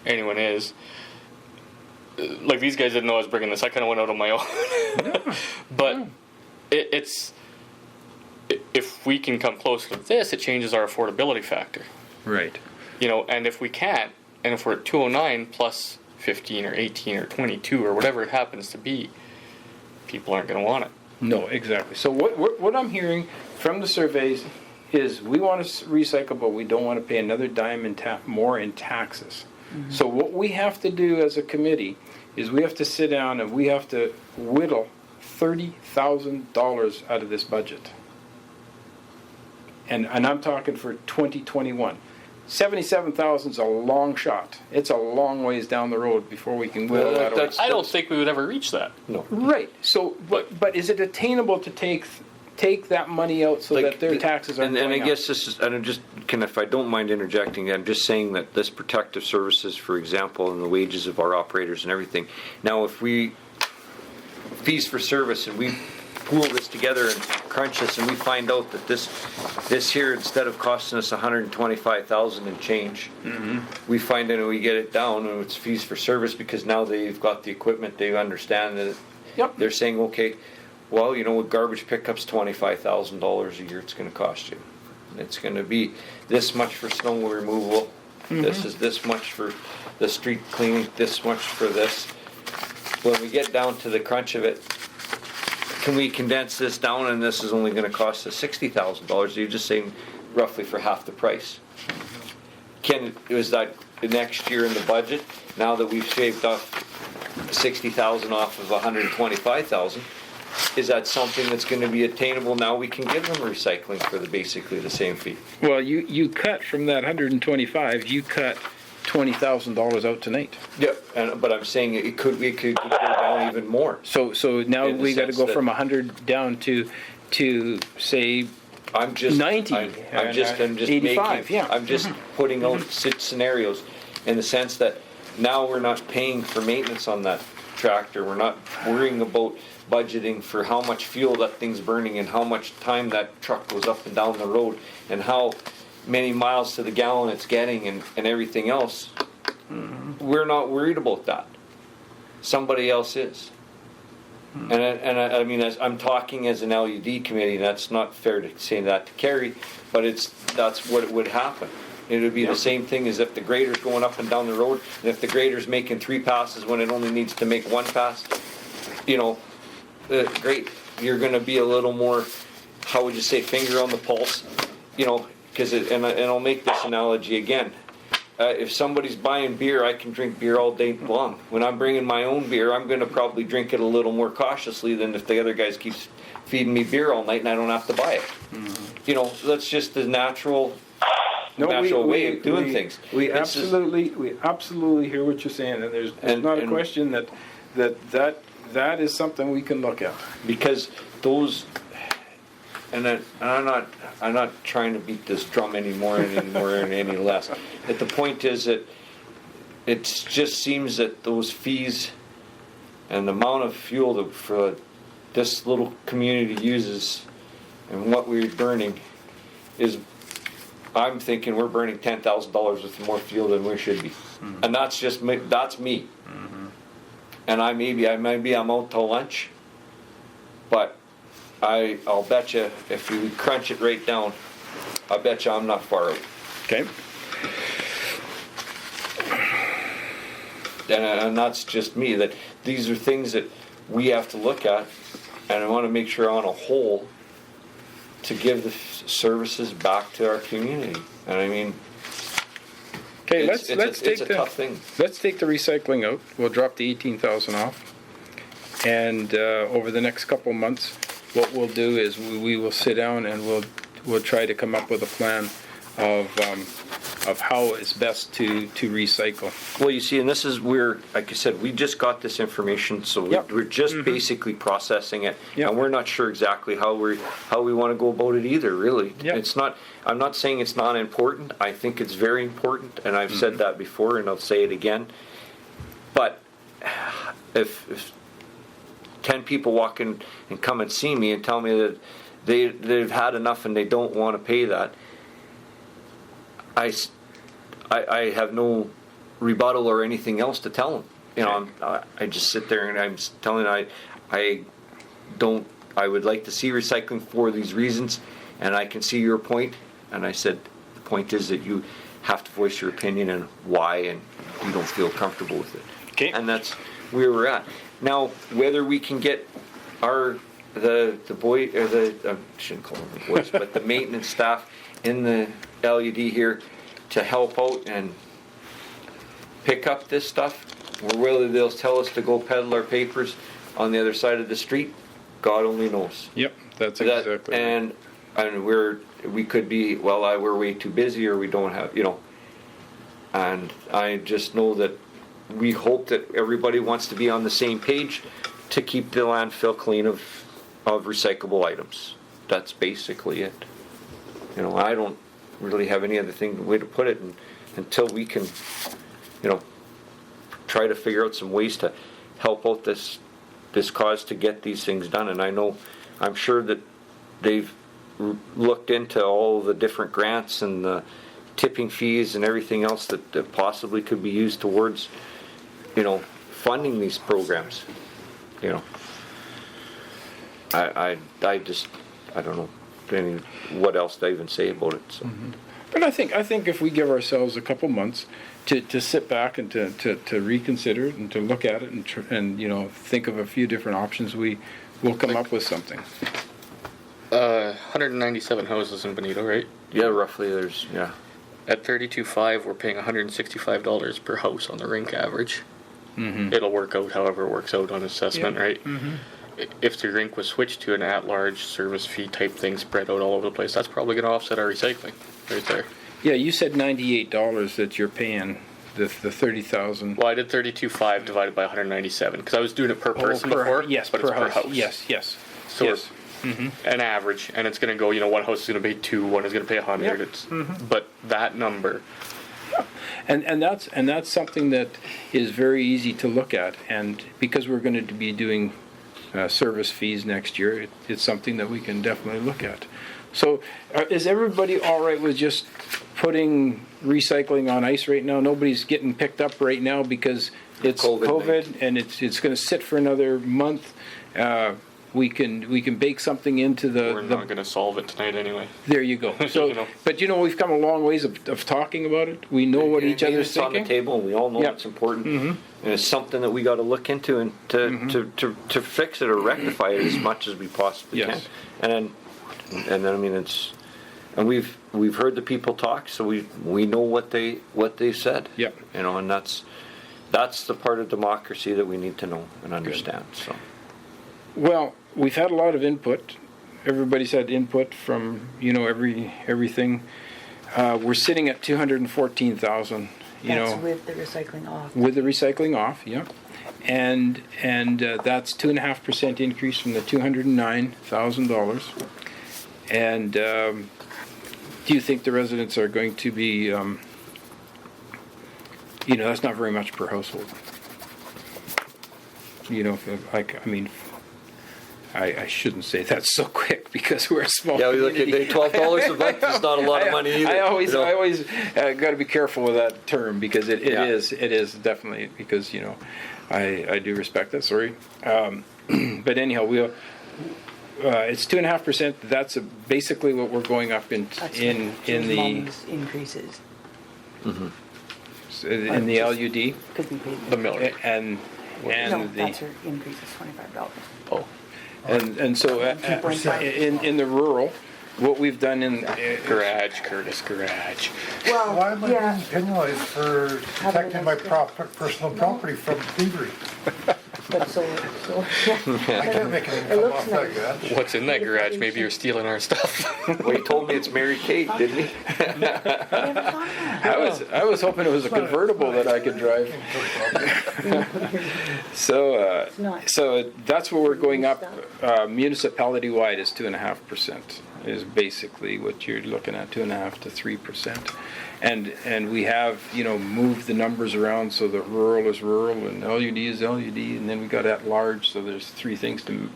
anyone is. Like these guys didn't know I was bringing this. I kind of went out on my own. But it's if we can come close to this, it changes our affordability factor. Right. You know, and if we can't, and if we're at 209 plus 15 or 18 or 22 or whatever it happens to be, people aren't going to want it. No, exactly. So what I'm hearing from the surveys is we want to recycle, but we don't want to pay another dime more in taxes. So what we have to do as a committee is we have to sit down and we have to whittle $30,000 out of this budget. And I'm talking for 2021. 77,000 is a long shot. It's a long ways down the road before we can whittle that out. I don't think we would ever reach that. No. Right. So, but is it attainable to take that money out so that their taxes are and going I up? guess this is, and I'm just, if I don't mind interjecting, I'm just saying that this protective services, for example, and the wages of our operators and everything. Now, if we fees for service and we pool this together and crunch this, and we find out that this here, instead of costing us $125,000 and change, we find out and we get it down, and it's fees for service because now they've got the equipment, they understand that. Yep. They're saying, okay, well, you know, with garbage pickup's $25,000 a year it's going to cost you. And it's going to be this much for snow removal. This is this much for the street cleaning. This much for this. When we get down to the crunch of it, can we condense this down and this is only going to cost us $60,000? You're just saying roughly for half the price. Is that the next year in the budget? Now that we've shaved off $60,000 off of $125,000, is that something that's going to be attainable? Now we can give them recycling for basically the same fee. Well, you cut from that 125, you cut $20,000 out tonight. Yeah, but I'm saying we could go down even more. So now In the we got to sense go that- from 100 down to say I'm just 90, I'm just 85, making, yeah. I'm just putting out scenarios in the sense that now we're not paying for maintenance on that tractor. We're not worrying about budgeting for how much fuel that thing's burning and how much time that truck goes up and down the road and how many miles to the gallon it's getting and everything else. We're not worried about that. Somebody else is. And I mean, as I'm talking as an LUD committee, that's not fair to say that to Kerry, but that's what it would happen. It would be the same thing as if the grader's going up and down the road, and if the grader's making 3 passes when it only needs to make 1 pass, you know, great. You're going to be a little more, how would you say, finger on the pulse, you know, because and I'll make this analogy again. If somebody's buying beer, I can drink beer all day long. When I'm bringing my own beer, I'm going to probably drink it a little more cautiously than if the other guys keep feeding me beer all night and I don't have to buy it. You know, that's just the natural way of doing things. We absolutely hear what you're saying, and there's not a question that is something we can look at. Because those, and I'm not trying to beat this drum anymore and any less. But the point is that it just seems that those fees and the amount of fuel that for this little community uses and what we're burning is, I'm thinking we're burning $10,000 with more fuel than we should be. And that's just me. That's me. And I'm out till lunch, but I'll bet you if you crunch it right down, I bet you I'm not far out. Okay. And that's just me. That these are things that we have to look at, and I want to make sure on a whole to give the services back to our community. And I mean, Okay, it's let's a tough thing. Let's take the recycling out. We'll drop the 18,000 off, and over the next couple of months, what we'll do is we will sit down and we'll try to come up with a plan of of how it's best to recycle. Well, you see, and this is where, like I said, we just got this information, so Yep. we're just basically processing it, Yep. and we're not sure exactly how we want to go about it either. Really, Yep. it's not. I'm not saying it's not important. I think it's very important, and I've said that before, and I'll say it again. But if 10 people walk in and come and see me and tell me that they've had enough and they don't want to pay that, I have no rebuttal or anything else to tell them. You know, I just sit there and I'm telling I would like to see recycling for these reasons, and I can see your point. And I said, the point is that you have to voice your opinion and why, and you don't feel comfortable with it. Okay. And that's where we're at. Now, whether we can get the boy, or I shouldn't call them the boys, but the maintenance staff in the LUD here to help out and pick up this stuff, or whether they'll tell us to go peddle our papers on the other side of the street, God only knows. Yep, that's exactly right. And we could be, we're way too busy, or we don't have, and I just know that we hope that everybody wants to be on the same page to keep the landfill clean of recyclable items. That's basically it. I don't really have any other way to put it, until we can, try to figure out some ways to help out this cause to get these things done. And I'm sure that they've looked into all the different grants and the tipping fees and everything else that possibly could be used towards, funding these programs. I don't know what else to even say about it. So. But I think if we give ourselves a couple months to sit back and to reconsider it and to look at it and think of a few different options, we will come up with something. 197 houses in Benito, right? Yeah, roughly. At 32.5, we're paying $165 per house on the rink average. Mm-hmm. It'll work out however it works out on assessment, right? Mm-hmm. If the rink was switched to an at-large service fee type thing spread out all over the place, that's probably going to offset our recycling right there. Yeah, you said $98 that you're paying the 30,000. Well, I did 32.5 divided by 197 because I was doing it per person before. Yes, but per it's house. per house. Yes. So yes. An average, and it's going to go. One house is going to pay 2, one is going to pay 100. Yep. It's but that number. And that's something that is very easy to look at, and because we're going to be doing service fees next year, it's something that we can definitely look at. So is everybody all right with just putting recycling on ice right now? Nobody's getting picked up right now because it's COVID and it's going to sit for another month. We can bake something into We're not going to solve it tonight anyway. There you go. So, but we've come a long ways of talking about it. We know what each other's thinking. It's on the table, and we all know it's important, and it's something that we got to look into and to fix it or rectify it as much as we possibly can. And then I mean and we've heard the people talk, so we know what they said. Yep. And that's the part of democracy that we need to know and understand. Good. So. Well, we've had a lot of input. Everybody's had input from everything. We're sitting at 214,000. That's with the recycling off. With the recycling off, yeah, and that's 2.5% increase from the $209,000. And do you think the residents are going to be? That's not very much per household. I shouldn't say that so quick because we're a small community. Yeah, we look at $12 a month is not a lot of money either. I always got to be careful with that term because it is definitely because I do respect that. Sorry, but anyhow, it's 2.5%. That's basically what we're going up in the increases. In the LUD. Could be paid. The miller that's her increase is $25. Oh. And so in the rural, what we've done in garage. Well, why am I being penalized for protecting my personal property from thievery? But so, yeah. I can make it It come looks off that nice. good. What's in that garage? Maybe you're stealing our stuff. Well, he told me it's Mary Kate, didn't he? I never thought of that. I was hoping it was a convertible that I could drive. not. So that's what we're going up, municipality-wide is 2.5%, is basically what you're looking at, 2.5 to 3%. And we have, moved the numbers around so that rural is rural and LUD is LUD, and then we got at large, so there's three things to,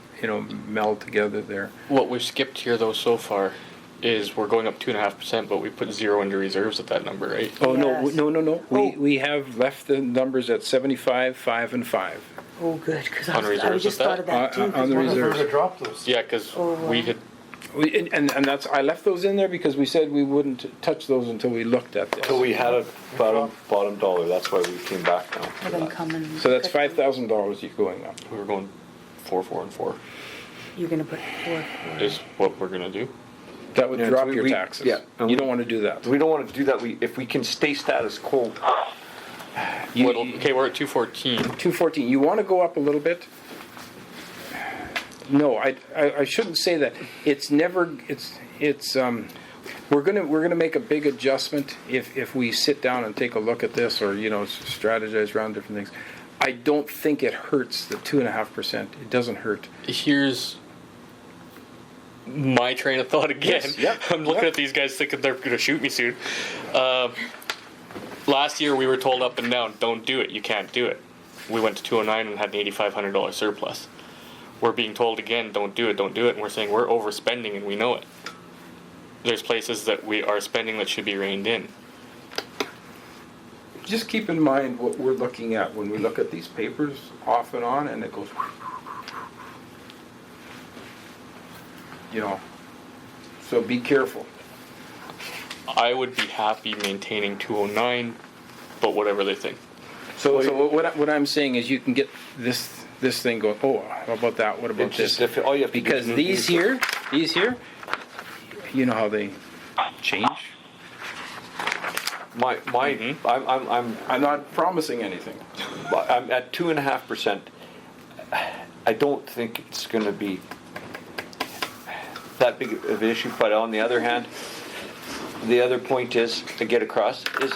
meld together there. What we've skipped here though so far is we're going up 2.5%, but we put 0 into reserves at that number, right? Oh, Yes. no. We have left the numbers at 75, 5, and 5. Oh, good, because On I reserves just with thought of that too. On 'cause the one of We're reserves. gonna drop those. Yeah, because Oh, we wow. had And that's, I left those in there because we said we wouldn't touch those until we looked at this. Till we had a bottom dollar, that's why we came back now. Well, then come and So that's look at- $5,000 you're going up. we were going 4, 4, and 4 You're gonna put 4. is what we're gonna do. That would Yeah, drop so your we- taxes. yeah, and You we- don't want to do that. We don't want to do that, if we can stay status quo. Okay, we're at 214. 214, you want to go up a little bit? No, I shouldn't say that. It's never, we're gonna make a big adjustment if we sit down and take a look at this or, strategize around different things. I don't think it hurts the 2.5%. It doesn't hurt. Here's my train of thought again. Yes, yep, I'm looking yep. at these guys thinking they're going to shoot me soon. Last year we were told up and down, don't do it, you can't do it. We went to 209 and had an $8,500 surplus. We're being told again, don't do it, and we're saying we're overspending and we know it. There's places that we are spending that should be reined in. Just keep in mind what we're looking at when we look at these papers off and on, and it goes, so be careful. I would be happy maintaining 209, but whatever they think. So what I'm saying is you can get this thing going, oh, how about that, what about It's this? just all you have to do Because is- these here, you know how they change? I'm not promising anything. I'm at 2.5%. I don't think it's going to be that big of an issue. But on the other hand, the other point is to get across is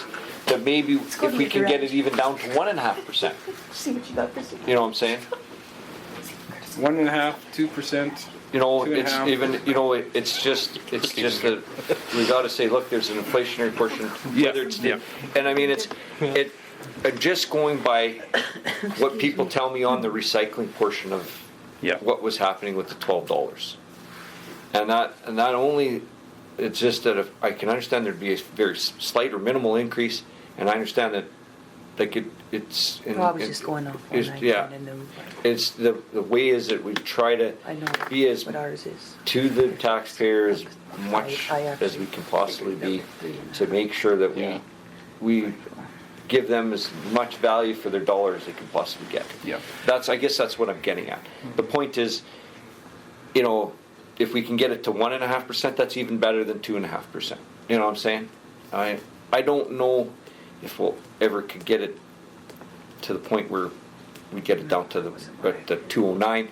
that maybe go if to we your can get garage. it even down to 1.5%. See what you got for some. You know what I'm saying? 1.5%, 2%. It's 2.5. even. It's just that we got to say, look, there's an inflationary portion. Yeah, Whether it's yeah. and I mean just going by what people tell me on the recycling portion of Yeah. what was happening with the $12, and not only it's just that if I can understand there'd be a very slight or minimal increase, and I understand that it's Probably just going off on it's, 19 yeah. and then, It's the way is that we try to I know be as what ours is. to the taxpayer as much I actually as we can possibly be figured it out. to make sure that Yeah. we give them as much value for their dollar as they can possibly get. Yeah. I guess that's what I'm getting at. The point is, if we can get it to 1.5%, that's even better than 2.5%. You know what I'm saying? I don't know if we'll ever could get it to the point where we get it down to the 209.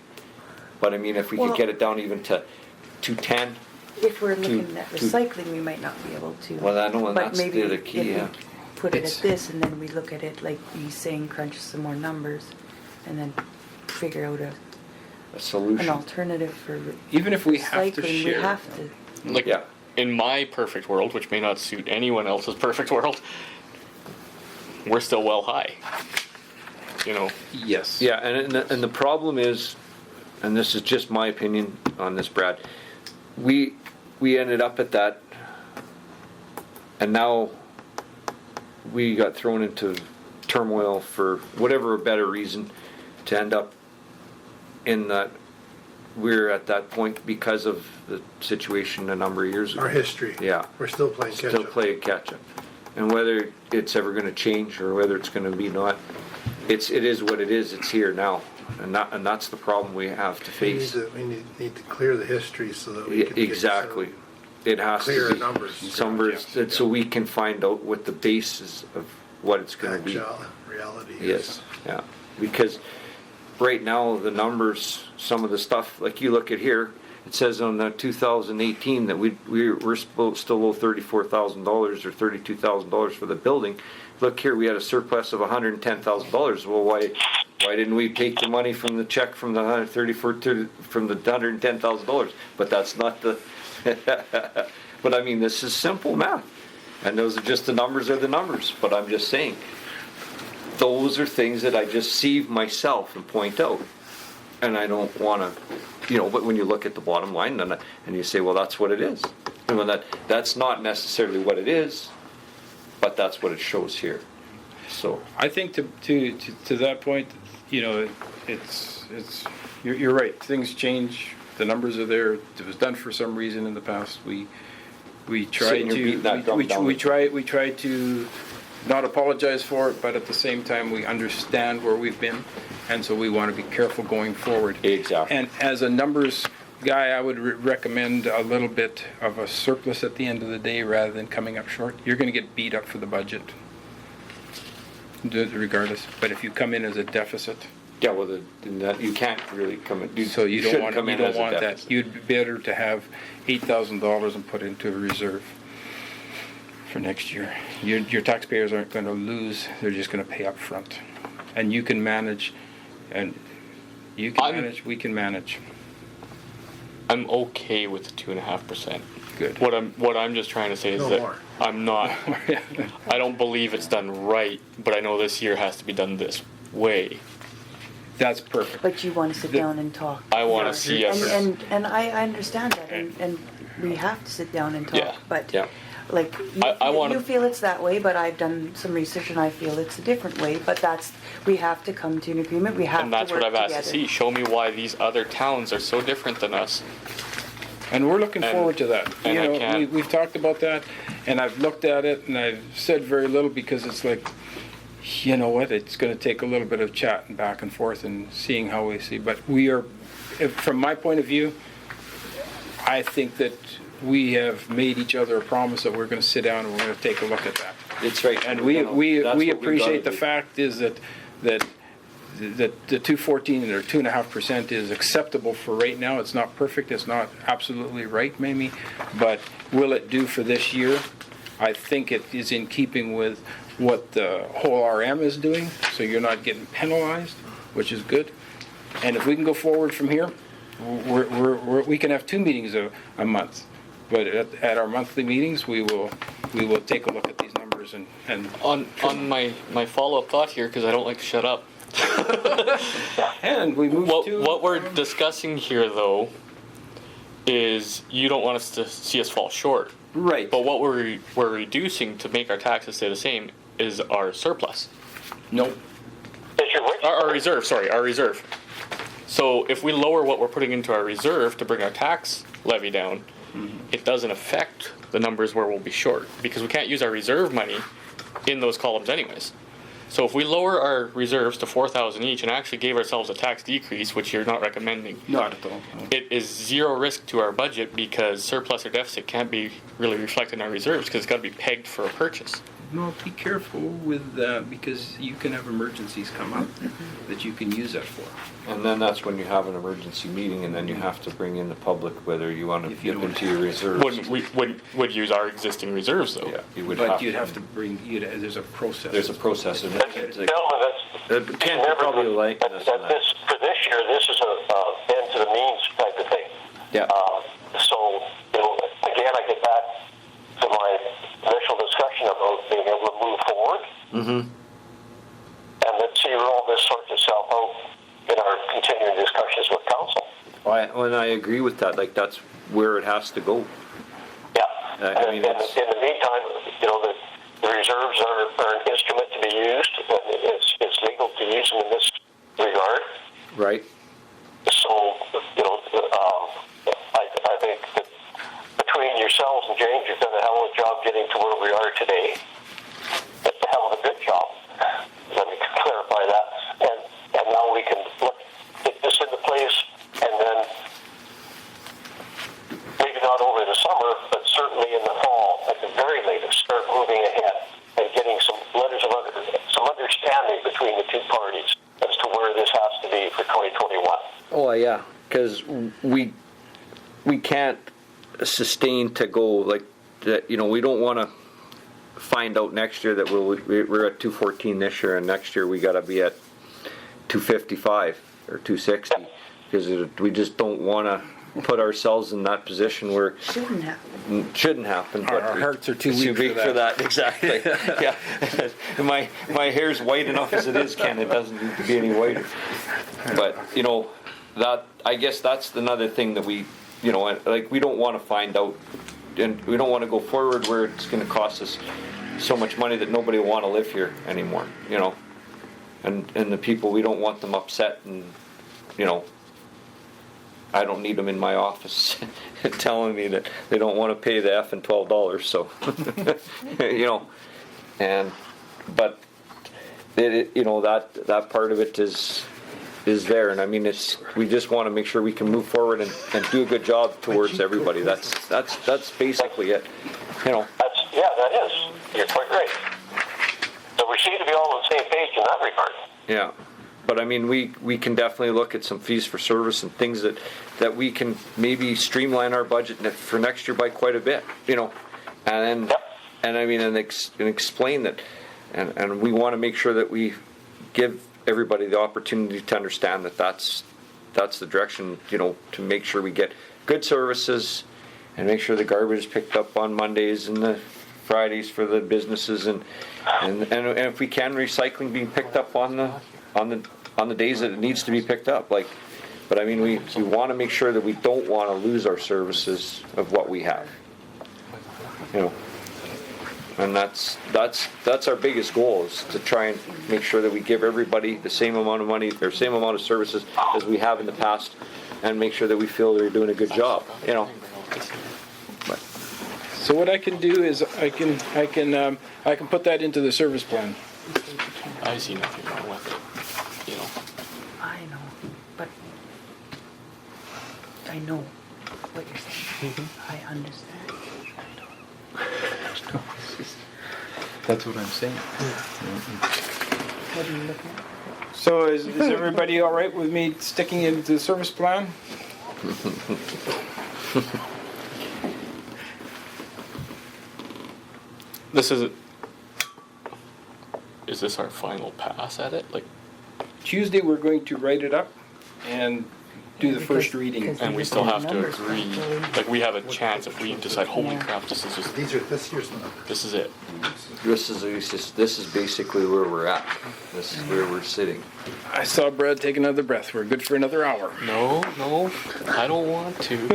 But I mean, if we Well- could get it down even to 210. If we're looking To- at to- recycling, we might not be able to. Well, I know, and But that's maybe the if key, we yeah. Put it It's- at this, and then we look at it like he's saying, crunch some more numbers, and then figure out A an solution. alternative for Even if we have to recycling. We share. have to. Like Yeah. in my perfect world, which may not suit anyone else's perfect world, we're still well high. Yes. Yeah, and the problem is, and this is just my opinion on this, Brad, we ended up at that, and now we got thrown into turmoil for whatever better reason to end up in that we're at that point because of the situation a number of years ago. Our history. Yeah. We're still playing catch Still up. playing catch up. And whether it's ever going to change or whether it's going to be not, it is what it is. It's here now, and that's the problem we have to face. We need to clear the history so that we can get Exactly. It has clearer to be numbers. numbers, so we can find out what the basis of what it's going to be. Reality is. Yes, yeah, because right now, the numbers, some of the stuff, like you look at here, it says on the 2018 that we're still owe $34,000 or $32,000 for the building. Look here, we had a surplus of $110,000. Well, why didn't we take the money from the check from the $110,000? But that's not the. But I mean, this is simple math, and those are just the numbers are the numbers. But I'm just saying, those are things that I just see myself and point out, and I don't want to. But when you look at the bottom line and you say, well, that's what it is. And when that's not necessarily what it is, but that's what it shows here. So I think to that point, it's you're right. Things change. The numbers are there. It was done for some reason in the past. We try to not apologize for it, but at the same time we understand where we've been, and so we want to be careful going forward. Exactly. And as a numbers guy, I would recommend a little bit of a surplus at the end of the day rather than coming up short. You're going to get beat up for the budget, regardless. But if you come in as a deficit, yeah, well, you can't really come in. so you don't want that. that. You'd be better to have $8,000 and put into a reserve for next year. Your taxpayers aren't going to lose; they're just going to pay up front, and you can manage. And you can manage. We can manage. I'm okay with the 2.5%. Good. What I'm just trying to say is that I'm not. I don't believe it's done right, but I know this year has to be done this way. That's perfect. But you want to sit down and talk. I want to see us. And I understand that, and we have to sit down and talk. Yeah. But Yeah. like you feel it's that way, but I've done some research and I feel it's a different way. But we have to come to an agreement. We have And that's to work what I've together. asked to see. Show me why these other towns are so different than us. And we're looking forward to that. And We've talked about that, and I've looked at it, and I've said very little because it's like, you know what, it's going to take a little bit of chatting back and forth and seeing how we see. But we are, from my point of view, I think that we have made each other a promise that we're going to sit down and we're going to take a look at that. It's right. And we appreciate the fact is that the 2.14 or 2.5% is acceptable for right now. It's not perfect. It's not absolutely right, maybe, but will it do for this year? I think it is in keeping with what the whole RM is doing, so you're not getting penalized, which is good. And if we can go forward from here, we can have 2 meetings a month, but at our monthly meetings, we will take a look at these numbers and On my follow-up thought here, because I don't like to shut up. and we move to What we're discussing here, though, is you don't want us to see us fall short. right. But what we're reducing to make our taxes stay the same is our surplus. Nope. Is your which? Our reserve, sorry, our reserve. So if we lower what we're putting into our reserve to bring our tax levy down, it doesn't affect the numbers where we'll be short, because we can't use our reserve money in those columns anyways. So if we lower our reserves to $4,000 each and actually gave ourselves a tax decrease, which you're not recommending, Not at all. it is zero risk to our budget, because surplus or deficit can't be really reflected in our reserves because it's got to be pegged for a purchase. No, be careful with that, because you can have emergencies come up that you can use that for. And then that's when you have an emergency meeting, and then you have to bring in the public whether you want to If you dip don't into your reserves. Would use our existing reserves though. Yeah, you would But have you'd to. have to bring, there's a process. There's a process in Gentlemen, it. that's Ken could probably like that this on that. this for this year. This is a end to the means type of thing. Yeah. So again, I get back to my initial discussion about being able to move forward, and let's see where all this sorts itself out in our continuing discussions with council. And I agree with that. Like, that's where it has to go. Yeah. I mean, in the meantime, the reserves are an instrument to be used. It's legal to use them in this regard. Right. So, I think that between yourselves and James, you've done a hell of a job getting to where we are today. That's a hell of a good job. Let me clarify that. And now we can get this into place, and then maybe not over the summer, but certainly in the fall, at the very latest, start moving ahead and getting some letters of some understanding between the two parties as to where this has to be for because we can't sustain to go like that. You know, we don't want to find out next year that we're at 214 this year, and next year we got to be at 255 or 260, because we just don't want to put ourselves in that position where Shouldn't happen. but Our hearts are too it's weak for that. Exactly. Yeah. my hair's white enough as it is, Ken. It doesn't need to be any whiter. But you know, that I guess that's another thing that we, you know, like we don't want to find out, and we don't want to go forward where it's going to cost us so much money that nobody will want to live here anymore. You know, and the people, we don't want them upset, and you know, I don't need them in my office telling me that they don't want to pay the effing $12. So, you know, but you know, that part of it is there, and I mean, we just want to make sure we can move forward and do a good job towards everybody. That's basically it. You know. That is. You're quite right. So we seem to be all on the same page in that regard. Yeah. But I mean, we can definitely look at some fees for service and things that we can maybe streamline our budget for next year by quite a bit, you know, and I mean, and explain that, and we want to make sure that we give everybody the opportunity to understand that that's the direction, you know, to make sure we get good services and make sure the garbage is picked up on Mondays and the Fridays for the businesses, and if we can, recycling being picked up on the days that it needs to be picked up. But I mean, we want to make sure that we don't want to lose our services of what we have. You know, and that's our biggest goal, is to try and make sure that we give everybody the same amount of money or same amount of services as we have in the past, and make sure that we feel they're doing a good job. You know. So what I can do is I can put that into the service plan. I see nothing wrong with it, you know. I know, but I know what you're saying. I understand. That's what I'm saying. What are you looking at? So is everybody all right with me sticking into the service plan? Is this our final pass at it? Like, Tuesday we're going to write it up and do the first reading. and we still have to agree. Like, we have a chance if we decide, holy crap, this is This year's numbers. this is it. This is basically where we're at. This is where we're sitting. I saw Brad take another breath. We're good for another hour. No, I don't want to.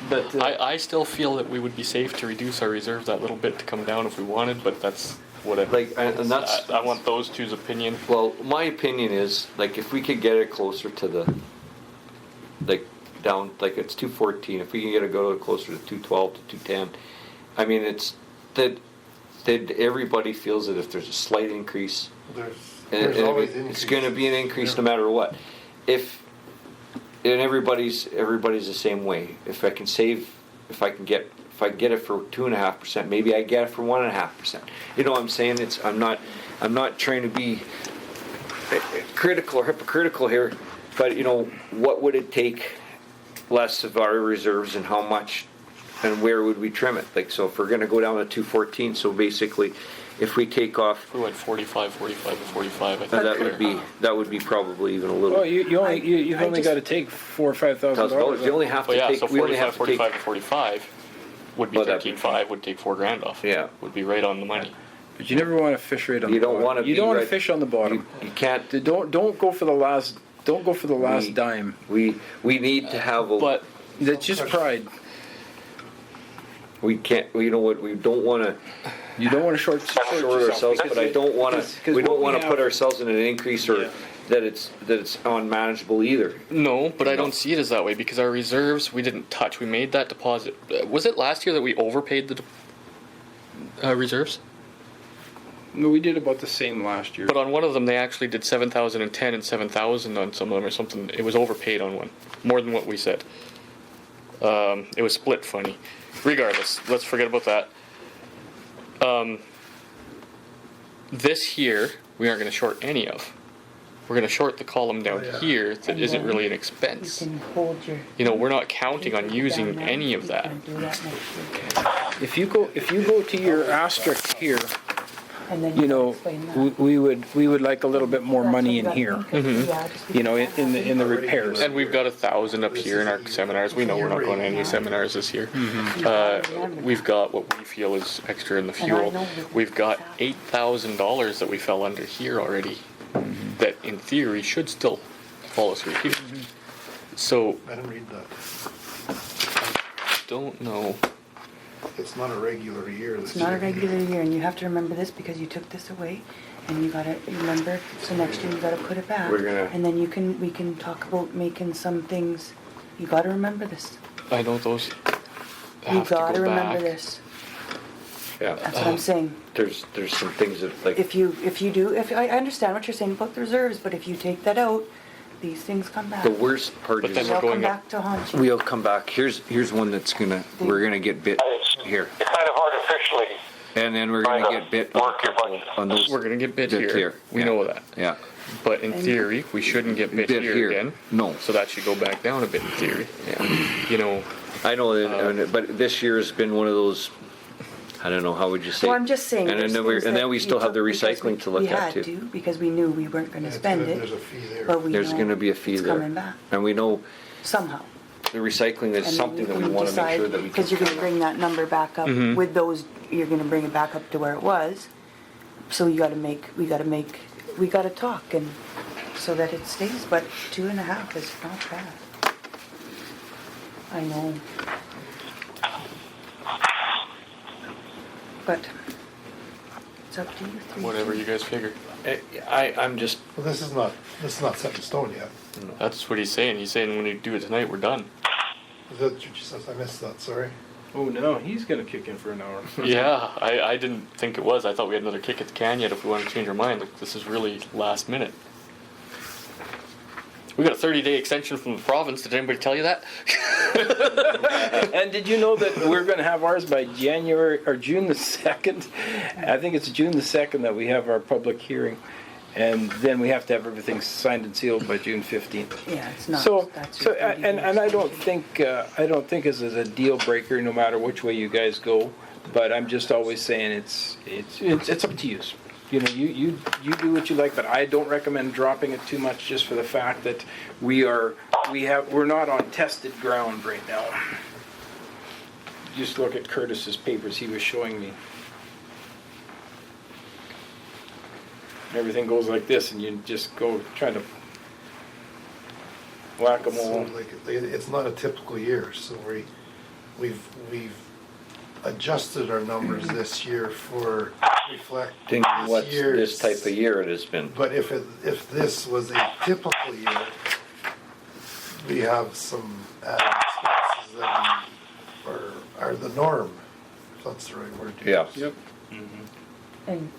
But I still feel that we would be safe to reduce our reserves that little bit to come down if we wanted, but that's what I And that's I want those two's opinion. well, my opinion is, like, if we could get it closer to the, like, down, like, it's 214. If we can get it go closer to 212 to 210, I mean, it's that everybody feels that if there's a slight increase, There's always it's going to be an increase no matter what. And everybody's the same way. If I can get it for 2.5%, maybe I get it for 1.5%. You know what I'm saying? I'm not trying to be critical or hypocritical here, but you know, what would it take less of our reserves, and how much, and where would we trim it? Like, so if we're going to go down to 214, so basically, if we take off, If we went 45, and 45, I think that would be probably even a little. well, you've only got to take $4,000 or $5,000. You only have to Well, yeah, take. so we only 45, have to take. 45, and 45 would be Well, that'd be 13.5, would take $4,000 off. Yeah. Would be right on the money. But you never want to fish right on You the don't bottom. want to. You don't want to fish on the bottom. You can't. Don't go for the last. Don't go for the last dime. We need to have a. But That's just pride. We can't. You know what? We don't want to You don't want to short short yourself, ourselves, because but I don't want because to. We don't what want we to put have- ourselves in an increase or Yeah. that it's unmanageable either. no, but I don't see it as that way, because our reserves we didn't touch. We made that deposit. Was it last year that we overpaid the reserves? No, we did about the same last year. But on one of them, they actually did 7,010 and 7,000 on some of them or something. It was overpaid on one, more than what we said. It was split funny. Regardless, let's forget about that. This year, we aren't going to short any of. we're gonna short the column down Oh, yeah. here that And isn't then really an You expense. can hold your. You know, we're not counting on Take it using down now. any of You that. can do that next week. If you go to your asterisk here, And then you can know, explain that. we would like a little bit more That's money in what you here. gotta think of. Yeah, just You know, because in the repairs. And we've got 1,000 up here in our seminars. We know we're not going to any seminars this year. We've got what we feel is extra in the And I fuel. know that We've got that's $8,000 that we fell under here already. That in theory should still follow through here. So I didn't read that. don't know. It's not a regular year. It's not a regular year, and you have to remember this because you took this away, and you gotta remember, so next year you gotta put it back. We're gonna- And then we can talk about making some things, you gotta remember this. I know those You have to gotta go remember back. this. Yeah. That's what I'm saying. There's some things that like. If you do, if I understand what you're saying about the reserves, but if you take that out, these things come back. The worst part But is then They'll we're come going up. back to haunt you. we'll come back. Here's one that's we're gonna get bit here, It's kind of artificially and then we're gonna get bit work your budget. on those. We're gonna get bit Bit here. here, We yeah. know that. Yeah. But in And- theory, we shouldn't get bit, Bit here, here. again. No. So that should go back down a bit in theory. Yeah. You know, I know, but this year has been one of those. I don't know. How would you say? Well, I'm just saying. And there's then things and that then we you still have the took because recycling to look we at had too. to, because we knew we weren't gonna spend There's a it, fee there. but we There's know going to be a fee it's there, coming back and we know somehow. the recycling is And something that then we you want to make decide, sure that we. because you're gonna bring that number back up with those, you're gonna bring it back up to where it was. So we gotta talk and, so that it stays, but 2.5 is not bad. I know. But it's up to you three. whatever you guys figure. I'm just. Well, this is not set in stone yet. That's what he's saying. He's saying when we do it tonight, we're done. Is that what you said? I missed that, sorry. Oh no, he's gonna kick in for an hour. Yeah, I didn't think it was. I thought we had another kick at the can yet if we want to change our mind. Like, this is really last minute. We got a 30-day extension from the province. Did anybody tell you that? And did you know that we're going to have ours by January or June the 2nd? I think it's June the 2nd that we have our public hearing, and then we have to have everything signed and sealed by June 15th. Yeah, it's not. So, that's so, your 30 and I days. don't think this is a deal breaker, no matter which way you guys go. But I'm just always saying it's up to you. You know, you do what you like, but I don't recommend dropping it too much, just for the fact that we're not on tested ground right now. Just look at Curtis's papers he was showing me. Everything goes like this, and you just go try to whack-a-mole. So, like, it's not a typical year, so we've adjusted our numbers this year for reflecting Think what this year's. this type of year it has been. But if this was a typical year, we have some added expenses that are the norm, if that's the right word to Yeah. use. Yep.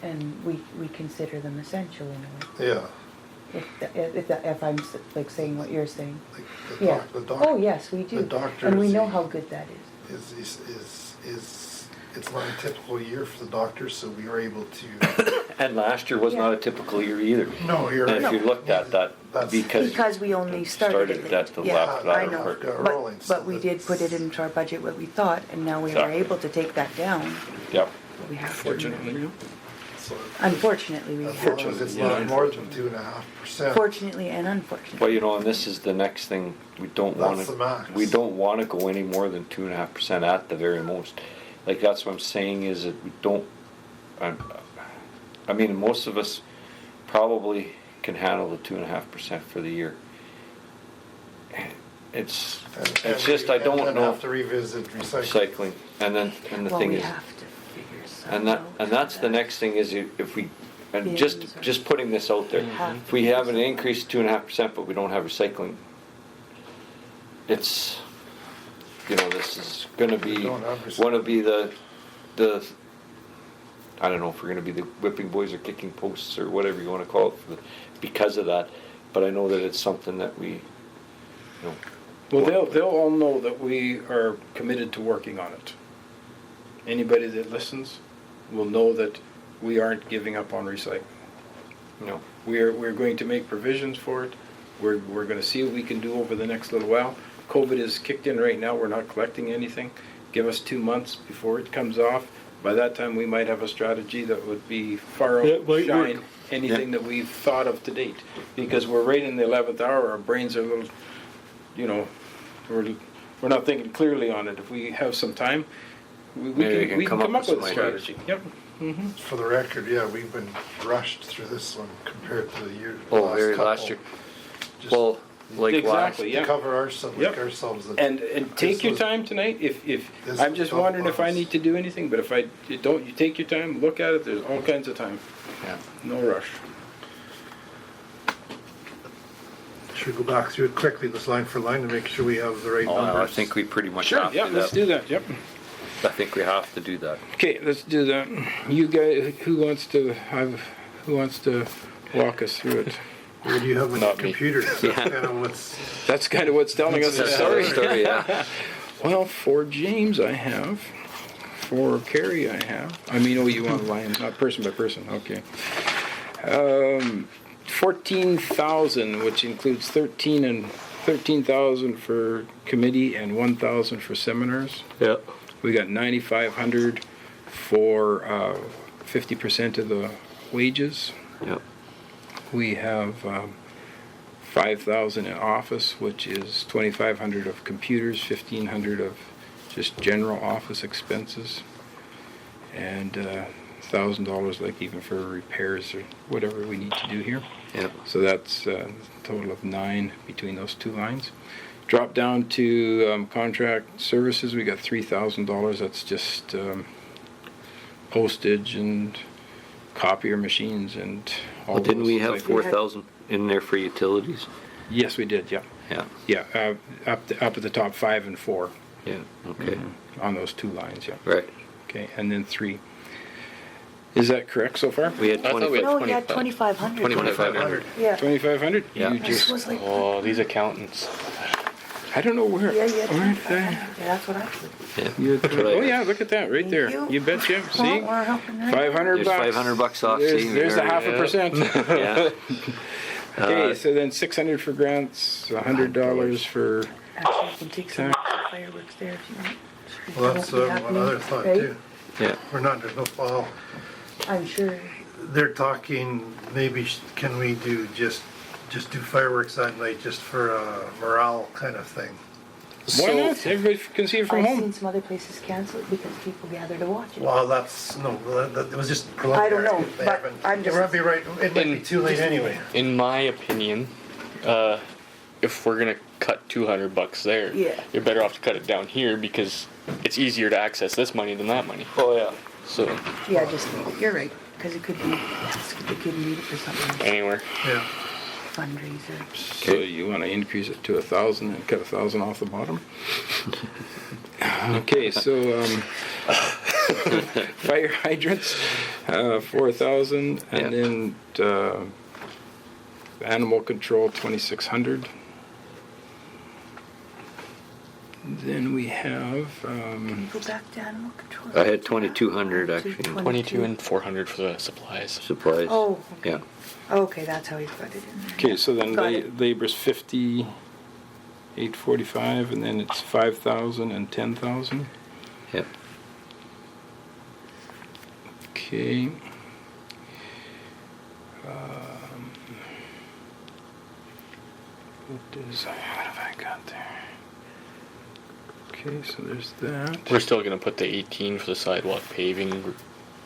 And we consider them essential in a way. Yeah, If I'm like saying what you're saying. like the Yeah. doctor. Oh, yes, we do. the doctor And we is- know how good that is. It's not a typical year for the doctors, so we were able to. And last year was not a typical year either. No, you're right. And if you looked at that, That's- Because we only started it. at the Yeah, left I latter know. part. rolling, so But we did put it into our budget what we thought, and now we were Exactly. able to take that down. Yep. But we have to Fortunately. remember. So Unfortunately, we as have. long as it's not more than 2.5%. Fortunately and unfortunately. Well, you know, and this is the next thing, we don't want That's the to, max. we don't want to go any more than 2.5% at the very most. Like, that's what I'm saying, is that we don't, I mean, most of us probably can handle the 2.5% for the year. It's just, I don't And know, have to revisit recycling. recycling, and the Well, thing we is, have to figure something out. and that's the next thing is if we, and Yeah, just putting this out there, Have if we have an increase of 2.5%, but we don't have recycling, it's, you know, this is gonna be, We don't have wanna be the, I don't know if we're gonna be the whipping boys or kicking posts or whatever you wanna call it because of that, but I know that it's something that we, you know. Well, they'll all know that we are committed to working on it. Anybody that listens will know that we aren't giving up on recycling. You know, We're going to make provisions for it. We're going to see what we can do over the next little while. COVID is kicked in right now. We're not collecting anything. Give us 2 months before it comes off. By that time, we might have a strategy that would be far outshine anything that we've thought of to date. Because we're right in the 11th hour. Our brains are a little, you know, we're not thinking clearly on it. If we have some time, we can come up with a strategy. Yep. For the record, yeah, we've been rushed through this one compared to the year. very couple. last year. Just Well, like Exactly, to yeah. cover ourselves, Yep. And take your time tonight. If This I'm just was wondering if I us. need to do anything, but if I don't, you take your time, look at it. There's all kinds of time. Yeah. No rush. Should we go back through it quickly, this line for line, to make sure we have the right Oh, numbers? I think we pretty much Sure. have Yeah. to. Let's do that. Yep. I think we have to do that. Okay. Let's do that. You guys, who wants to walk us through it? What do you have on your Not me. computer? That's kind of what's. That's kind of what's telling us the That's story. the story, yeah. Well, for James, I have. For Carrie, I have. I mean, oh, you want line, not person by person. Okay. 14,000, which includes 13,000 for committee and 1,000 for seminars. Yeah. We got 9,500 for 50% of the wages. Yeah. We have 5,000 in office, which is 2,500 of computers, 1,500 of just general office expenses, and $1,000 like even for repairs or whatever we need to do here. Yeah. So that's a total of 9 between those two lines. Drop down to contract services. We got $3,000. That's just postage and copier machines and all. Well, didn't we have things. 4,000 in there for utilities? Yes, we did. Yeah, Yeah. yeah. Up at the top 5 and 4 Yeah. Okay. on those two lines. Yeah. Right. Okay, and then 3. Is that correct so far? We had I thought we 25. had No, you had 2,500. 2,500. Yeah. 2,500. Yeah. You This just. was like, Oh, these accountants. I don't know where. yeah, you had where did 2,500. Yeah, that's what I said. Yeah. You That's what I- oh yeah, look at that right Thank there. you. You betcha. Well, See, we're helping right 500 There's bucks. $500 off. There's, See, there's a there. 0.5%. Yeah. Okay, so then 600 for grants, $100 for. Actually, you can take some fireworks there if you want. Well, that's Won't be one happening, other thought right? too. Yeah. We're not, there's no fall. I'm sure. They're talking, maybe can we do just do fireworks that night just for a morale kind of thing? Why not? Everybody can see it from I've home. seen some other places cancel it because people gather to watch it. Well, that's, no, it was just preliminary. I don't know, They but haven't- I'm just- It might be right, it might be too late anyway. In my opinion, if we're gonna cut $200 there, Yeah. you're better off to cut it down here because it's easier to access this money than that money. Oh yeah. So Yeah, just, you're right, because it could be, they could need it for something, anywhere. Yeah. fundraiser. So you want to increase it to 1,000 and cut 1,000 off the bottom? Okay, so fire hydrants, 4,000, and then animal control, 2,600. Then we have Go back to animal control. I had 2,200 actually. 22 and 400 for the supplies. Supplies. Oh, Yeah. okay, that's how he's got it in there. okay. So then Got it. labor's 50, 845, and then it's 5,000 and 10,000. Yep. Okay. What have I got there? Okay, so there's that. We're still gonna put the 18 for the sidewalk paving,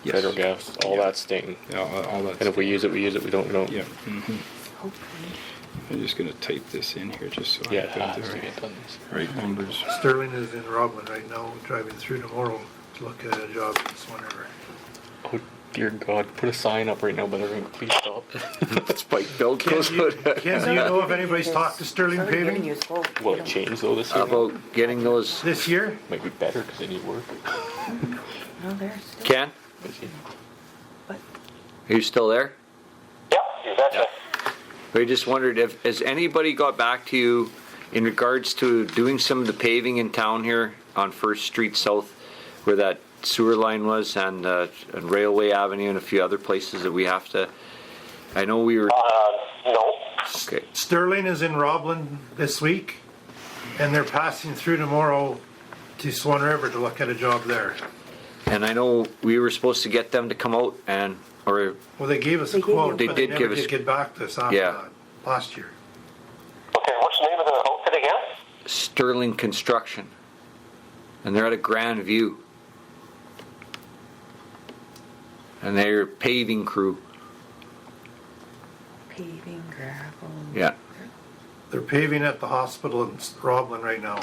Yes. federal gas, all Yeah. that staying. Yeah, all that. And if we use it, we use it. We don't, we don't. Yeah. Mhm. Hopefully. I'm just gonna type this in here just so Yeah, I it got has the to get done. right numbers. Sterling is in Roblin right now, driving through tomorrow to look at a job in Swan River. Oh dear God! Put a sign up right now, but everyone, please stop. Spike belt goes out. Ken, do you know if anybody's talked to Sterling Somebody getting Paving useful. Will You it know. change though this How year? about getting those? this year? Might be better because they need work. No, there's still. Ken, But are you still there? Yep, you betcha. We just wondered if has anybody got back to you in regards to doing some of the paving in town here on First Street South, where that sewer line was, and Railway Avenue and a few other places that we have to I know we were, No. okay, Sterling is in Roblin this week, and they're passing through tomorrow to Swan River to look at a job there. and I know we were supposed to get them to come out and, or, Well, they gave us a They gave quote, you- but They they did never give us- did get back to us after Yeah. that, last year. Okay, what's the name of the outfit again? Sterling Construction. And they're at a Grand View. And they're a paving crew. Paving, gravel. Yeah. They're paving at the hospital in Roblin right now.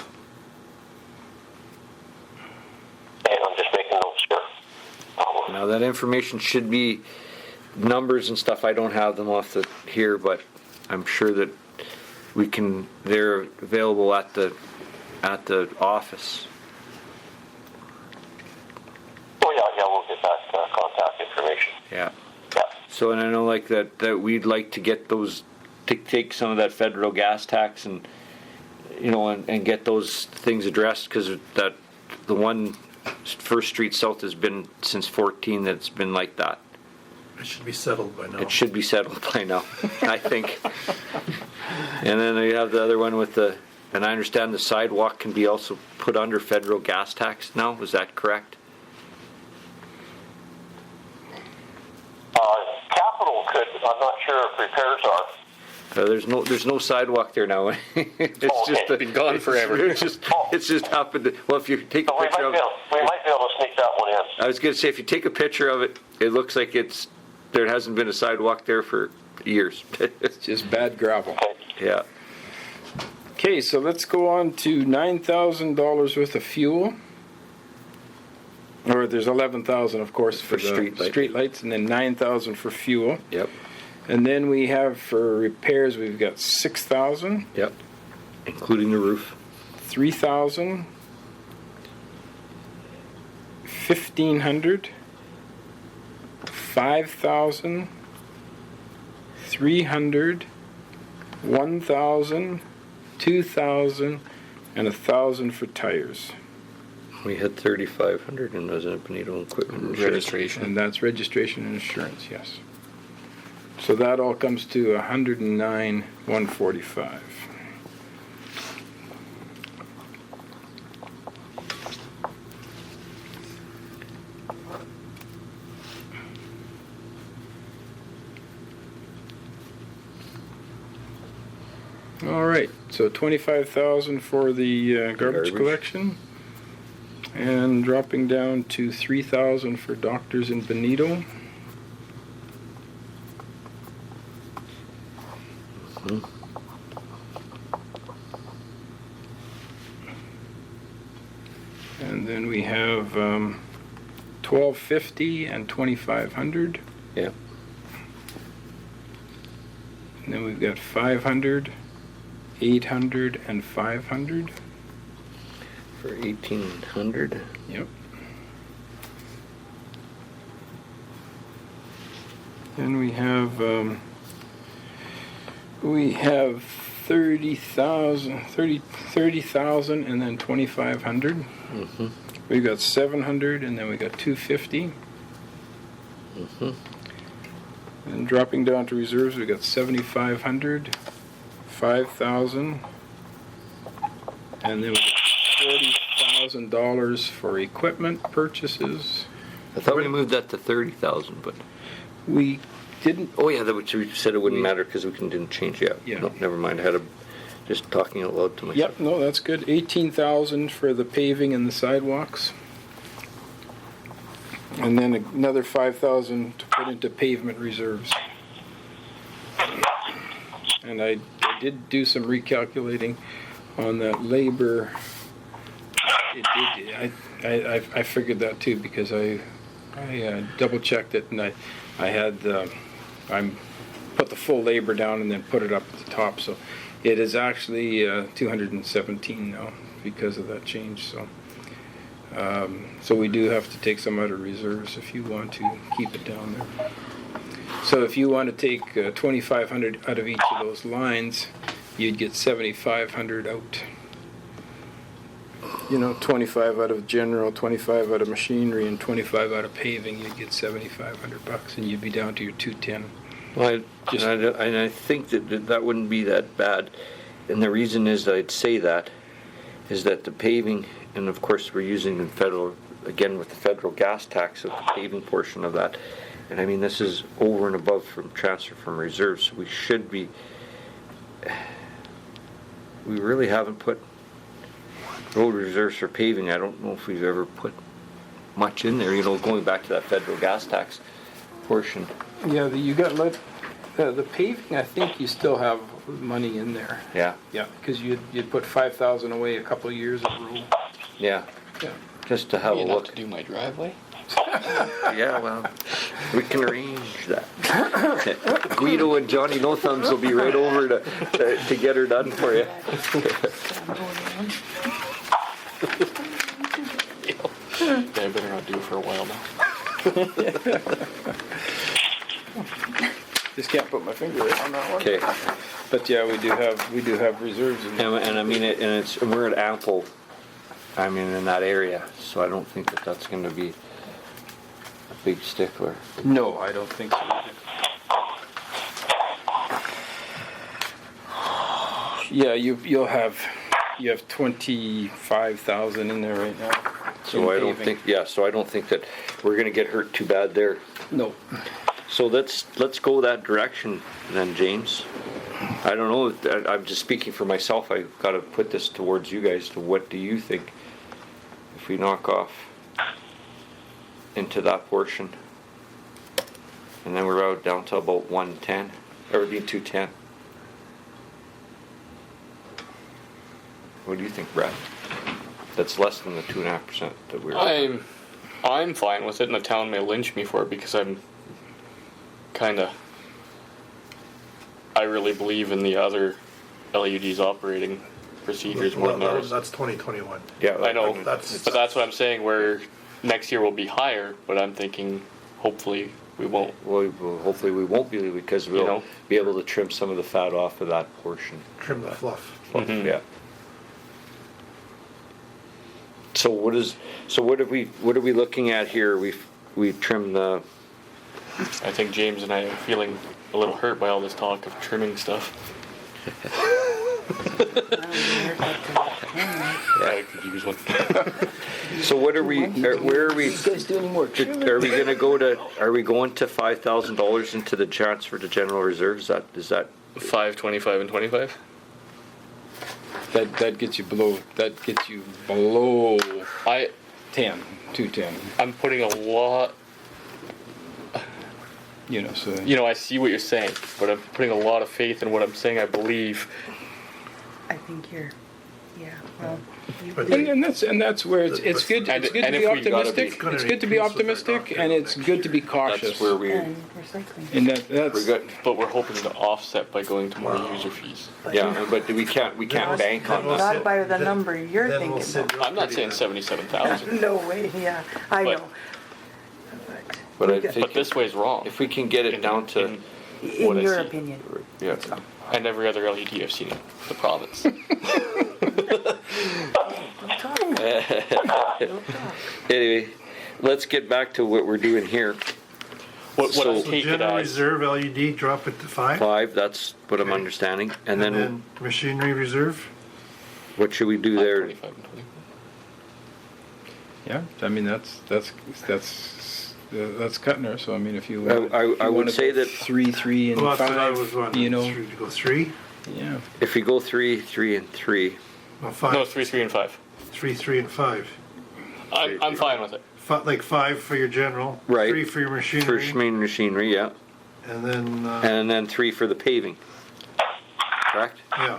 And I'm just making notes here. Now that information should be numbers and stuff. I don't have them off the here, but I'm sure that we can. They're available at the office. Oh, yeah, we'll get that contact information. Yeah. Yeah. So, and I know like that we'd like to get those, to take some of that federal gas tax and, you know, and get those things addressed, because that, the one First Street South has been since 14 that's been like that. It should be settled by now. It should be settled by now, I think. And then you have the other one with the, and I understand the sidewalk can be also put under federal gas tax now, is that correct? Capital could, I'm not sure if repairs are. There's no sidewalk there now. It's Oh, okay. just Been gone forever. It's just happened. Well, if you take a So we picture of it, might be able to sneak that one in. I was going to say, if you take a picture of it, it looks like there hasn't been a sidewalk there for years. Just bad gravel. Okay. Yeah. Okay, so let's go on to $9,000 worth of fuel. Or there's 11,000, of course, for the street light. street lights, and then 9,000 for fuel. Yep. And then we have for repairs, we've got 6,000, Yep. Including the roof. 3,000, 1,500, 5,000, 300, 1,000, 2,000, and 1,000 for tires. We had 3,500 and was it Benito equipment insurance? Registration. And that's registration and insurance, yes. So that all comes to 109,145. All right, so 25,000 for the garbage Garbage. collection, and dropping down to 3,000 for doctors in Benito. And then we have 1,250 and 2,500. Yeah. And then we've got 500, 800, and 500. For 1,800. Yep. Then we have 30,000 and then 2,500. Mm-hmm. We've got 700 and then we got 250. Mm-hmm. And dropping down to reserves, we got 7,500, 5,000, and then we got $40,000 for equipment purchases. I thought we moved that to 30,000, but We didn't. oh yeah, that you said it wouldn't matter because we didn't change it. Yeah. No, never mind. I had just talking out loud to myself. Yep, no, that's good. 18,000 for the paving and the sidewalks, and then another 5,000 to put into pavement reserves. And I did do some recalculating on that labor. I figured that too because I double checked it, and I had I'm put the full labor down and then put it up at the top, so it is actually 217 now because of that change. So we do have to take some out of reserves if you want to keep it down there. So if you want to take 2,500 out of each of those lines, you'd get 7,500 out. 25 out of general, 25 out of machinery, and 25 out of paving, you'd get $7,500, and you'd be down to your 210. Well, I think that wouldn't be that bad. And the reason is I'd say that is that the paving, and of course we're using the federal, again with the federal gas tax of the paving portion of that. And I mean, this is over and above from transfer from reserves. So we should be, we really haven't put road reserves for paving. I don't know if we've ever put much in there, going back to that federal gas tax portion. Yeah, you got the paving. I think you still have money in there. Yeah. Yeah, because you'd put 5,000 away a couple of years ago. Yeah. Yeah. Just to have a Enough look. to do my driveway. Yeah, well, we can arrange that. Guido and Johnny No Thumbs will be right over to get her done for you. Yeah, I better not do it for a while now. Just can't put my finger on that one. Okay. But yeah, we do have reserves in there. And I mean, and we're at ample. I mean, in that area, so I don't think that's going to be a big stickler. No, I don't think so either. Yeah, you have 25,000 in there right now. So I don't think, so I don't think that we're going to get hurt too bad there. No. So let's go that direction then, James. I don't know. I'm just speaking for myself. I've got to put this towards you guys. To what do you think? If we knock off into that portion, and then we're out down to about 110, or 210. What do you think, Brad? That's less than the 2.5% that we're. I'm fine with it, and the town may lynch me for it because I'm I really believe in the other LUD's operating procedures more than ours. That's 2021. Yeah, I know, But that's what I'm saying. Where next year will be higher, but I'm thinking hopefully we won't. Well, hopefully we won't be, because we'll be able to trim some of the fat off of that portion. Trim the fluff. Mhm. Yeah. So what are we looking at here? We've trimmed the. I think James and I are feeling a little hurt by all this talk of trimming stuff. I could use one. So what are we? Where are we? You guys do any more trimming? Are we going to go to? Are we going to $5,000 into the transfer to general reserve? Is that 5, 25, and 25. That gets you below. That gets you below 210. I'm putting a lot. So I see what you're saying, but I'm putting a lot of faith in what I'm saying. I believe. I think well, But and that's where it's good. And- It's good and to be if we gotta optimistic. be- It's good to be It's gonna increase with optimistic, our and it's good to be cautious. that's where we? and recycling. And that's We're good. But we're hoping to offset by going to more user fees. Yeah, but we can't bank on we'll that. Not by the number you're Then we'll thinking. sit though. real I'm not pretty saying then. 77,000, No way. Yeah, I But- know. But I we got- think but this way's wrong. if we can get it down to in in what I your see. opinion. yeah. and every other LED I've seen in the province. Don't talk. Don't talk. Anyway, let's get back to what we're doing here. What So- I So take it general as, reserve LED, drop it to 5. 5. That's what I'm Okay. understanding. And And then then machinery reserve, what should we do there? 25 and 25. yeah. I mean that's cutting her. So I mean, if you want, I would say that 3, and well, that's what I 5, was wondering. Should we go 3? yeah. if we go 3, 3, and 3. No, 5. No, 3, 3, and 5. 3, 3, and 5. I'm fine with it. Like 5 for your general, Right. 3 for your For machinery, machinery, yeah. and And then 3 for the paving. Correct? yeah.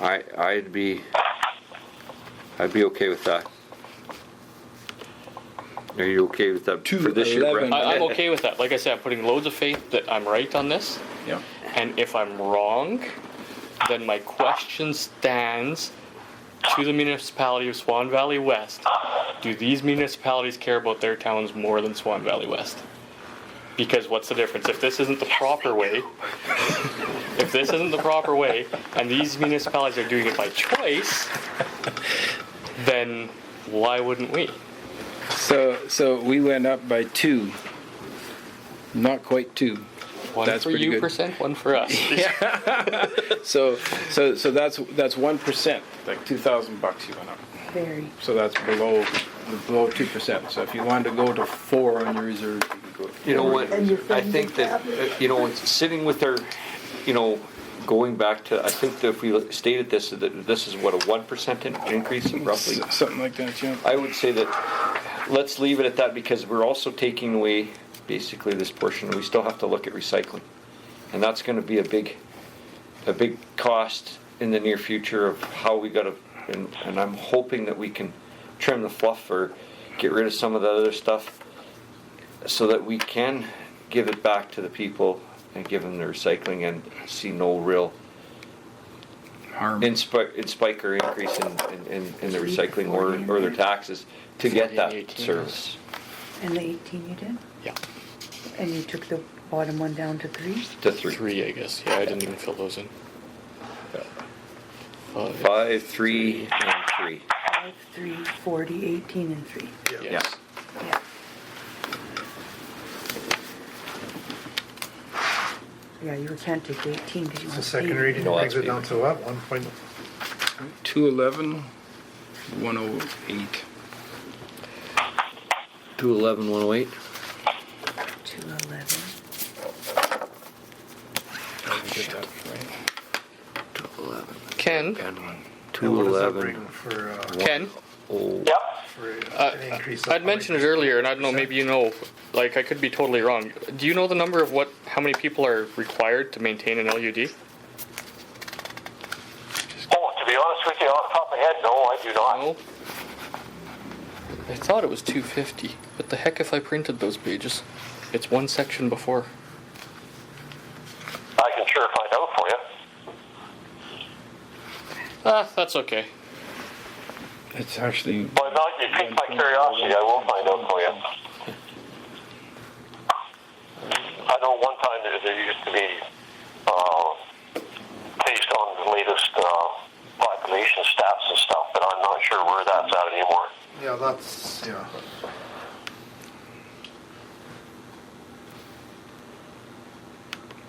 I'd be okay with that. Are you okay with that for this year, 211. Brett? I'm okay with that. Like I said, I'm putting loads of faith that I'm right on this. Yeah. And if I'm wrong, then my question stands to the municipality of Swan Valley West. Do these municipalities care about their towns more than Swan Valley West? Because what's the difference? If this isn't the proper way, and these municipalities are doing it by choice, then why wouldn't we? So we went up by 2, not quite 2. One That's for pretty you good. percent, one for us. So that's 1%, like $2,000 you went up. Very. So that's below 2%. So if you wanted to go to 4 on your reserves, you could go to 4. You know what, And your I friends think and that, family. sitting with our, going back to, I think that if we stated this, that this is what, a 1% increase roughly? Something like that, yeah. I would say that, let's leave it at that, because we're also taking away basically this portion. We still have to look at recycling. And that's gonna be a big cost in the near future of how we gotta, and I'm hoping that we can trim the fluff or get rid of some of the other stuff so that we can give it back to the people and give them the recycling and see no real Harm. spike or increase in the recycling or their taxes to get that 18 service. And the 18 you did? Yeah. And you took the bottom one down to 3? To 3. 3, I guess. Yeah, I didn't even fill those in. 5, 3, and 3. 5, 3, 40, 18, and 3. Yeah. Yes. Yeah. Yeah, you can't take the 18 because you The want second reading No, brings that's it down to what, 1 point? 211, 108. 211, 108. 211. Get that right. 211. Ken, And what does that 211. bring for, Ken, Oh, Yep. an increase? of I'd mentioned it earlier, and I don't know, maybe you know, like I could be totally wrong. Do you know the number of how many people are required to maintain an LUD? Oh, to be honest with you, off the top of my head, no, I do not. No. I thought it was 250, but the heck if I printed those pages? It's one section before. I can sure find out for you. That's okay. It's actually But now you piqued my curiosity, I will find out for you. I know one time there used to be, based on the latest population stats and stuff, but I'm not sure where that's at anymore. Yeah, that's, yeah.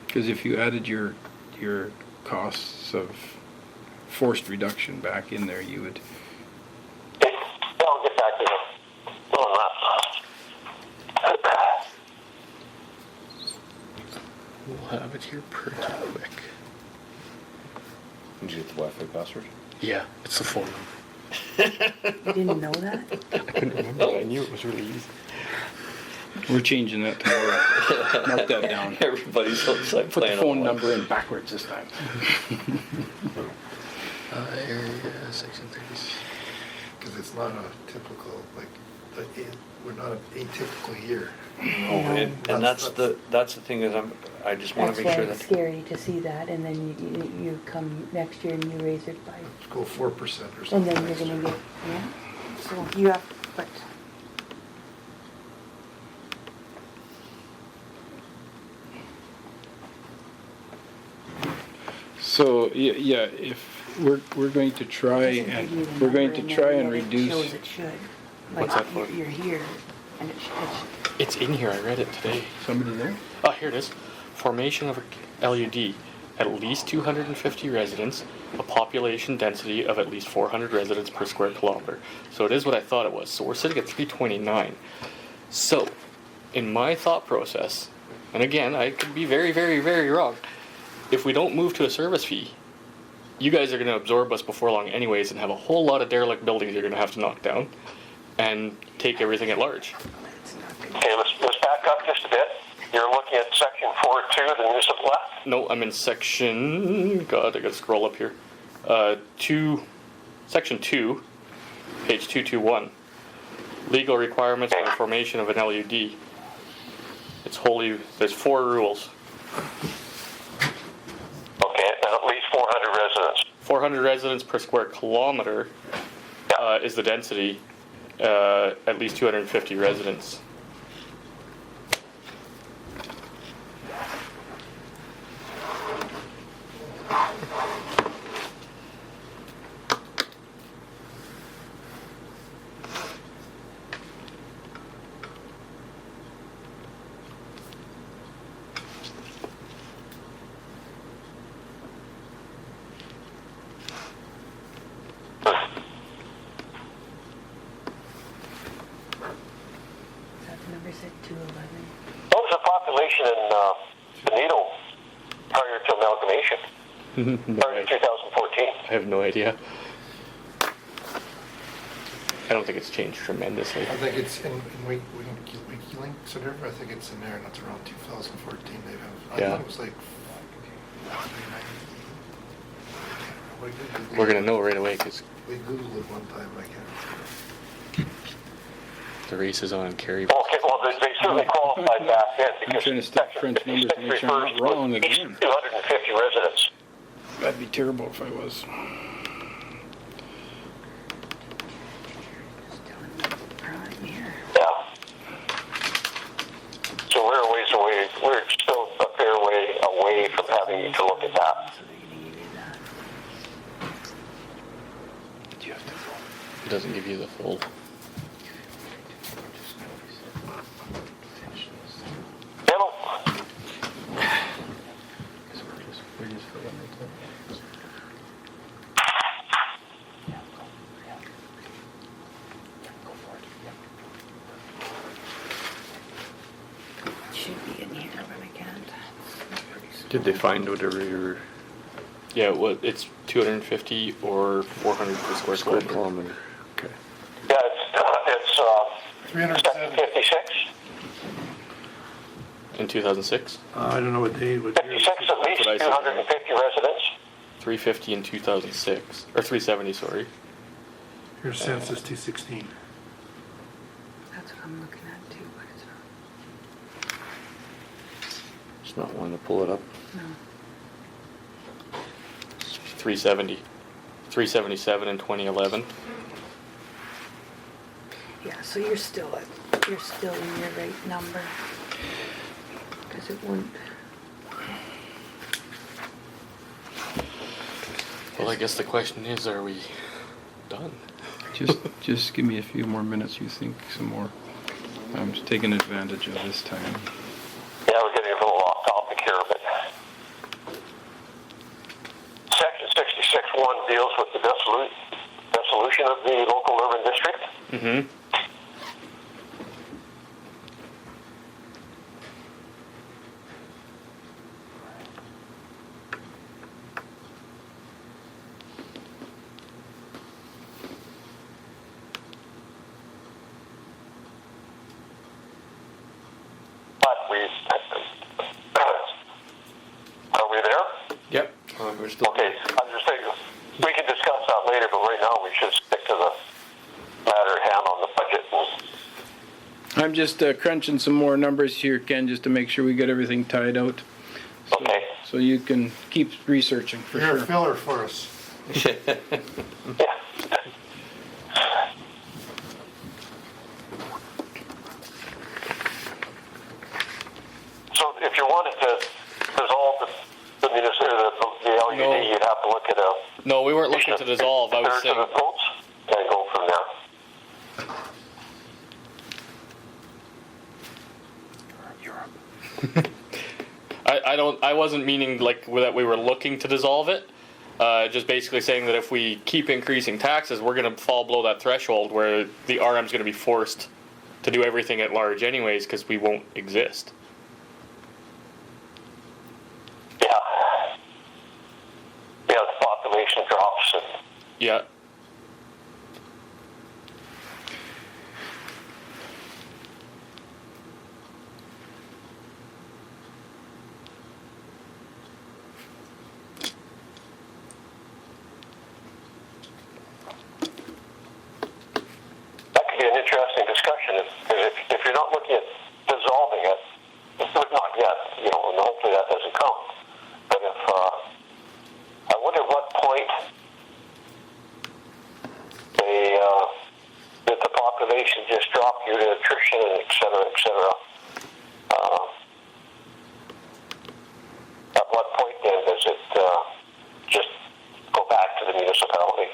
because if you added your costs of forced reduction back in there, you would. I'll get back to you on that. We'll have it here pretty quick. Did you get the Wi-Fi password? Yeah, it's the phone number. You didn't know that? I couldn't remember. I knew it was really easy. We're changing that tomorrow. Mark that down. everybody's outside Put the playing phone on number in backwards this time. Area section 36. Because it's not a typical, like, we're not an atypical year. And that's the thing is I just want That's to why make sure it's that scary to see that, and then you come next year and you raise it by, Let's go 4% or and something. then you're next gonna year. get, yeah. So you have, but So yeah, if we're going to try it doesn't give you and the we're going number, to try then and yet it shows reduce. it should. What's Like, that for? You're here, and It's in here. I read it today. Somebody there? Oh, here it is. Formation of a LUD. At least 250 residents, a population density of at least 400 residents per square kilometer. So it is what I thought it was. So we're sitting at 329. So, in my thought process, and again, I could be very, very, very wrong. If we don't move to a service fee, you guys are going to absorb us before long anyways and have a whole lot of derelict buildings you're going to have to knock down and take everything at large. Okay, let's back up just a bit. You're looking at section 4.2 of the municipal act. No, I'm in section. God, I gotta scroll up here. Section 2, page 221. Legal requirements for the formation of an LUD. It's wholly. There's 4 rules. Okay, and at least 400 residents. 400 residents per square kilometer is the density. At least 250 residents. Or 2014? I have no idea. I don't think it's changed tremendously. I think it's in WikiLeaks or whatever, I think it's in there, and it's around 2014 they have. I Yeah. thought it was like. We're gonna know right away because We Googled it one time, I can't. the race is on Kerry. Okay, well, they certainly qualified back then because trying to stop Section crunch numbers to make sure I'm not 56 wrong refers to again. 250 residents. That'd be terrible if I was. Still in the prime here. Yeah. So we're a ways away. We're still a fair way away from having to look at that. So they're gonna give you that. It doesn't give you the full. Hello. It should be in here, but I can't. Did they find whatever your Yeah, well, it's 250 or 400 per square square kilometer. kilometer? Okay. Yeah, it's Section 307. 56. In 2006, I don't know what day, what year. 56 at least what I said. 250 residents. 350 in 2006, or 370, sorry. Your census 216. That's what I'm looking at too, but it's not. It's not one to pull it up. No. 370, 377 in 2011. Yeah, so you're still in your right number. Because it wouldn't. Well, I guess the question is, are we done? Just give me a few more minutes, you think, some more. I'm just taking advantage of this time. Yeah, we're getting a little off topic here, but Section 66.1 deals with the dissolution of the local urban district. Mm-hmm. But are we there? Yep. We're still. Okay, I'm just saying, we can discuss that later, but right now we should stick to the matter at hand on the budget. I'm just crunching some more numbers here, Ken, just to make sure we get everything tied out. Okay. So you can keep researching for You're a sure. filler for us. Yeah. So if you wanted to dissolve the LUD, No. you'd have to look at a No, we weren't looking to dissolve. I was third saying. of the votes and go from there. I wasn't meaning like that we were looking to dissolve it. Just basically saying that if we keep increasing taxes, we're going to fall below that threshold where the RM's going to be forced to do everything at large anyways because we won't exist. Yeah. Yeah, the population drops and Yeah. that could be an interesting discussion if you're not looking at dissolving it, not yet, and hopefully that doesn't come. But if I wonder at what point did the population just drop due to attrition and et cetera, et cetera. At what point then does it just go back to the municipality?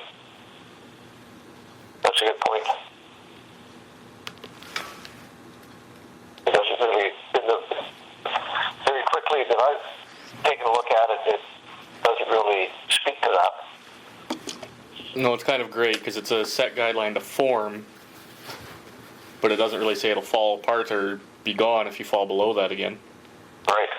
That's a good point. It doesn't really, very quickly that I've taken a look at it, it doesn't really speak to that. No, it's kind of great because it's a set guideline to form, but it doesn't really say it'll fall apart or be gone if you fall below that again. Right.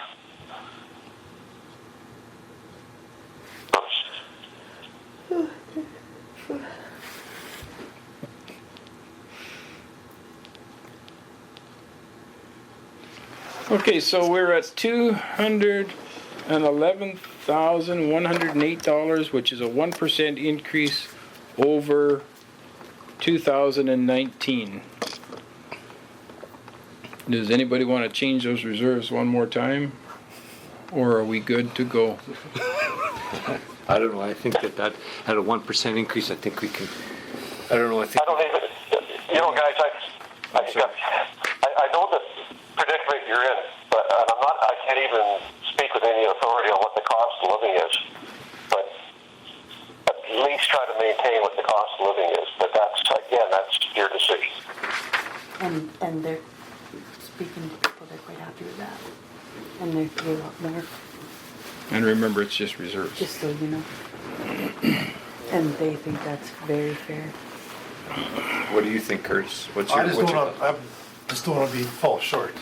Okay, so we're at $211,108, which is a 1% increase over 2019. Does anybody want to change those reserves one more time? Or are we good to go? I don't know, I think that at a 1% increase, I think we can, I don't know, I think. I don't even, you know, guys, I know the predicament you're in, but and I can't even speak with any authority on what the cost of living is, but at least try to maintain what the cost of living is, but that's your decision. And they're speaking to people, they're quite happy with that. And they're a lot more, And remember, it's just reserves. just so you know. And they think that's very fair. What do you think, Curtis? What's I your, just what's your? just don't want to fall short.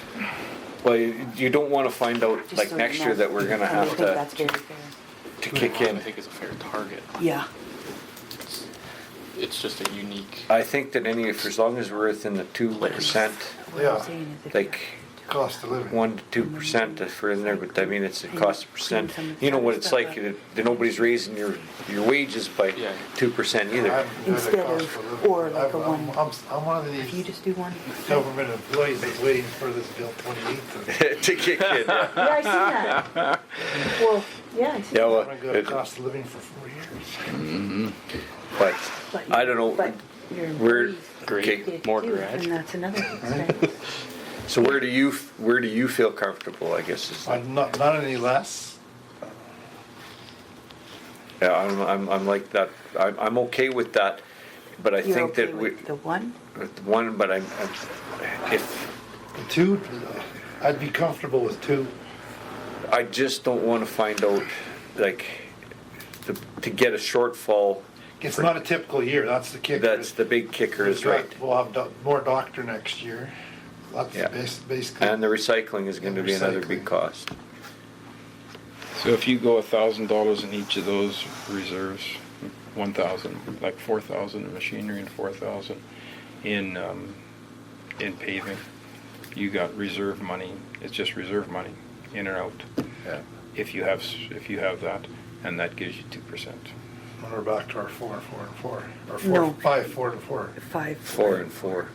Well, you don't want to find out, Just like so next you year, know. that we're gonna And have I think that's very fair. to kick I in. think it's a fair target. Yeah. It's just a unique. I think that for as long as we're within the 2%, What Yeah. I'm saying is if like Cost of living. 1 to 2% if we're in there, but I mean, it's a cost of percent. You know what it's like, nobody's raising your wages by Yeah. 2% I either. haven't had a Instead cost of- of living. or like a one- I'm one of if you these just do one. government employees that's waiting for this bill 28th. To kick in, yeah. Yeah, I see that. Well, yeah, I see Yeah, that. well, I've got a cost of living for 4 years. but But I don't know. But your We're- employees okay, did more too, garage. and that's another expense. So where do you feel comfortable, I guess is. I'm not any less. Yeah, I'm like that. I'm okay with that, but I You're think okay that with the one? with one, but if Two, I'd be comfortable with two. I just don't want to find out, like, to get a shortfall. It's not a typical year, that's the kicker. That's the big kicker, is right. We'll have more doctor next year. That's Yeah. basically. And the recycling is going to And be another recycling. big cost. So if you go $1,000 in each of those reserves, 1,000, like 4,000 in machinery and 4,000 in paving, you got reserve money. It's just reserve money, in and out. Yeah. If you have that, and that gives you 2%. And we're back to our 4 and 4 and 4. Or No. 5, 4 and 4. 5. 4 and 4.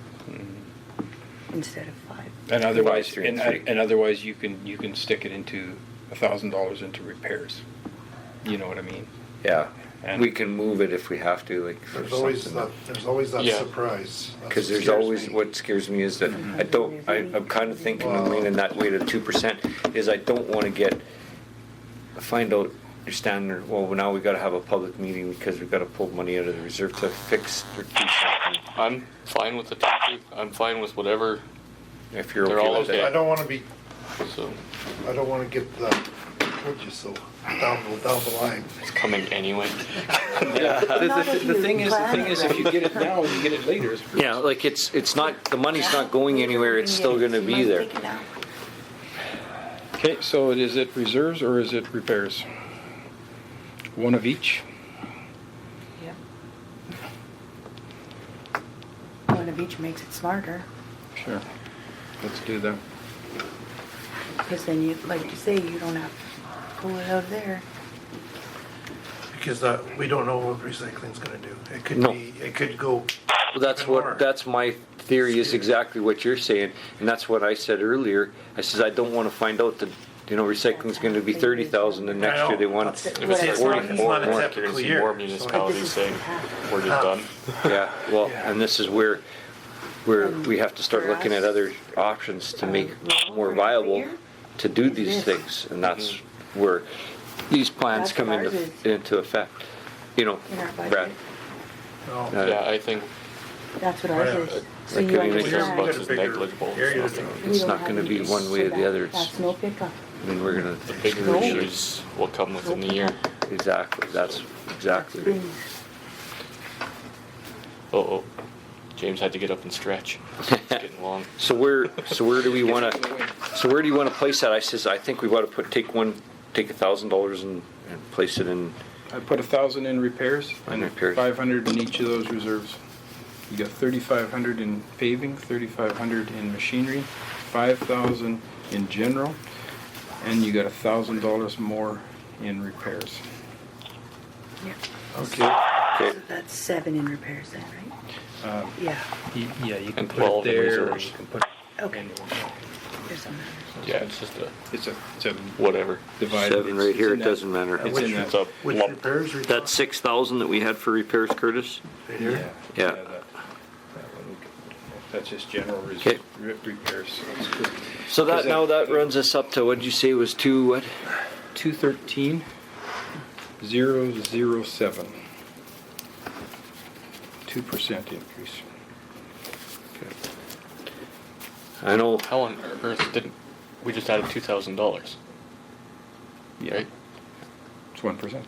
Instead of 5. And otherwise, 5, 3, and and 3. otherwise you can stick it into $1,000 into repairs. You know what I mean? Yeah. And- We can move it if we have to, like, for There's always something. that Yeah. surprise. That's Because what there's scares always, me. what scares me is that I'm kind of thinking and leaning that way to 2%, is I don't want to find out you're standing there, well, now we got to have a public meeting because we got to pull money out of the reserve to fix or do something. I'm fine with the TP. I'm fine with whatever. If you're They're okay all with okay. that. I don't want to be, So I don't want to get the, told you so, down the line. it's coming anyway. Not if The you thing is, plan it if you get it now and you get it later, it's Yeah, like it's not, the money's not going anywhere, it's still going to be there. Okay, so is it reserves or is it repairs? One of each? Yep. One of each makes it smarter, Sure. Let's do that. because then you, like you say, you don't have to pull it out of there. Because we don't know what recycling's gonna do. It could No. be, it could go. Well, more. that's my theory, is exactly what you're saying, and that's what I said earlier. I says, I don't want to find out that, recycling's going to be 30,000 and next year they want That's If it's what I 40 thought. more, It's not a you're typical going to see year, more so- municipalities saying, half. we're just done. Yeah, well, Yeah. and this is where we have to start looking at other options to make more viable to do these things, and that's where these plans That's come what ours into effect. In our Brad. budget, No. Yeah, I think that's what ours is. So Like, you I mean, Bucks understand. is negligible. area It's to nothing. We It's don't not have gonna be any- one way or the other. That's no pickup. I mean, we're gonna, The bigger No. issues will come within the year. exactly, that's exactly. Bins. Oh, James had to get up and stretch. It's getting long. So where do we want to place that? I says, I think we want to take $1,000 and place it in I put 1,000 in repairs and repairs. 500 in each of those reserves. You got 3,500 in paving, 3,500 in machinery, 5,000 in general, and you got $1,000 more in repairs. Yeah. Okay. Okay. So that's 7 in repairs then, right? Yeah, Yeah, you can And put 12 it in there, or reserves. you can put it okay. anywhere. There's some. Yeah, it's just a It's a whatever. divided. 7 right it's here, in it that- doesn't matter. It's in It's that. a Which lump. repairs? That's 6,000 that we had for repairs, Curtis? Yeah. Yeah. That one, that's just general Okay. repairs. So it's good. So that, now that runs us up to, what did you say was 2 what? 213,007. 2% increase. I know, How on earth didn't we just added $2,000? Yeah. Right? It's 1%.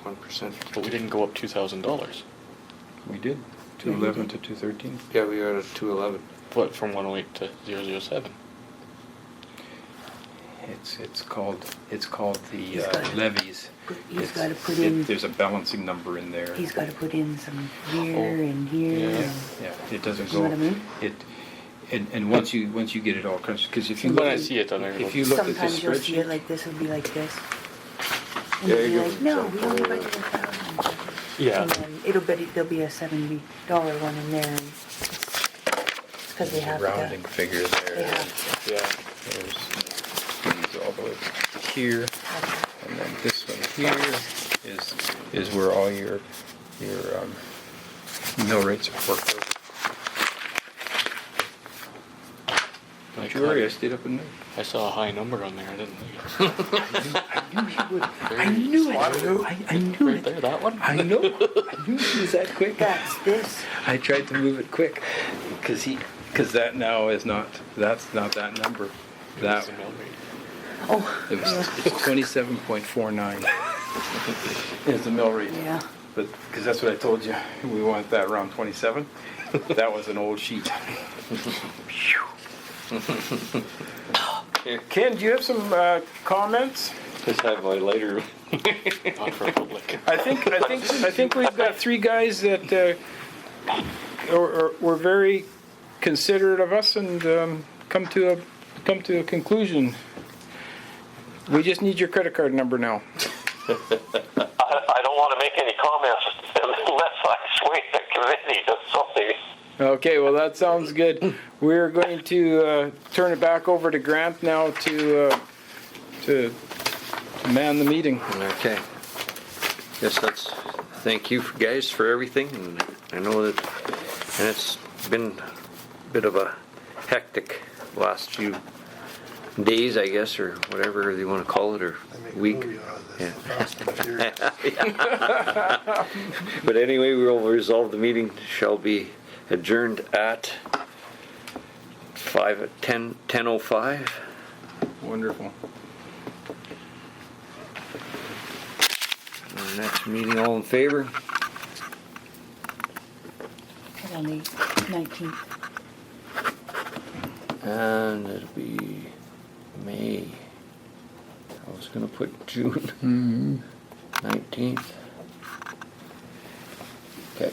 1%. But we didn't go up $2,000. We did. 211 to 213. Yeah, we are at 211. What, from 108 to 007? It's called the He's got- levies. He's It's- got to put in. There's a balancing number in there. He's got to put in some here Oh, and here. yeah. And Yeah, it doesn't You go. know what I mean? And once you get it all crunched, because if you When look I at- see it on there, if you look at the sometimes you'll see it spreadsheet, like this. It'll be like this. And Yeah, you'll be you like, give no, them we some only forward. budgeted 1,000. Yeah. And then there'll be a $70 one in there. And because they have Rounding to. figure They there. have to. Yeah. there's these all the way here, and then this one here is where all your mill rates are worked out. Don't you worry, I stayed up in there. I saw a high number on there. I didn't think I knew it. I knew right there, that one? I know. I knew it was that quick. That's this. I tried to move it quick because that now is not. That's not that number. That It's a mill rate. Oh, it's 27.49 is the mill rate. yeah. But because that's what I told you, we want that around 27. That was an old sheet. Ken, do you have some comments? Just have my lighter. Not for public. I think we've got 3 guys that were very considerate of us and come to a conclusion. We just need your credit card number now. I don't want to make any comments unless I sway the committee to something. Okay, well that sounds good. We're going to turn it back over to Grant now to man the meeting. Okay. Yes, thank you guys for everything, and I know that, and it's been a bit of a hectic last few days, I guess, or whatever you want to call it, or I make a week. movie out of this. Yeah. Fast and Furious. But anyway, we will resolve the meeting shall be adjourned at 10:05. Wonderful. Our next meeting, all in favor? And on the 19th. And it'll be May. I was gonna put June 19th. Okay.